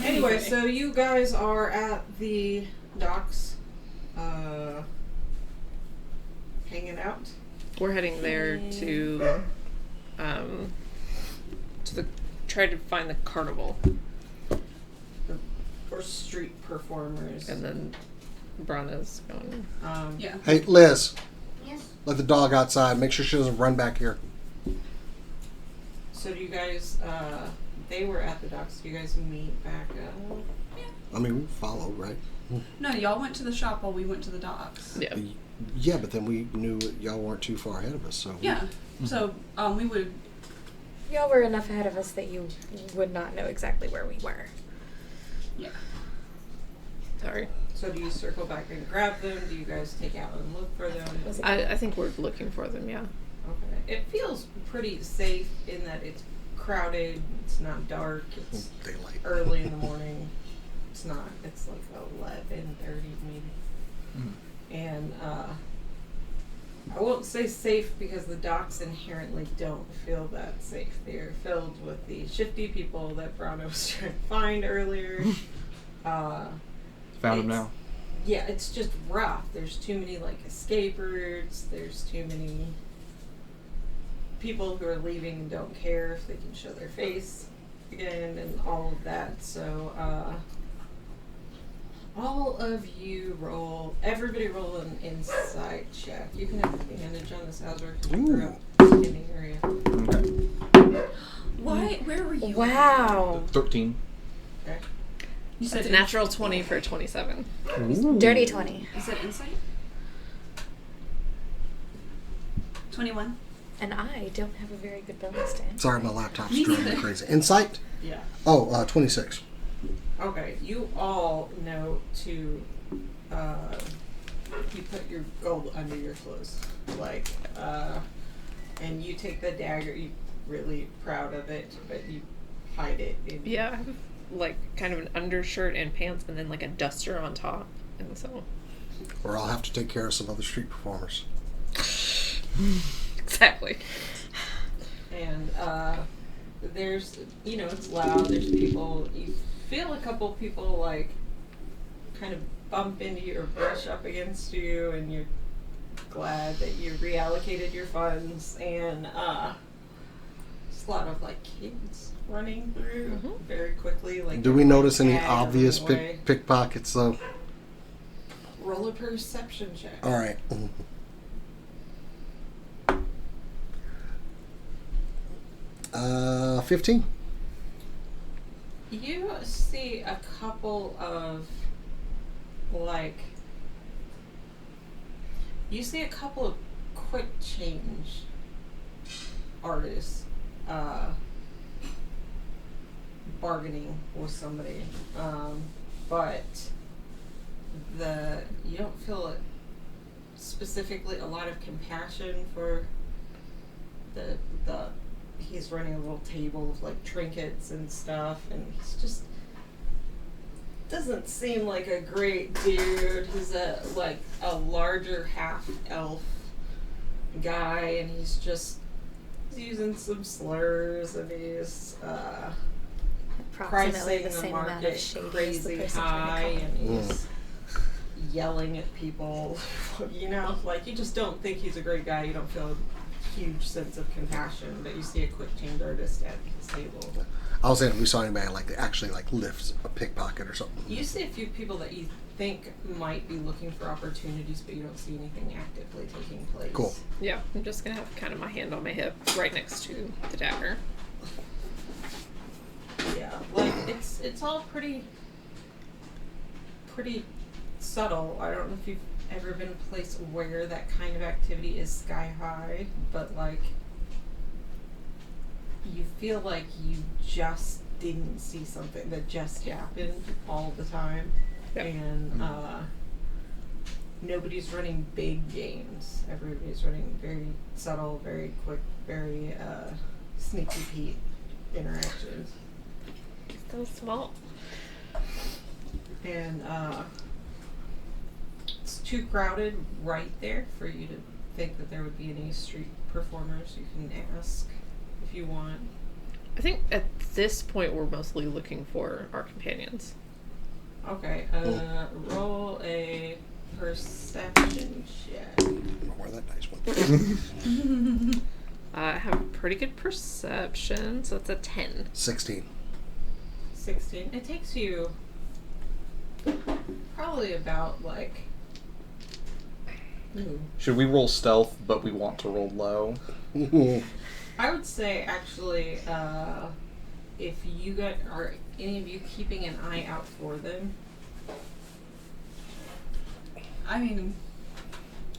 Anyway, so you guys are at the docks, hanging out. We're heading there to the try to find the carnival, For street performers. and then Brana's going. Yeah. hey Liz, Yes. let the dog outside. Make sure she doesn't run back here. So do you guys, they were at the docks. Do you guys meet back up? I mean, we followed, right? No, y'all went to the shop while we went to the docks. Yeah. Yeah, but then we knew y'all weren't too far ahead of us, so. Yeah. So, we would. Y'all were enough ahead of us that you would not know exactly where we were. Yeah. Sorry. So do you circle back and grab them? Do you guys take out and look for them? Was it- I think we're looking for them. Yeah. Okay. It feels pretty safe in that it's crowded, it's not dark, it's Daylight. early in the morning. It's not, it's like 11:30 maybe. And I won't say safe because the docks inherently don't feel that safe. They're filled with the shifty people that Brano was trying to find earlier. Found him It's- now. Yeah, it's just rough. There's too many like escapers. There's too many people who are leaving and don't care if they can show their face again and all of that. So all of you roll. Everybody roll an insight check. You can have advantage on this, Azra, because you grew up in the area. Okay. Why? Where were you? Wow. 13. Okay. You said It's a natural 20 for 27. Dirty 20. You said insight. 21. And I don't have a very good bonus to insight. Sorry, my laptop's Me driving me neither. crazy. Insight? Yeah. Oh, 26. Okay. You all know to you put your gold under your clothes, like, and you take the dagger. You're really proud of it, but you hide it. Yeah. I have like kind of an undershirt and pants, and then like a duster on top, and so. Or I'll have to take care of some other street performers. Exactly. And there's, it's loud. There's people. You feel a couple people like kind of bump into you or brush up against you, and you're glad that you reallocated your funds. And there's a lot of like kids running through very quickly. Like, Do we notice any tag or obvious running away. pickpockets, though? Roll a perception check. All right. 15. You see a couple of quick change artists bargaining with somebody, but you don't feel specifically a lot of compassion for the he's running a little table with like trinkets and stuff, and he's just doesn't seem like a great dude. He's a larger half elf guy, and he's using some slurs, and he's Approximately pricing the the same amount of market shady as the crazy person high, trying to and call. he's yelling at people. You know, like, you just don't think he's a great guy. You don't feel a huge sense of compassion, but you see a quick change artist at his table. I was saying if we saw anybody like that actually like lifts a pickpocket or something. You see a few people that you think might be looking for opportunities, but you don't see anything actively taking place. Cool. Yeah, I'm just gonna have kind of my hand on my hip right next to the dagger. Yeah, like it's all pretty subtle. I don't know if you've ever been a place where that kind of activity is sky high, but like you feel like you just didn't see something that just happened all the time. Yep. And nobody's running big games. Everybody's running very subtle, very quick, very sneaky Pete interactions. So small. And it's too crowded right there for you to think that there would be any street performers. You can ask if you want. I think at this point we're mostly looking for our companions. Okay, roll a perception check. I don't know where that dice went. I have pretty good perception, so it's a 10. 16. 16. It takes you probably about like. Should we roll stealth, but we want to roll low? I would say actually, if you guys are any of you keeping an eye out for them. I mean,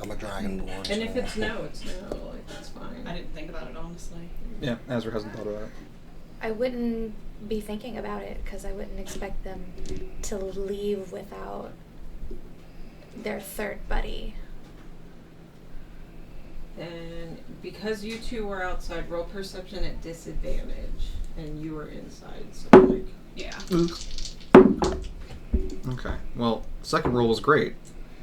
I'm a dragonborn. And if so- it's no, it's no. Like, that's fine. I didn't think about it honestly. Yeah, Azra hasn't thought of that. I wouldn't be thinking about it because I wouldn't expect them to leave without their third buddy. And because you two were outside, roll perception at disadvantage, and you were inside. So like, Yeah. Okay. Well, second roll was great.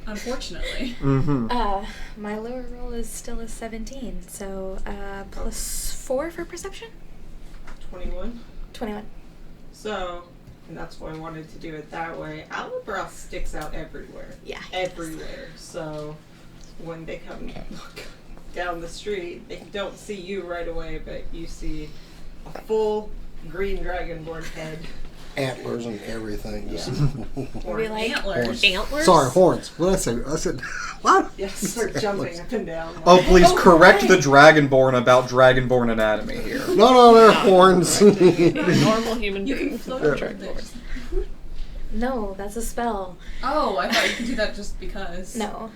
Unfortunately. Mm-hmm. My lower roll is still a 17, so +4 for perception? 21. 21. So, and that's why I wanted to do it that way. Alabra sticks out everywhere. Yeah. Everywhere. So, when they come down the street, they don't see you right away, but you see a full green dragonborn head. Antlers and everything. Just Are we like Antlers. Antlers? Sorry, horns. What did I say? I said, what? Yes, start jumping up and down. Oh, please Oh, correct right. the Dragonborn about Dragonborn anatomy here. No, they're horns. A normal human You being. can float Yeah. over this. No, that's a spell. Oh, I thought you could do that just because. No.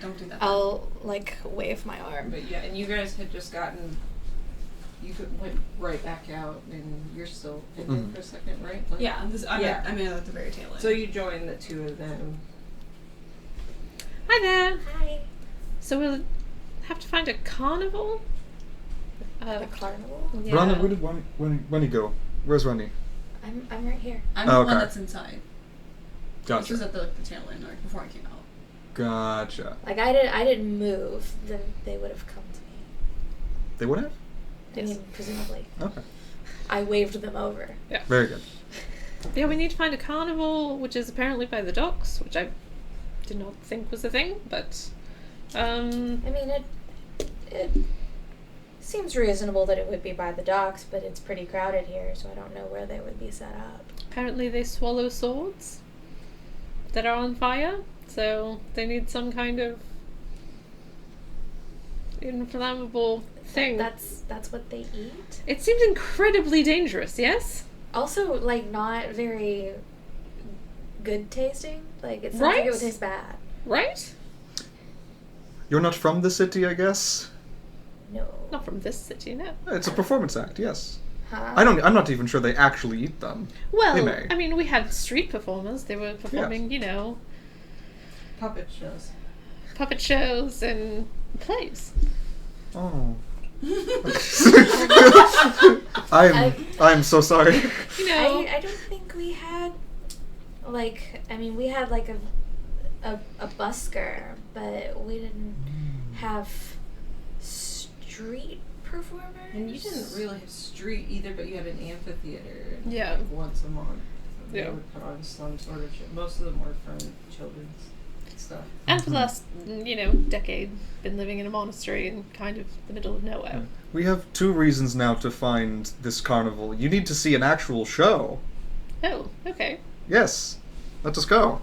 Don't do that. I'll like wave my arm. But yeah, and you guys had just gotten. You went right back out, and you're still in there for a second, right? Like, Yeah, I'm Yeah. at the very tail end. So you join the two of them. Hi there. Hi. So we'll have to find a carnival? A carnival? Yeah. Rana, where did Runny go? Where's Runny? I'm right here. I'm Oh, the okay. one that's inside. This was Gotcha. at the tail end, right before I came out. Gotcha. Like I didn't move, then they would have come to me. They would have? I mean, presumably. Okay. I waved them over. Very good. Yeah, we need to find a carnival, which is apparently by the docks, which I did not think was a thing, but I mean, it seems reasonable that it would be by the docks, but it's pretty crowded here, so I don't know where they would be set up. apparently they swallow swords that are on fire, so they need some kind of inflammable thing. That's what they eat. It seems incredibly dangerous, yes? Also, like, not very good tasting. Like, it sounds like Right? it would taste bad. Right? You're not from the city, I guess? No. Not from this city, no. It's a performance act, yes. Huh? I'm not even sure they actually eat them. Well, They may. I mean, we had street performers. They were performing, you know, Puppet shows. puppet shows and plays. Oh. I'm so sorry. You know, I don't think we had Like, I mean, we had like a busker, but we didn't have street performers. And you didn't really have street either, but you had an amphitheater. Yeah. Like once a month. They Yeah. would put on some sort of show. Most of them were from children's stuff. And for the last, decade, been living in a monastery in kind of the middle of nowhere. We have 2 reasons now to find this carnival. You need to see an actual show. Oh, okay. Yes. Let us go.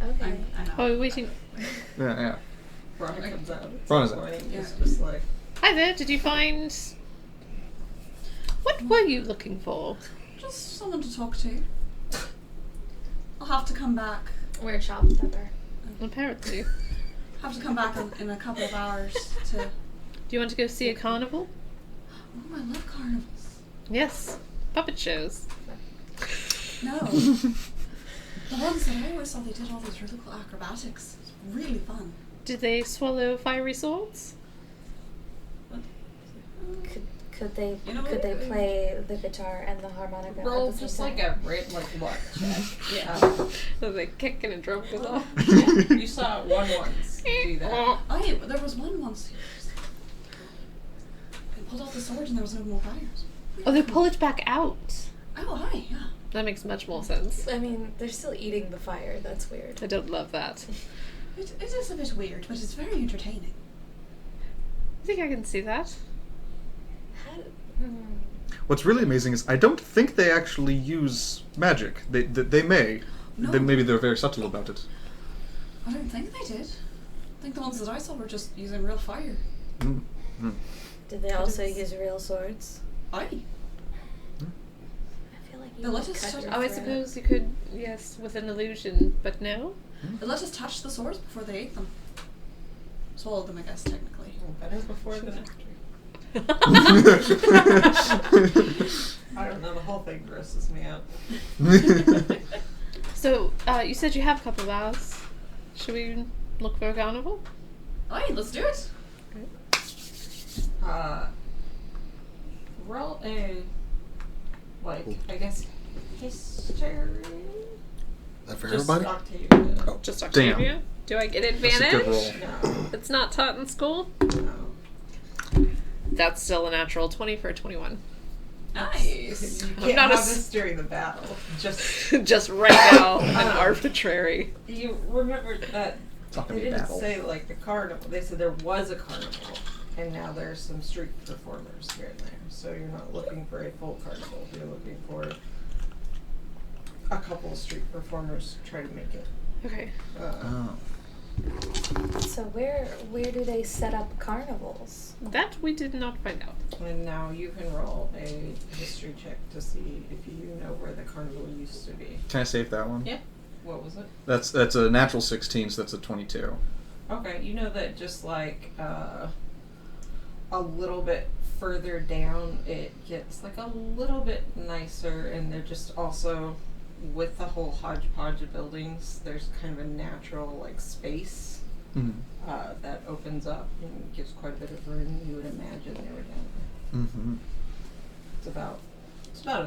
Okay. I know. Oh, we're waiting. Yeah. Veronica comes out. Veronica's out. It's just like, Hi there, did you find... What were you looking for? Just someone to talk to. I'll have to come back. We're a shopkeeper. Apparently. Have to come back in a couple of hours to. Do you want to go see a carnival? Oh, I love carnivals. Yes. Puppet shows. No. The ones that I always saw, they did all these really cool acrobatics. It's really fun. Did they swallow fiery swords? Could they You know could what? they play the guitar and the harmonica roll at the same just time? like a luck check. Yeah. So they kick and a drum goes off. You saw one once do that. There was one once. They pulled out the sword and there was no more fires. Oh, they pull it back out. Oh, aye, yeah. That makes much more sense. I mean, they're still eating the fire. That's weird. I don't love that. It is a bit weird, but it's very entertaining. I think I can see that. What's really amazing is I don't think they actually use magic. They may. No. Maybe they're very subtle about it. I don't think they did. I think the ones that I saw were just using real fire. Mm. Did they also use real swords? Aye. I feel like you They'll let would us cut touch- your Oh, I throat. suppose you could, yes, with an illusion, but no? They let us touch the swords before they ate them. Swallowed them, I guess, technically. Better before than after. I don't know, the whole thing grosses me out. So, you said you have a couple of hours. Should we look for a carnival? Aye, let's do it. Roll a, I guess, history? That for Just everybody? Octavia. Oh, Just Damn. Octavia? Do I get That's a good advantage? roll. No, It's not taught in school? no. That's still a natural 20 for a 21. Nice. You I'm can't not a have s- this during the battle. Just, Just right now, an arbitrary. you remember that It's not they gonna be didn't battle. say like the carnival. They said there was a carnival, and now there's some street performers here and there. So you're not looking for a full carnival. You're looking for a couple of street performers to try to make it. Okay. Oh. So where do they set up carnivals? That we did not find out. And now you can roll a history check to see if you know where the carnival used to be. Can I save that one? Yeah. What was it? That's a natural 16, so that's a 22. Okay, you know that just like a little bit further down, it gets like a little bit nicer, and they're just also with the whole hodgepodge of buildings. There's kind of a natural like space Mm-hmm. that opens up and gives quite a bit of room. You would imagine they were down there. Mm-hmm. It's about not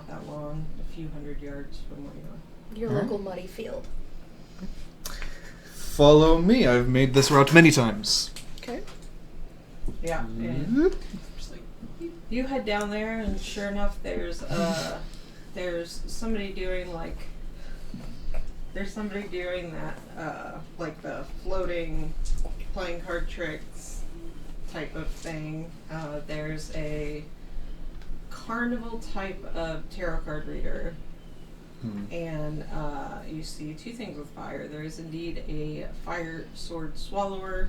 that long, a few hundred yards from where you are. Your Alright. local muddy field. Follow me. I've made this route many times. Okay. Yeah. And you head down there, and sure enough, there's somebody doing that like the floating playing card tricks type of thing. There's a carnival type of tarot card reader. And you see two things with fire. There is indeed a fire sword swallower,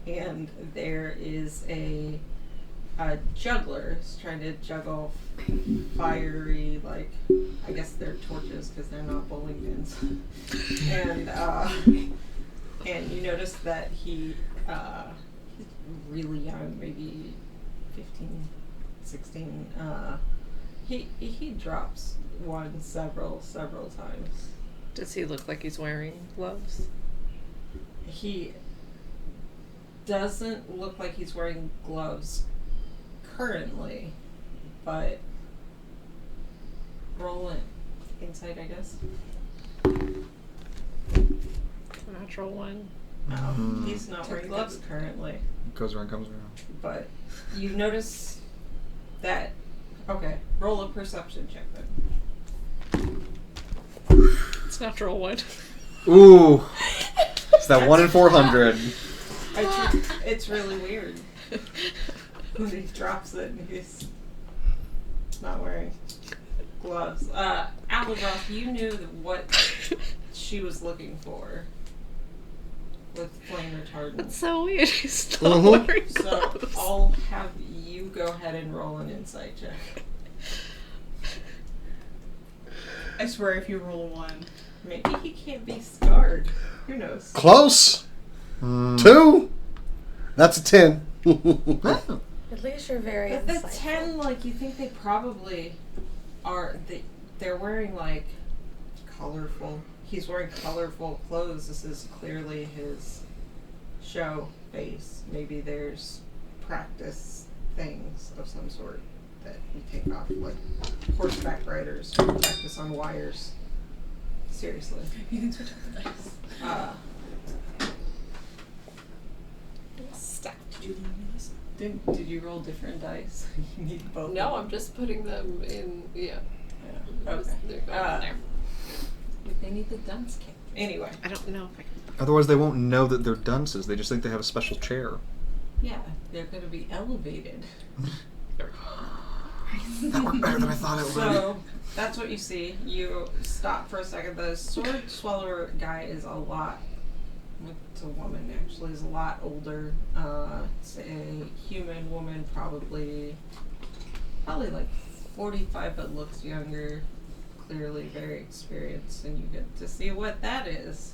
and there is a juggler who's trying to juggle fiery, like, I guess they're torches because they're not bowling pins. And you notice that he's really young, maybe 15, 16. He drops one several times. Does he look like he's wearing gloves? He doesn't look like he's wearing gloves currently, but roll Insight, I guess. Natural one. No, he's not wearing gloves currently. Goes around, comes around. But you notice that. Okay, roll a perception check then. It's natural one. Ooh. It's that 1 in 400. It's really weird. When he drops it and he's not wearing gloves. Albatross, you knew what she was looking for with flame retardant. That's so weird. He's still wearing So gloves. I'll have you go ahead and roll an insight check. I swear if you roll a 1. Maybe he can't be scarred. Who knows? Close. 2. That's a 10. At least you're very But the insightful. 10, like, you think they probably are, they're wearing, like, colorful, he's wearing colorful clothes. This is clearly his show face. Maybe there's practice things of some sort that you take off, like horseback riders who practice on wires. Seriously. You can switch up the dice. Stack. Did you roll different dice? You need both. No, I'm just putting them in. Yeah. Okay. They're going in there. They need the dunce kick. Anyway. I don't know if I can. Otherwise, they won't know that they're dunces. They just think they have a special chair. Yeah, they're going to be elevated. That worked better than I thought it would. So that's what you see. You stop for a second. The sword swallower guy is a lot. It's a woman actually. Is a lot older. It's a human woman, probably like 45, but looks younger. Clearly very experienced, and you get to see what that is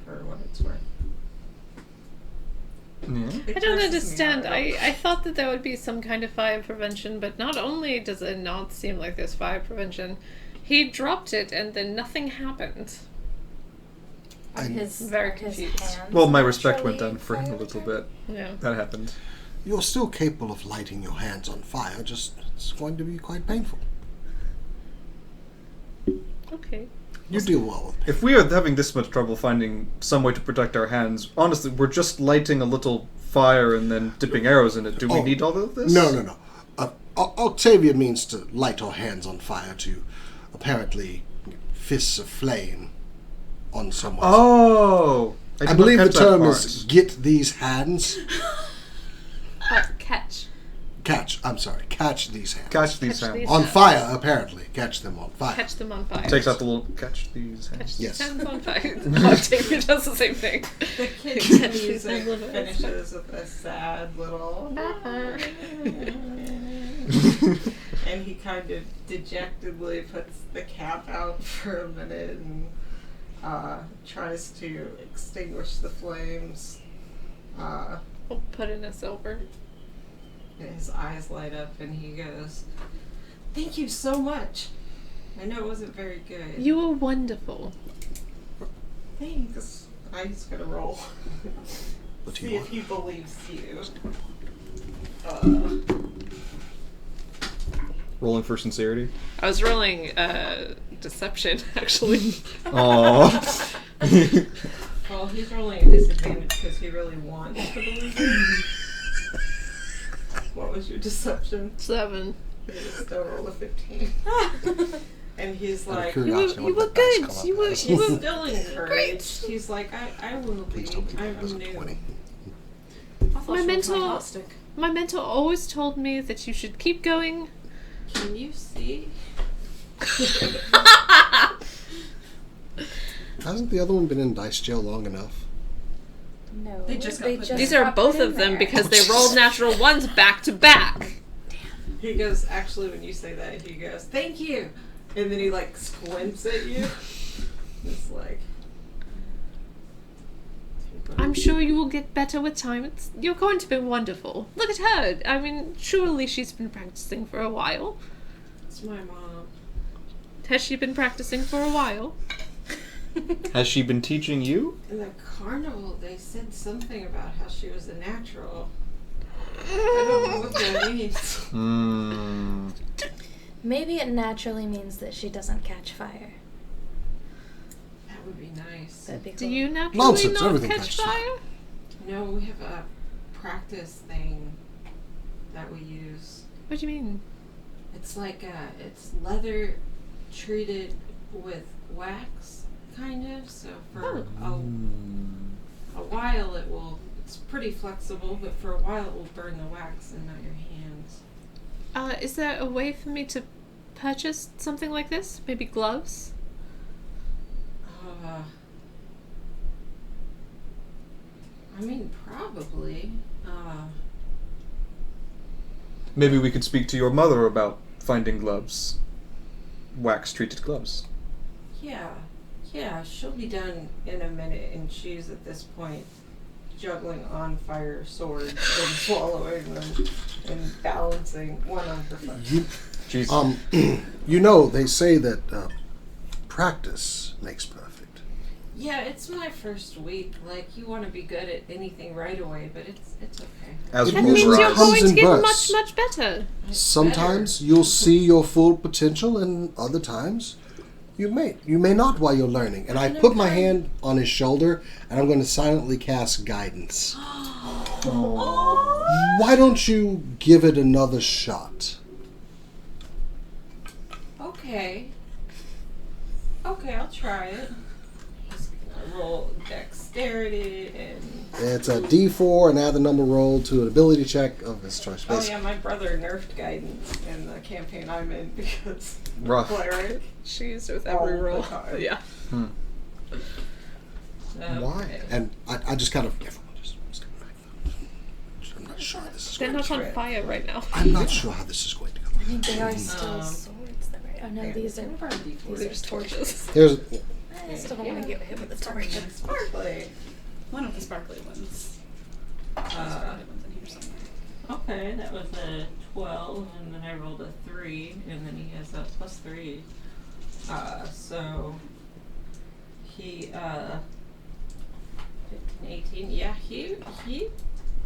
for what it's worth. Yeah. I don't understand. I thought that there would be some kind of fire prevention, but not only does it not seem like there's fire prevention, he dropped it and then nothing happened. Are his, very are his confused. hands Well, my respect went naturally down for him a fire little retardant? bit. Yeah. That happened. You're still capable of lighting your hands on fire, just it's going to be quite painful. Okay. You deal well with it. If we are having this much trouble finding some way to protect our hands, honestly, we're just lighting a little fire and then dipping arrows in it. Do we Oh, need all of this? No. Octavia means to light her hands on fire to apparently fists of flame on someone. Oh! I did believe not the catch that term part. is get these hands. Catch. Catch these hands. Catch these Catch hands. these- On fire, apparently. Catch them on fire. Catch them on fire. Takes out the little catch these hands. Catch Yes. these hands on fire. Octavia does the same thing. The kid's Catch these music hands on fire. finishes with a sad little. And he kind of dejectedly puts the cap out for a minute and tries to extinguish the flames. We'll put in a silver. And his eyes light up and he goes, "Thank you so much. I know it wasn't very good." You were wonderful. Thanks. I'm just gonna roll. What do you See if want? he believes you. Rolling for sincerity. I was rolling deception, actually. Aww. Well, he's rolling a disadvantage because he really wants to believe you. What was your deception? 7. He still rolled a 15. And he's Out of like, curiosity, you what were did that dice good. come up You were- as? you he's were- still encouraged. He's like, I will be. Please don't be I'm as a new. 20. I thought My she was mentor- agnostic. My mentor always told me that you should keep going. Can you see? Hasn't the other one been in dice jail long enough? No. They just got put in. These are got both put in of them there. because they rolled natural ones back to back. He goes, actually, when you say that, he goes, "Thank you." And then he, like, squints at you. It's like... I'm sure you will get better with time. You're going to be wonderful. Look at her. I mean, surely she's been practicing for a while. It's my mom. Has she been practicing for a while? Has she been teaching you? In the carnival, they said something about how she was a natural. I don't know what that means. Hmm. Maybe it naturally means that she doesn't catch fire. That would be nice. That'd be cool. Do you naturally Nonsense, not everything catch catches fire. fire? No, we have a practice thing that we use. What do you mean? It's like it's leather treated with wax, kind of. So for a while it will. It's pretty flexible, but for a while it will burn the wax and not your hands. Is there a way for me to purchase something like this? Maybe gloves? I mean, probably. Maybe we could speak to your mother about finding gloves. Wax-treated gloves. Yeah, she'll be done in a minute, and she's at this point juggling on fire swords and swallowing them and balancing one on her foot. Jeez. You know, they say that practice makes perfect. Yeah, it's my first week. Like, you want to be good at anything right away, but it's okay. As It That rules means usually you're rise. comes going to in get bursts. much better. It's Sometimes better. you'll see your full potential, and other times you may not while you're learning. And I put my hand on his shoulder, and I'm going to silently cast guidance. Why don't you give it another shot? Okay, I'll try it. He's gonna roll dexterity and... It's a D4 and add the number rolled to an ability check of his choice. Oh yeah, my brother nerfed guidance in the campaign I'm in because Rough. cleric. She used it with All every the roll. time. Yeah. Why? Okay. And I just kind of... Everyone just step back. I'm not sure how this is They're going not to on Right. fire right now. I'm not sure how this is going to go. I think they are still Um, swords, though, right? Oh no, Yeah, these are some of our D4s these are are torches. Here's... I still don't want to get hit with a torch. Sparkly. One of the sparkly ones. Sparkly ones in here somewhere. Okay, that was a 12, and then I rolled a 3, and then he has a +3. So he 15, 18. Yeah, he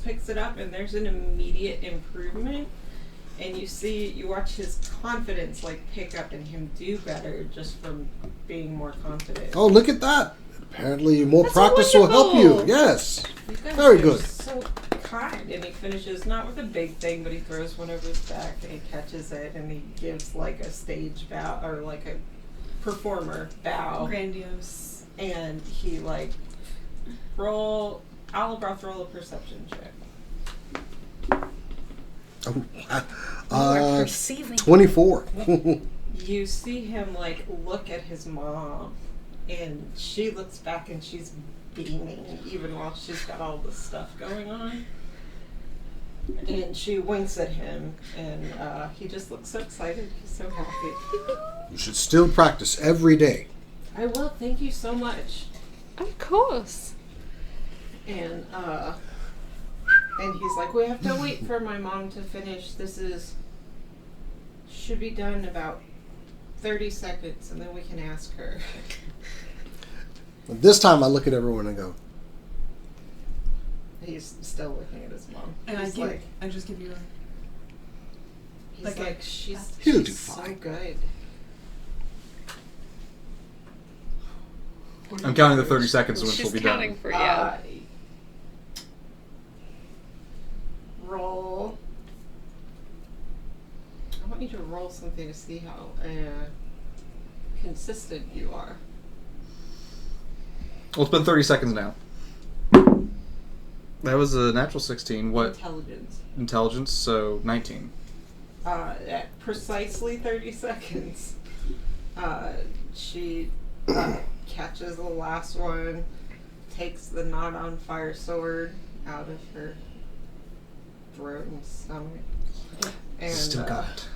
picks it up, and there's an immediate improvement. And you watch his confidence like pick up and him do better just from being more confident. Oh, look at that. Apparently more That's practice will help you. wonderful. Yes. You guys Very are good. So kind, and he finishes not with a big thing, but he throws one over his back and he catches it, and he gives like a stage bow or like a performer bow, Grandiose. and he like Alabroth roll a perception check. Perceiving. 24. You see him like look at his mom, and she looks back and she's beaming even while she's got all this stuff going on. And she winks at him, and he just looks so excited. He's so happy. You should still practice every day. I will. Thank you so much. Of course. And he's like, we have to wait for my mom to finish. Should be done in about 30 seconds, and then we can ask her. But this time I look at everyone and go, He's still looking at his mom. And He's I just give you a... he's like, she's He'll do so fine. good. I'm counting the 30 seconds when she'll She's be counting done. for you. Roll. I want you to roll something to see how consistent you are. Well, it's been 30 seconds now. That was a natural 16. What? Intelligence. Intelligence, so 19. At precisely 30 seconds, she catches the last one, takes the not on fire sword out of her throat and stomach, and Still got it.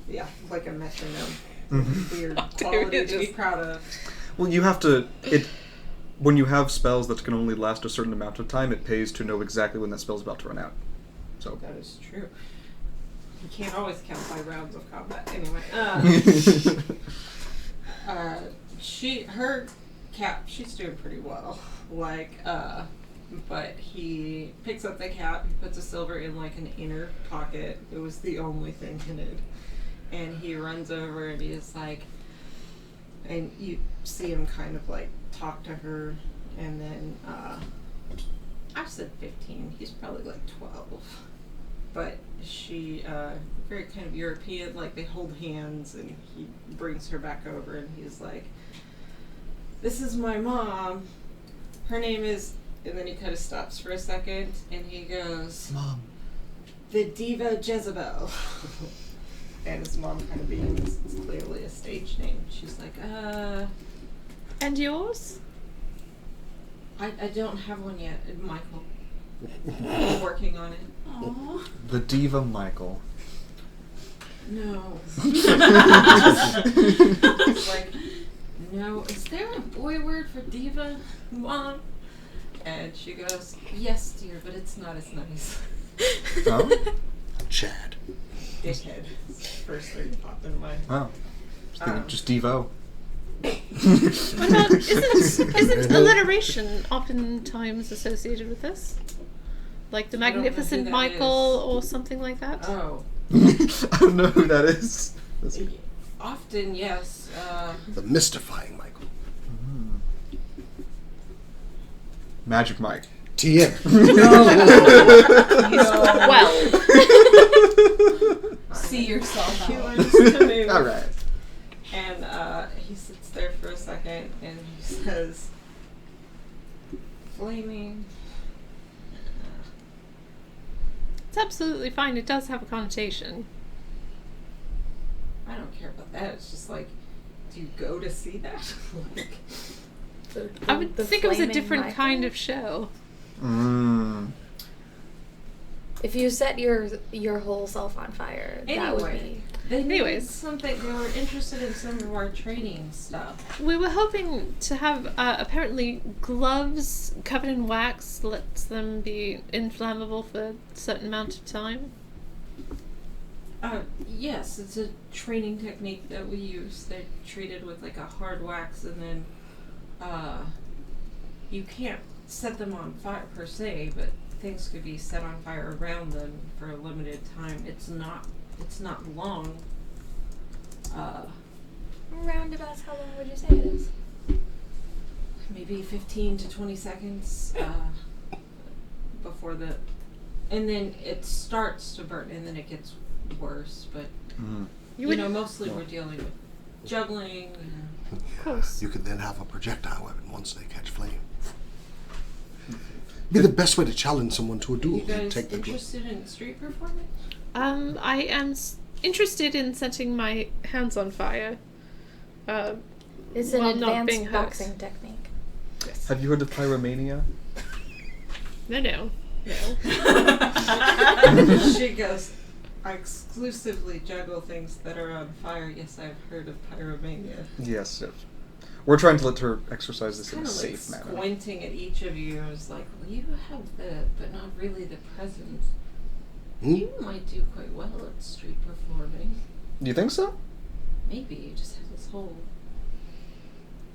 yeah, like a metronome. Mhm. Weird Dude, quality it to be just- proud of. Well, you have to... When you have spells that can only last a certain amount of time, it pays to know exactly when that spell's about to run out. So... That is true. You can't always count 5 rounds of combat. Anyway, she's doing pretty well. But he picks up the cap, he puts a silver in like an inner pocket. It was the only thing in it. And he runs over and he's like, and you see him kind of like talk to her, and then I've said 15. He's probably like 12, but she very kind of European. Like they hold hands, and he brings her back over, and he's like, "This is my mom. Her name is," and then he kind of stops for a second, and he goes, Mom. "The Diva Jezebel." And his mom kind of beams. It's clearly a stage name. She's like, And yours? I don't have one yet, Michael. I'm working on it. Aww. The Diva Michael. No. It's like, no, is there a boy word for diva, Mom? And she goes, yes, dear, but it's not as nice. Oh? Chad. Dickhead. First thing popped in my Oh. Just Devo. What about, isn't alliteration oftentimes associated with this? Like the I don't know who Magnificent that Michael is. or something like that? Oh. I don't know who that is. Often, yes. The mystifying Michael. Magic Mike. TM. Well, See yourself He out. learns to move. All right. And he sits there for a second and he says, flaming. it's absolutely fine. It does have a connotation. I don't care about that. It's just like, do you go to see that? Like, I would think it was a flaming different Michael? kind of show. If you set your whole self on fire, that would Anyway. be. they needed Anyways. something. They were interested in some of our training stuff. We were hoping to have apparently gloves covered in wax lets them be inflammable for a certain amount of time. Yes, it's a training technique that we use. They're treated with like a hard wax, and then you can't set them on fire per se, but things could be set on fire around them for a limited time. It's not long. Roundabouts, how long would you say it is? Maybe 15 to 20 seconds before and then it starts to burn, and then it gets worse. But you know, mostly we're dealing with juggling. Of course. You could then have a projectile weapon once they catch flame. Be the best way to challenge someone to a duel. You guys Take the interested in street performance? I am interested in setting my hands on fire. It's an While not being advanced hurt. boxing technique. Yes. Have you heard of pyromania? No. She goes, I exclusively juggle things that are on fire. Yes, I've heard of pyromania. Yes. We're trying to let her exercise this in Kind a of like safe manner. squinting at each of you. I was like, well, you have but not really the presence. You might do quite well at street performing. Do you think so? Maybe you just have this whole.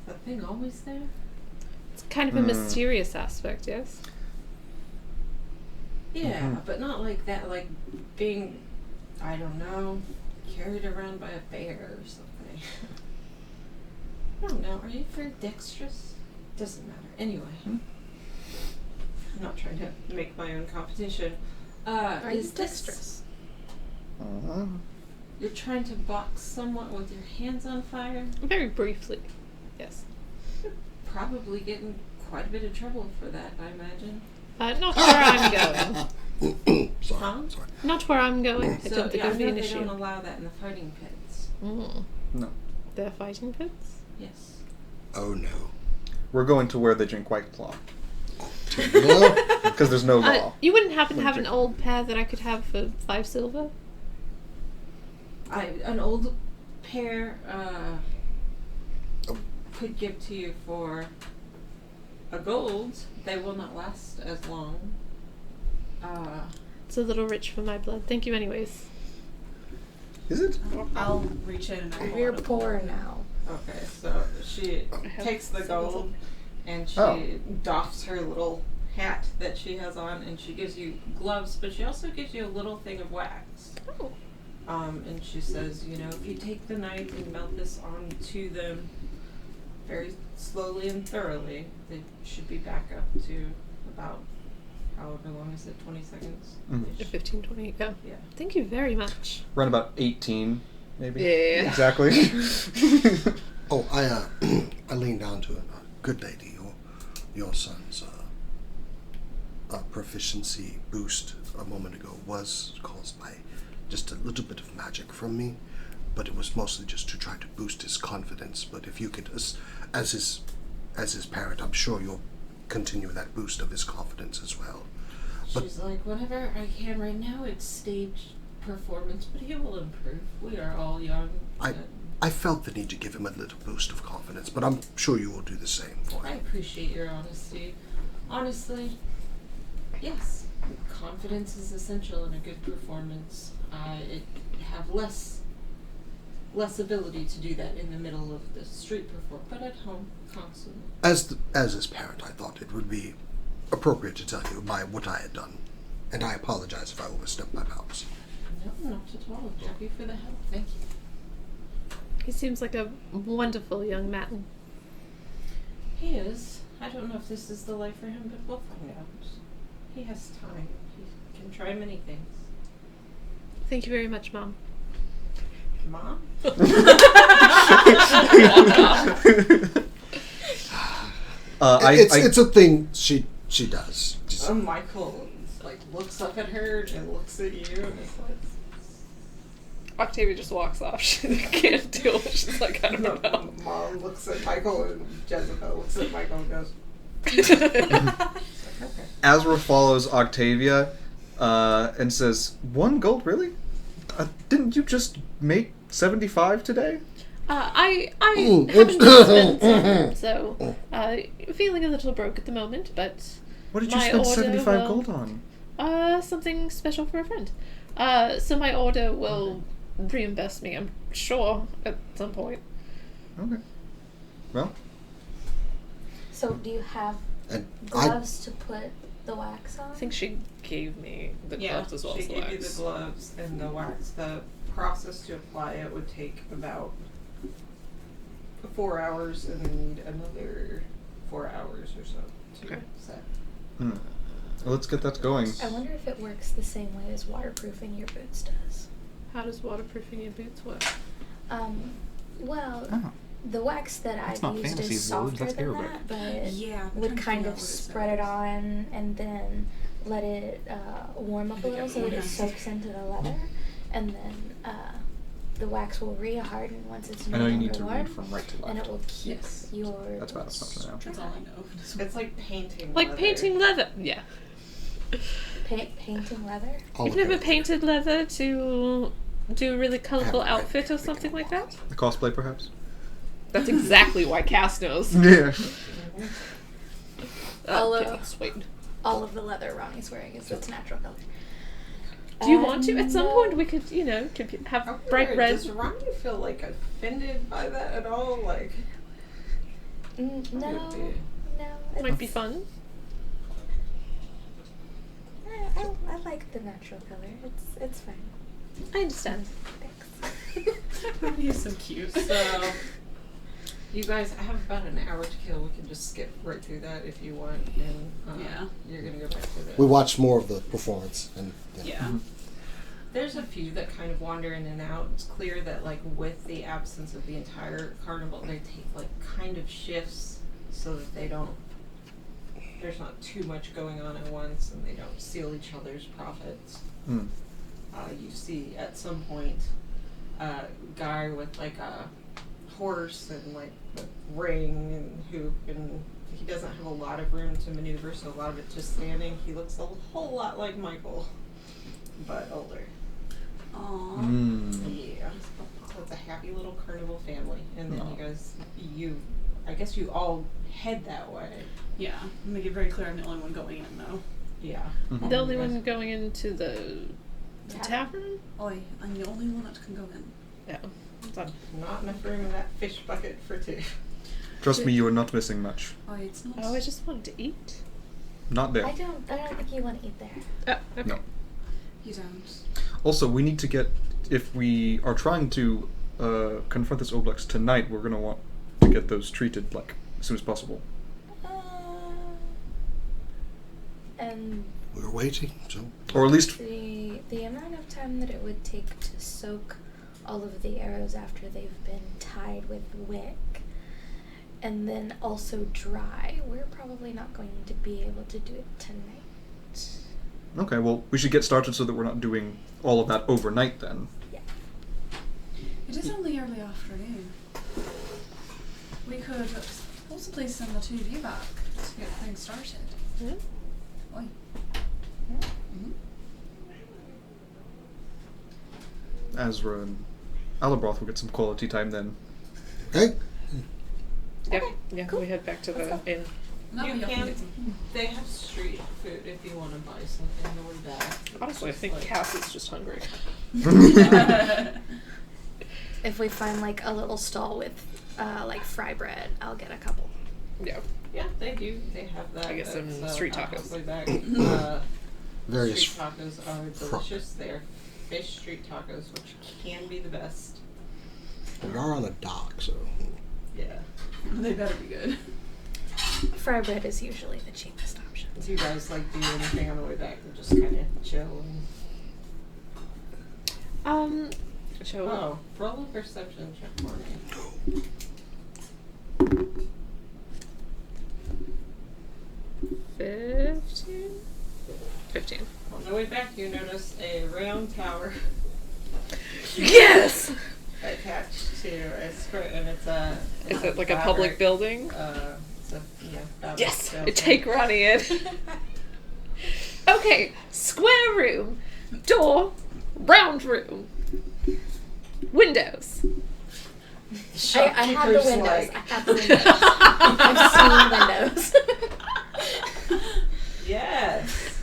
Is that thing always there? It's kind of a mysterious aspect, yes? Yeah, but not like that. Like being, I don't know, carried around by a bear or something. I don't know. Are you very dexterous? Doesn't matter. Anyway, I'm not trying to make my own competition. Are you Is dexterous? You're trying to box someone with your hands on fire? Very briefly, yes. You're probably getting quite a bit of trouble for that, I imagine. Not where I'm going. Sorry. Huh? Sorry. Not where I'm going. I So don't think yeah, it would be an they issue. don't allow that in the fighting pits. No. They're fighting pits? Yes. Oh no. We're going to where they drink White Claw. Well, Because there's no law. You wouldn't happen to have an Drink. old pair that I could have for 5 silver? An old pair could give to you for a gold. They will not last as long. It's a little rich for my blood. Thank you anyways. Is it? I'll reach in and I'll pull We're out a poor gold. now. Okay, so she have takes the gold and she doffs her little hat that she has on, and she gives you gloves, but she also gives you a little thing of wax. Oh. And she says, you know, if you take the knife and melt this onto them, very slowly and thoroughly. They should be back up to about, however long is it, 20 seconds? 15, 20, yeah. Yeah. Thank you very much. Around about 18, maybe. Yeah. Exactly. Oh, I leaned down to it. Good lady, your son's proficiency boost a moment ago was caused by just a little bit of magic from me, but it was mostly just to try to boost his confidence. But if you could, as his parent, I'm sure you'll continue that boost of his confidence as well. But She's like, whatever I can right now, it's stage performance, but he will improve. We are all young. I felt the need to give him a little boost of confidence, but I'm sure you will do the same for I him. appreciate your honesty. Honestly, yes, confidence is essential in a good performance. It have less ability to do that in the middle of the street performance, but at home, constantly. As his parent, I thought it would be appropriate to tell you by what I had done, and I apologize if I overstepped my bounds. No, not at all. Happy for the help. Thank you. He seems like a wonderful young man. He is. I don't know if this is the life for him, but we'll find out. He has time. He can try many things. Thank you very much, Mom. Mom? It's a thing she does. Just, Michael looks up at her and looks at you and is like. Octavia just walks off. She can't deal with it. She's like, I don't know. Mom looks at Michael and Jessica looks at Michael and goes. Azra follows Octavia and says, 1 gold, really? Didn't you just make 75 today? I haven't just spent some, so feeling a little broke at the moment, but What did you my spend order 75 will- gold on? something special for a friend. So my order will reimburse me, I'm sure, at some point. Okay. Well, So do you have and gloves to put the wax on? I think she gave me the Yeah, gloves as well she as the gave you wax. the gloves and the wax. The process to apply it would take about 4 hours, and then need another 4 hours or so to Okay. set. well, let's get that going. I wonder if it works the same way as waterproofing your boots does. How does waterproofing your boots work? Well, Oh. the wax that That's I've not used fantasy is words, softer that's than Arabic. that, but Yeah. I'm would trying to kind figure of out what it spread it on and then let it warm up a little so that it soaks into the leather, and then the wax will re-harden once it's no I know you longer need to warm, read from right to and left. it will keep Yes. your That's about as much as I know. That's all I know. It's like painting. Like leather. painting leather. Yeah. painting leather. I'll You've look at never it. painted leather to do a really colourful haven't read outfit or anything something in a like while. that? The cosplay, perhaps? That's exactly why Cass knows. Yeah. Although- Suede. All of the leather Ronnie's wearing is its natural color. Do you want to? At some no. point we could, have I bright wonder, red. Does Ronnie feel offended by that at all? No, no. Might be fun. I like the natural color. It's fine. I understand. Thanks. He's so cute. So, you guys have about an hour to kill. We can just skip right through that if you want, and Yeah. you're gonna go back to the. We watched more of the performance, and Yeah. There's a few that kind of wander in and out. It's clear that with the absence of the entire carnival, they take kind of shifts so that they don't. There's not too much going on at once, and they don't steal each other's profits. Mm. You see at some point a guy with a horse and a ring and hoop, and he doesn't have a lot of room to maneuver, so a lot of it's just standing. He looks a whole lot like Michael, but older. Aww. Mm. Yeah, so it's a happy little carnival family, and then Aw. you guys, I guess you all head that way. Yeah. I'm make it very clear I'm the only one going in though. Yeah. Mhm. The only one going into the tavern? Oi, I'm the only one that can go in. Yeah. Done. Not enough room in that fish bucket for two. Trust me, you are not missing much. Oi, it's not. Oh, I just wanted to eat. Not there. I don't think you want to eat there. Okay. No. You don't. Also, we need to get, if we are trying to confront this Oblex tonight, we're going to want to get those treated like as soon as possible. And We're waiting, so Or at least the amount of time that it would take to soak all of the arrows after they've been tied with wick and then also dry, we're probably not going to be able to do it tonight. okay. Well, we should get started so that we're not doing all of that overnight then. Yeah. It is only early afternoon. We could possibly send the two of you back to get things started. Mm-hmm. Oi. Azra and Alabroth will get some quality time then. okay. Yeah, Okay, yeah. cool. We head back to Let's the go. inn. No, You we can. get some. They have street food if you want to buy something on the way back. Honestly, I It's think like- Cass is just hungry. If we find like a little stall with like fry bread, I'll get a couple. Yeah. Yeah, they do. They have that. I get some That's, street on tacos. the way back. Various Street tacos are delicious. They're fish street tacos, which can be the best. We are on a dock, so Yeah. They better be good. Fry bread is usually the cheapest option. Do you guys like do anything on the way back and just kind of chill? So Oh, roll a perception check for me. 15. On the way back, you notice a round tower Yes. attached to a square, and it's a. Is it like a public fabric, building? It's a fabric Yes. building. Take Ronnie in. Okay. Square room. Door. Round room. Windows. I had the Shopkeeper's windows. like- I had the windows. I've seen windows. Yes.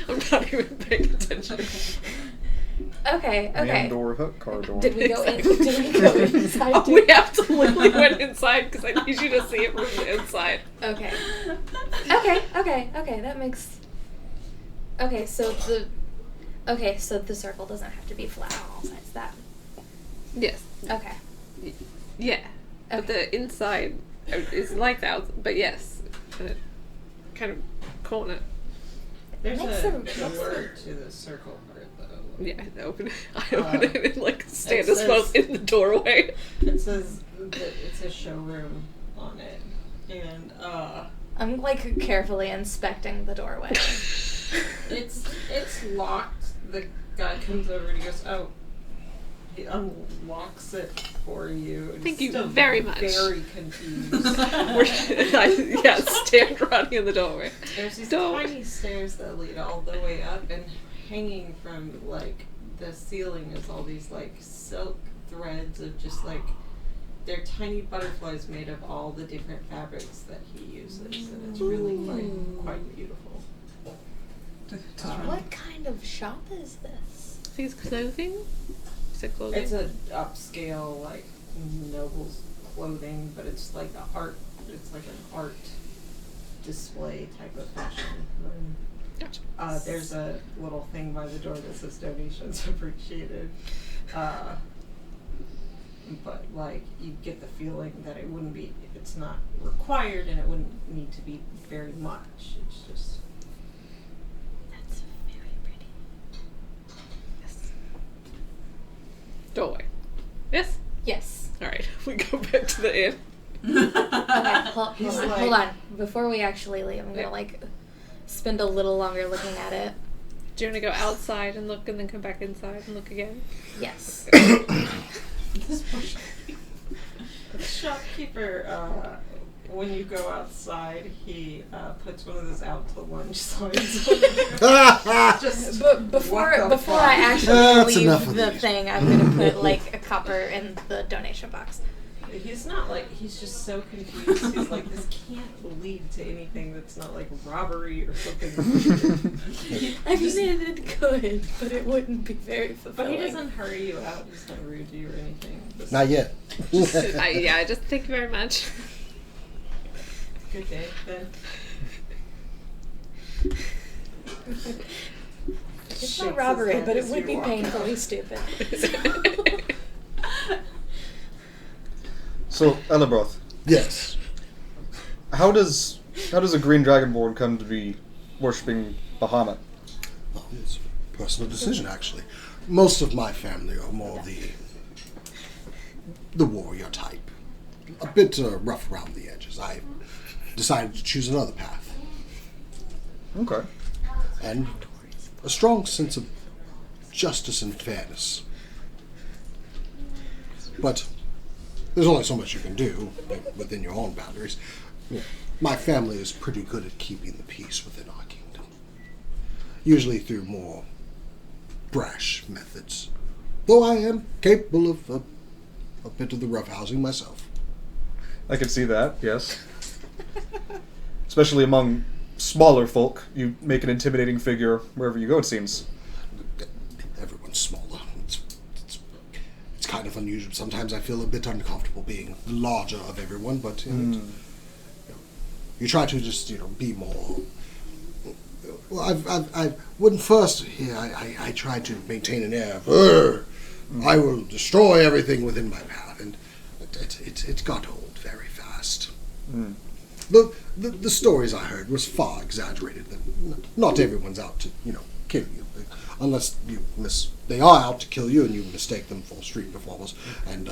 I'm not even paying attention. Okay. Man door, hut, car door. Did we go in? Exactly. Did we go inside? Oh, too? we absolutely went inside because I need you to see it from the inside. Okay. Okay. That makes. Okay, so the circle doesn't have to be flat on all sides. That. Yes. Okay. Yeah. But the inside is like that, but yes. And it kind of corner. There's Makes a makes door to the circle part, though. Yeah, I open it and like stand it us both says- in the doorway. It says that it's a showroom on it, and I'm like carefully inspecting the doorway. it's locked. The guy comes over and he goes, "Oh." He unlocks it for you. and Thank he's you still very much. Very confused. Stand Ronnie in the doorway. There's these Don't. tiny stairs that lead all the way up, and hanging from like the ceiling is all these like silk threads of just like they're tiny butterflies made of all the different fabrics that he uses, and it's really quite beautiful. What kind of shop is this? These clothing? Is it clothing? It's an upscale like noble's clothing, but it's like a art. It's like an art display type of fashion. Gotcha. There's a little thing by the door that says donations appreciated. But like you get the feeling that it wouldn't be, it's not required and it wouldn't need to be very much. It's just. That's very pretty. Yes. Doorway. Yes? Yes. Alright, we go back to the inn. Okay, hold He's on. like- Hold on. Before we actually leave, I'm gonna like spend a little longer looking at it. Do you want to go outside and look and then come back inside and look again? Yes. The shopkeeper, when you go outside, he puts one of those out to lunch signs. Just But before what the before fuck? I actually That's enough leave of the these. thing, I'm gonna put like a copper in the donation box. He's not like, he's just so confused. He's like, this can't lead to anything that's not like robbery or something. I mean, it could, but it wouldn't be very But fulfilling. he doesn't hurry you out. He's not rude to you or anything. Just Not yet. Just thank you very much. Good day, then. It's Shakes not his robbery, head but it as would you be walk painfully out. stupid. So, Elebroth, Yes. how does a green dragonborn come to be worshipping Bahamut? Well, it's a personal decision, actually. Most of my family are more the warrior type. A bit rough around the edges. I decided to choose another path. Okay. And a strong sense of justice and fairness. But there's only so much you can do within your own boundaries. My family is pretty good at keeping the peace within our kingdom. Usually through more brash methods. Though I am capable of a bit of the roughhousing myself. I can see that, yes. Especially among smaller folk, you make an intimidating figure wherever you go, it seems. Everyone's smaller. It's kind of unusual. Sometimes I feel a bit uncomfortable being the larger of everyone, but you try to just be more. Well, when first I tried to maintain an air of I will destroy everything within my path, and it got old very fast. The stories I heard was far exaggerated. Not everyone's out to kill you, unless they are out to kill you and you mistake them for street performers. And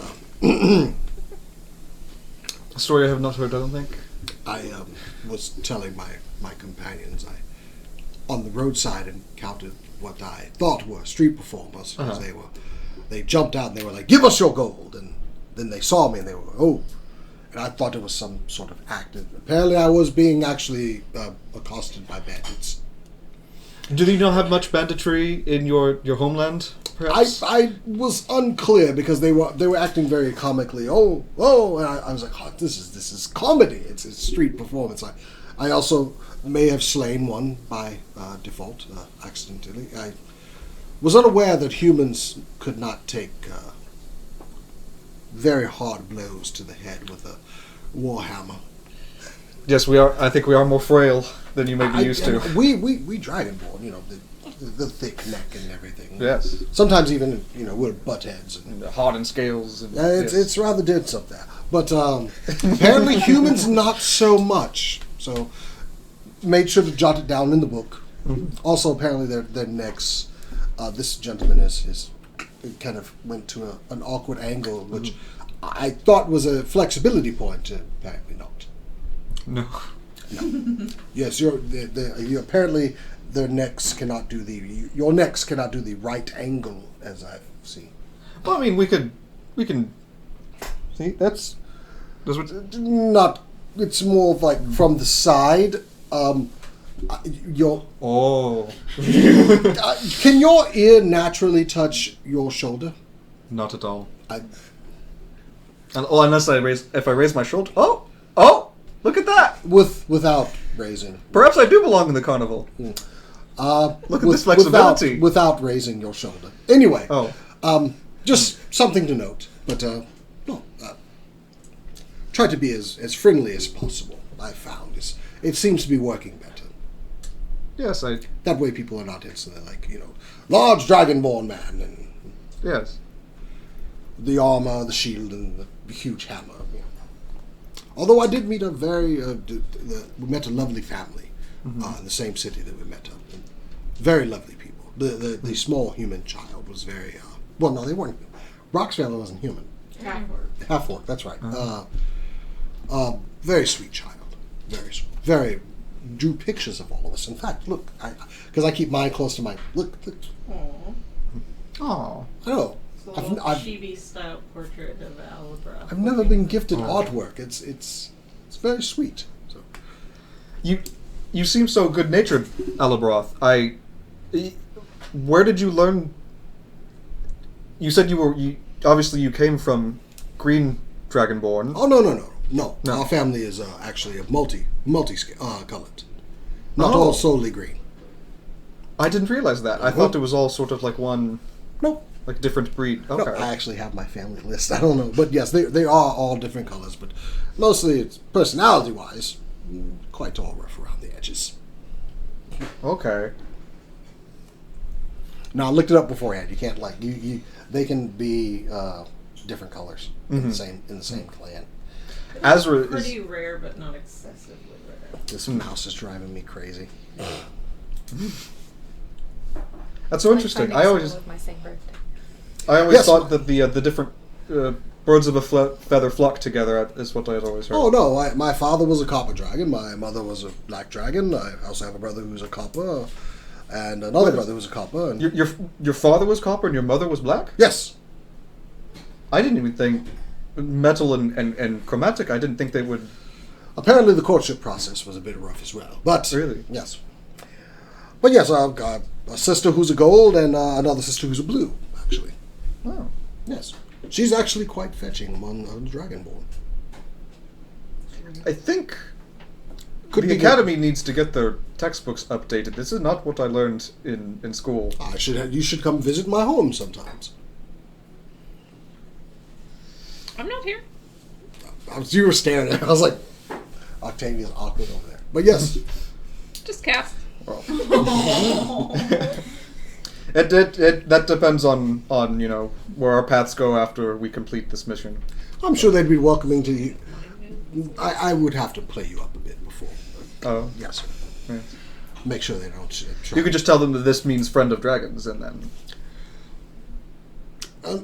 A story I have not heard, I don't think. I was telling my companions on the roadside encountered what I thought were street performers. Because they jumped out and they were like, "Give us your gold!" And then they saw me and they were, "Oh." And I thought it was some sort of act. Apparently I was being actually accosted by bandits. Did you not have much banditry in your homeland, perhaps? I was unclear because they were acting very comically. Oh, and I was like, oh, this is comedy. It's street performance. I also may have slain one by default, accidentally. I was unaware that humans could not take very hard blows to the head with a warhammer. Yes, we are. I think we are more frail than you may be used to. We dragonborn, the thick neck and everything. Yes. Sometimes even we're butt heads and Hardened scales. And, it's rather dense up there. But apparently humans not so much. So made sure to jot it down in the book. Mm-hmm. Also, apparently their necks. This gentleman is kind of went to an awkward angle, which I thought was a flexibility point. Apparently not. No. Yes, you apparently their necks cannot do your necks cannot do the right angle, as I've seen. Well, I mean, we can see that's what. Not. It's more of like from the side. Can your ear naturally touch your shoulder? Not at all. Unless if I raise my shoulder. Oh! Look at that! Without raising. Perhaps I do belong in the carnival. Look at this flexibility. Without raising your shoulder. Anyway. Just something to note. But try to be as friendly as possible. I've found it seems to be working better. Yes, That way people are not instantly like, large dragonborn man and yes, the armor, the shield, and the huge hammer. Although I did meet we met a lovely family in the same city that we met up. Very lovely people. The small human child was very well. No, they weren't. Brock's family wasn't human. Half-orc. That's right. Very sweet child. Very sweet. Very. Drew pictures of all of us. In fact, look, because I keep mine close to my look. Aww. I know. It's a little chibi-style portrait of Alabra. I've never been gifted artwork. It's very sweet. So. You seem so good-natured, Alabroth. Where did you learn? You said obviously you came from Green Dragonborn. Oh no. Our family is actually a multi-colored. Not all solely green. I didn't realize that. I thought it was all sort of like one. Nope. Like different breed. Okay. No, I actually have my family list. I don't know, but yes, they are all different colors. But mostly, it's personality-wise, quite all rough around the edges. Okay. No, I looked it up beforehand. You can't they can be different colors in the same clan. Azra is. Pretty rare, but not excessively rare. This mouse is driving me crazy. That's so interesting. I always with my same birthday. Yes. Yes. thought that the different birds of a feather flock together is what I had always heard. Oh no, my father was a copper dragon. My mother was a black dragon. I also have a brother who's a copper, and another brother who's a copper. And Your father was copper and your mother was black? yes, I didn't even think metal and chromatic. I didn't think they would. apparently the courtship process was a bit rough as well. But Really? yes, but yes, I've got a sister who's a gold and another sister who's a blue. Actually, Oh. yes, she's actually quite fetching among the dragonborn. I think Could the be academy needs to get their textbooks updated. This is not what I learned in school. You should come visit my home sometimes. I'm not here. You were staring at her. I was like, Octavia's awkward over there. But yes, Just cast. Well. That depends on where our paths go after we complete this mission. I'm sure they'd be welcoming to you. I would have to play you up a bit before. Oh. Yes, sir. Yeah. Make sure they don't try. You could just tell them that this means friend of dragons, and then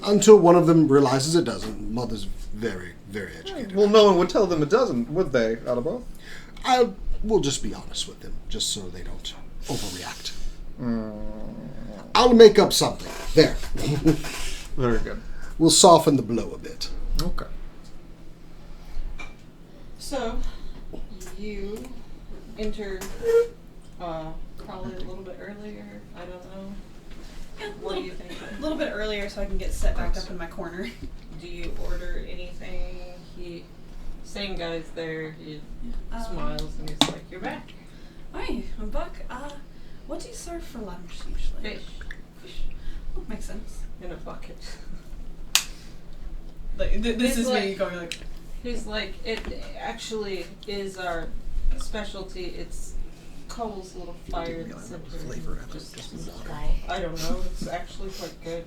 Until one of them realizes it doesn't. Mother's very, very educated. well, no one would tell them it doesn't, would they? Adabo? We'll just be honest with them, just so they don't overreact. I'll make up something. There. Very good. We'll soften the blow a bit. Okay. So, you enter probably a little bit earlier. I don't know. Yeah, What do you think? A little bit earlier so I can get set back up in my corner. Do you order anything? Same guy's there. He smiles and he's like, "You're back." Hi, I'm back. What do you serve for lunch usually? Fish Oh, makes sense. in a bucket. Like, this It's is me like- going like, He's like, "It actually is our specialty. It's Cole's little fire that's in here. flavor of it, Just just small. I don't know. It's actually quite good."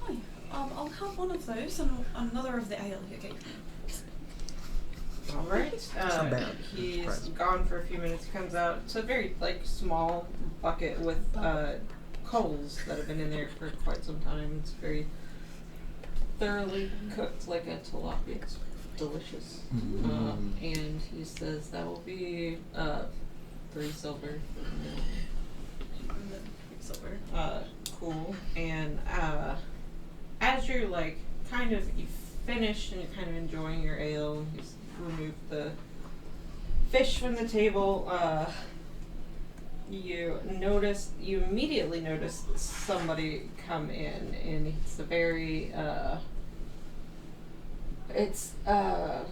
hi, I'll have one of those and another of the ale you gave me. All right. not bad. He's Price. gone for a few minutes. He comes out. It's a very small bucket with coals that have been in there for quite some time. It's very thoroughly cooked like a tilapia. It's delicious. And he says that will be 3 silver. Silver. Cool. And as you're you finished and you're kind of enjoying your ale, he's removed the fish from the table. You immediately notice somebody come in, and it's a very it's a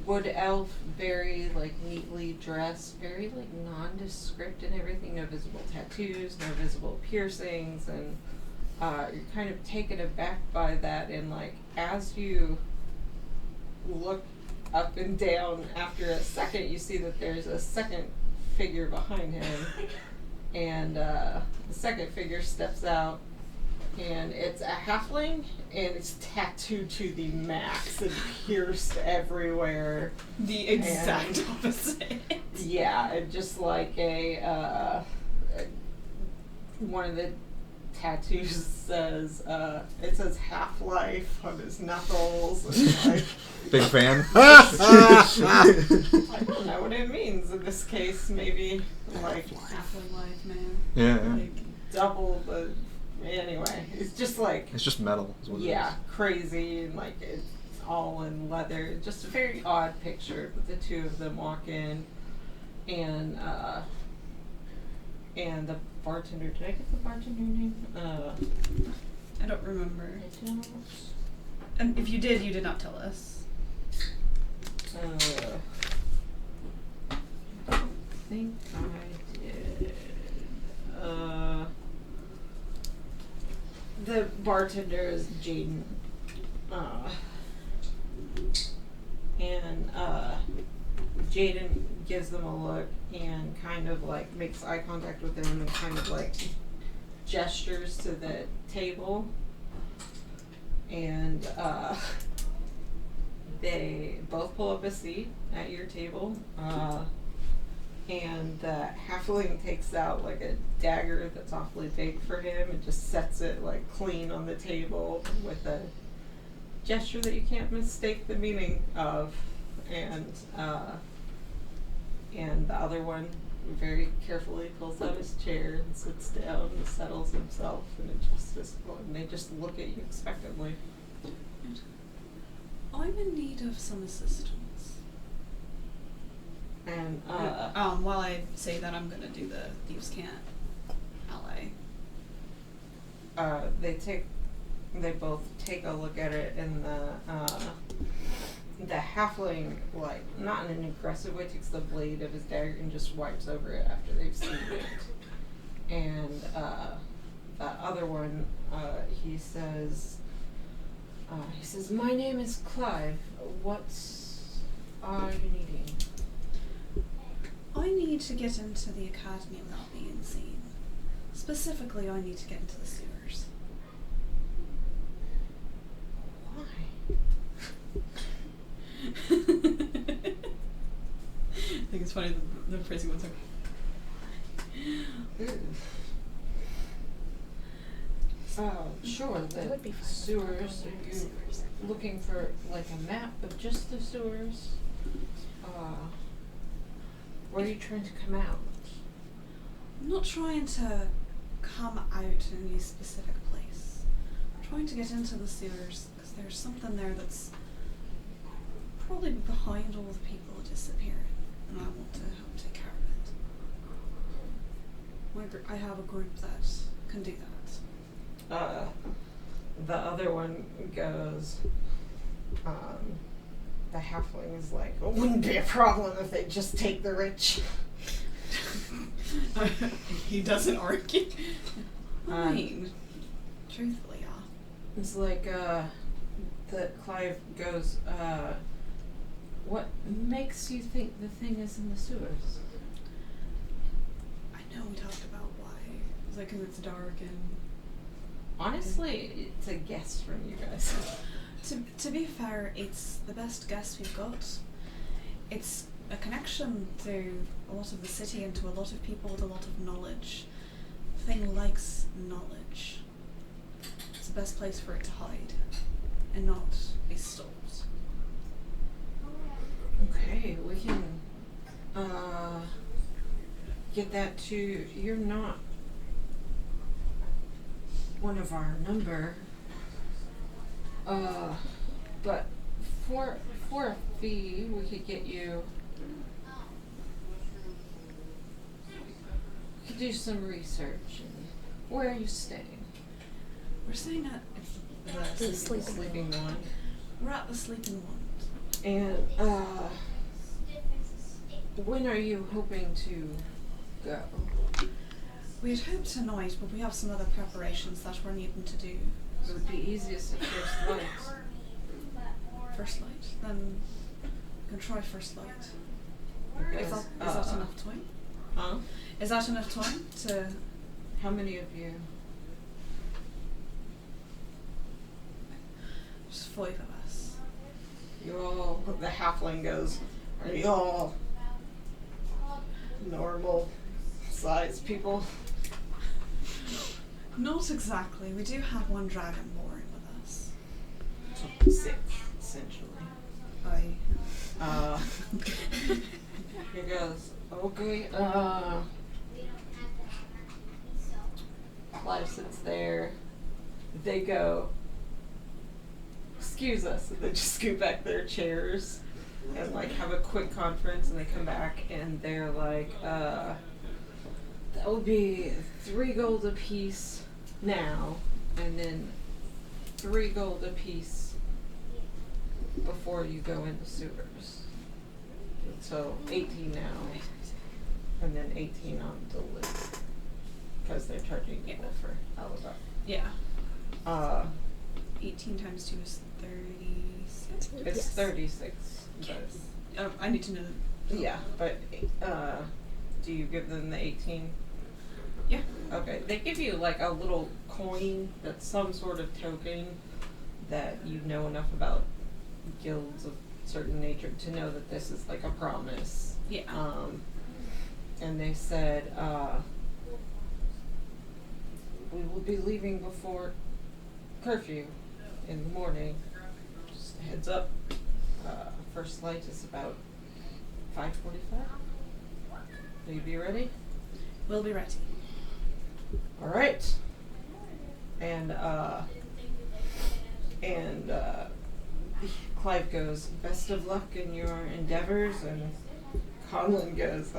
wood elf, very neatly dressed, very nondescript and everything. No visible tattoos, no visible piercings, and you're kind of taken aback by that. And as you look up and down, after a second, you see that there's a second figure behind him, and the second figure steps out. And it's a halfling, and it's tattooed to the max and pierced everywhere. The exact opposite. Yeah, and just like one of the tattoos says, it says Half-Life on his knuckles. And Big fan. I don't know what it means in this case. Maybe Half-Life, man. Yeah. double the. Anyway, it's just It's just metal. Is what yeah, It crazy, and it's all in leather. Just a very odd picture. But the two of them walk in, and the bartender. Did I get the bartender name? I don't remember. I don't. And if you did, you did not tell us. I think I did. The bartender is Jaden. And Jaden gives them a look and kind of makes eye contact with them and kind of gestures to the table. And they both pull up a seat at your table, and the halfling takes out like a dagger that's awfully big for him and just sets it like clean on the table with a gesture that you can't mistake the meaning of, and the other one very carefully pulls out his chair and sits down and settles himself, and they just look at you expectantly. I'm in need of some assistance. And While I say that, I'm gonna do the thieves can't ally. they both take a look at it, and the halfling, like, not in an aggressive way, takes the blade of his dagger and just wipes over it after they've seen it. And the other one, he says, my name is Clive. What are you needing? I need to get into the academy without being seen. Specifically, I need to get into the sewers. Why? I think it's funny the phrasing ones Sure, It would be fine. sewers. Are you looking for like a map of just the sewers? Where are you trying to come out? I'm not trying to come out in any specific place. I'm trying to get into the sewers because there's something there that's probably behind all the people disappearing, and I want to help take care of it. I have a group that can do that. The other one goes, the halfling is like, it wouldn't be a problem if they just take the rich. He doesn't argue. I mean, truthfully, yeah. It's like, that Clive goes, what makes you think the thing is in the sewers? I know we talked about why. It's like 'cause it's dark and... Honestly, it's a guess from you guys. To be fair, it's the best guess we've got. It's a connection to a lot of the city and to a lot of people with a lot of knowledge. The thing likes knowledge. It's the best place for it to hide and not be stolen. Okay, we can get that to, you're not one of our number, but for a fee we could get you, we could do some research. And where are you staying? We're staying at The the sleeping one. We're at the Sleeping One. And when are you hoping to go? We'd hope tonight, but we have some other preparations that we're needing to do. It would be easiest at first light. First light, then we can try first light. Is Because, that enough time? Huh? Is that enough time to... How many of you? There's 5 of us. You all, the halfling goes, are you all normal size people? Not exactly. We do have one dragonborn with us. 6, essentially. He goes, okay, Clive sits there. They go, excuse us, and they just scoot back their chairs and like have a quick conference, and they come back and they're like, that would be 3 gold a piece now, and then 3 gold a piece before you go in the sewers. So 18 now, and then 18 on delivery, because they're charging people for alibi. Yeah. 18 times 2 is 36. It's Yes. 36. But, I need to know. yeah, but do you give them the 18? Yeah. Okay, they give you like a little coin that's some sort of token that you know enough about guilds of certain nature to know that this is like a promise. Yeah. And they said, we will be leaving before curfew in the morning. Just a heads up. First flight is about 5:45. Will you be ready? We'll be ready. All right. And Clive goes, best of luck in your endeavors, and Conlon goes,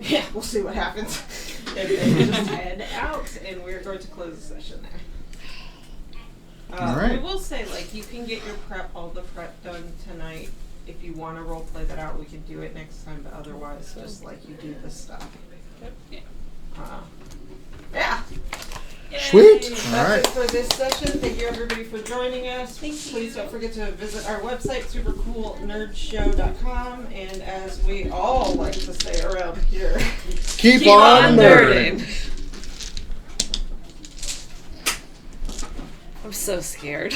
yeah, we'll see what happens. And they just head out, and we're going to close the session there. All right. We will say, like, you can get your all the prep done tonight. If you want to role play that out, we can do it next time, but otherwise, just like you do this stuff. Yeah. Yeah. Sweet. That's Alright. it for this session. Thank you everybody for joining us. Thank Please you. don't forget to visit our website, supercoolnerdshow.com. And as we all like to say around here, Keep on nerding. I'm so scared.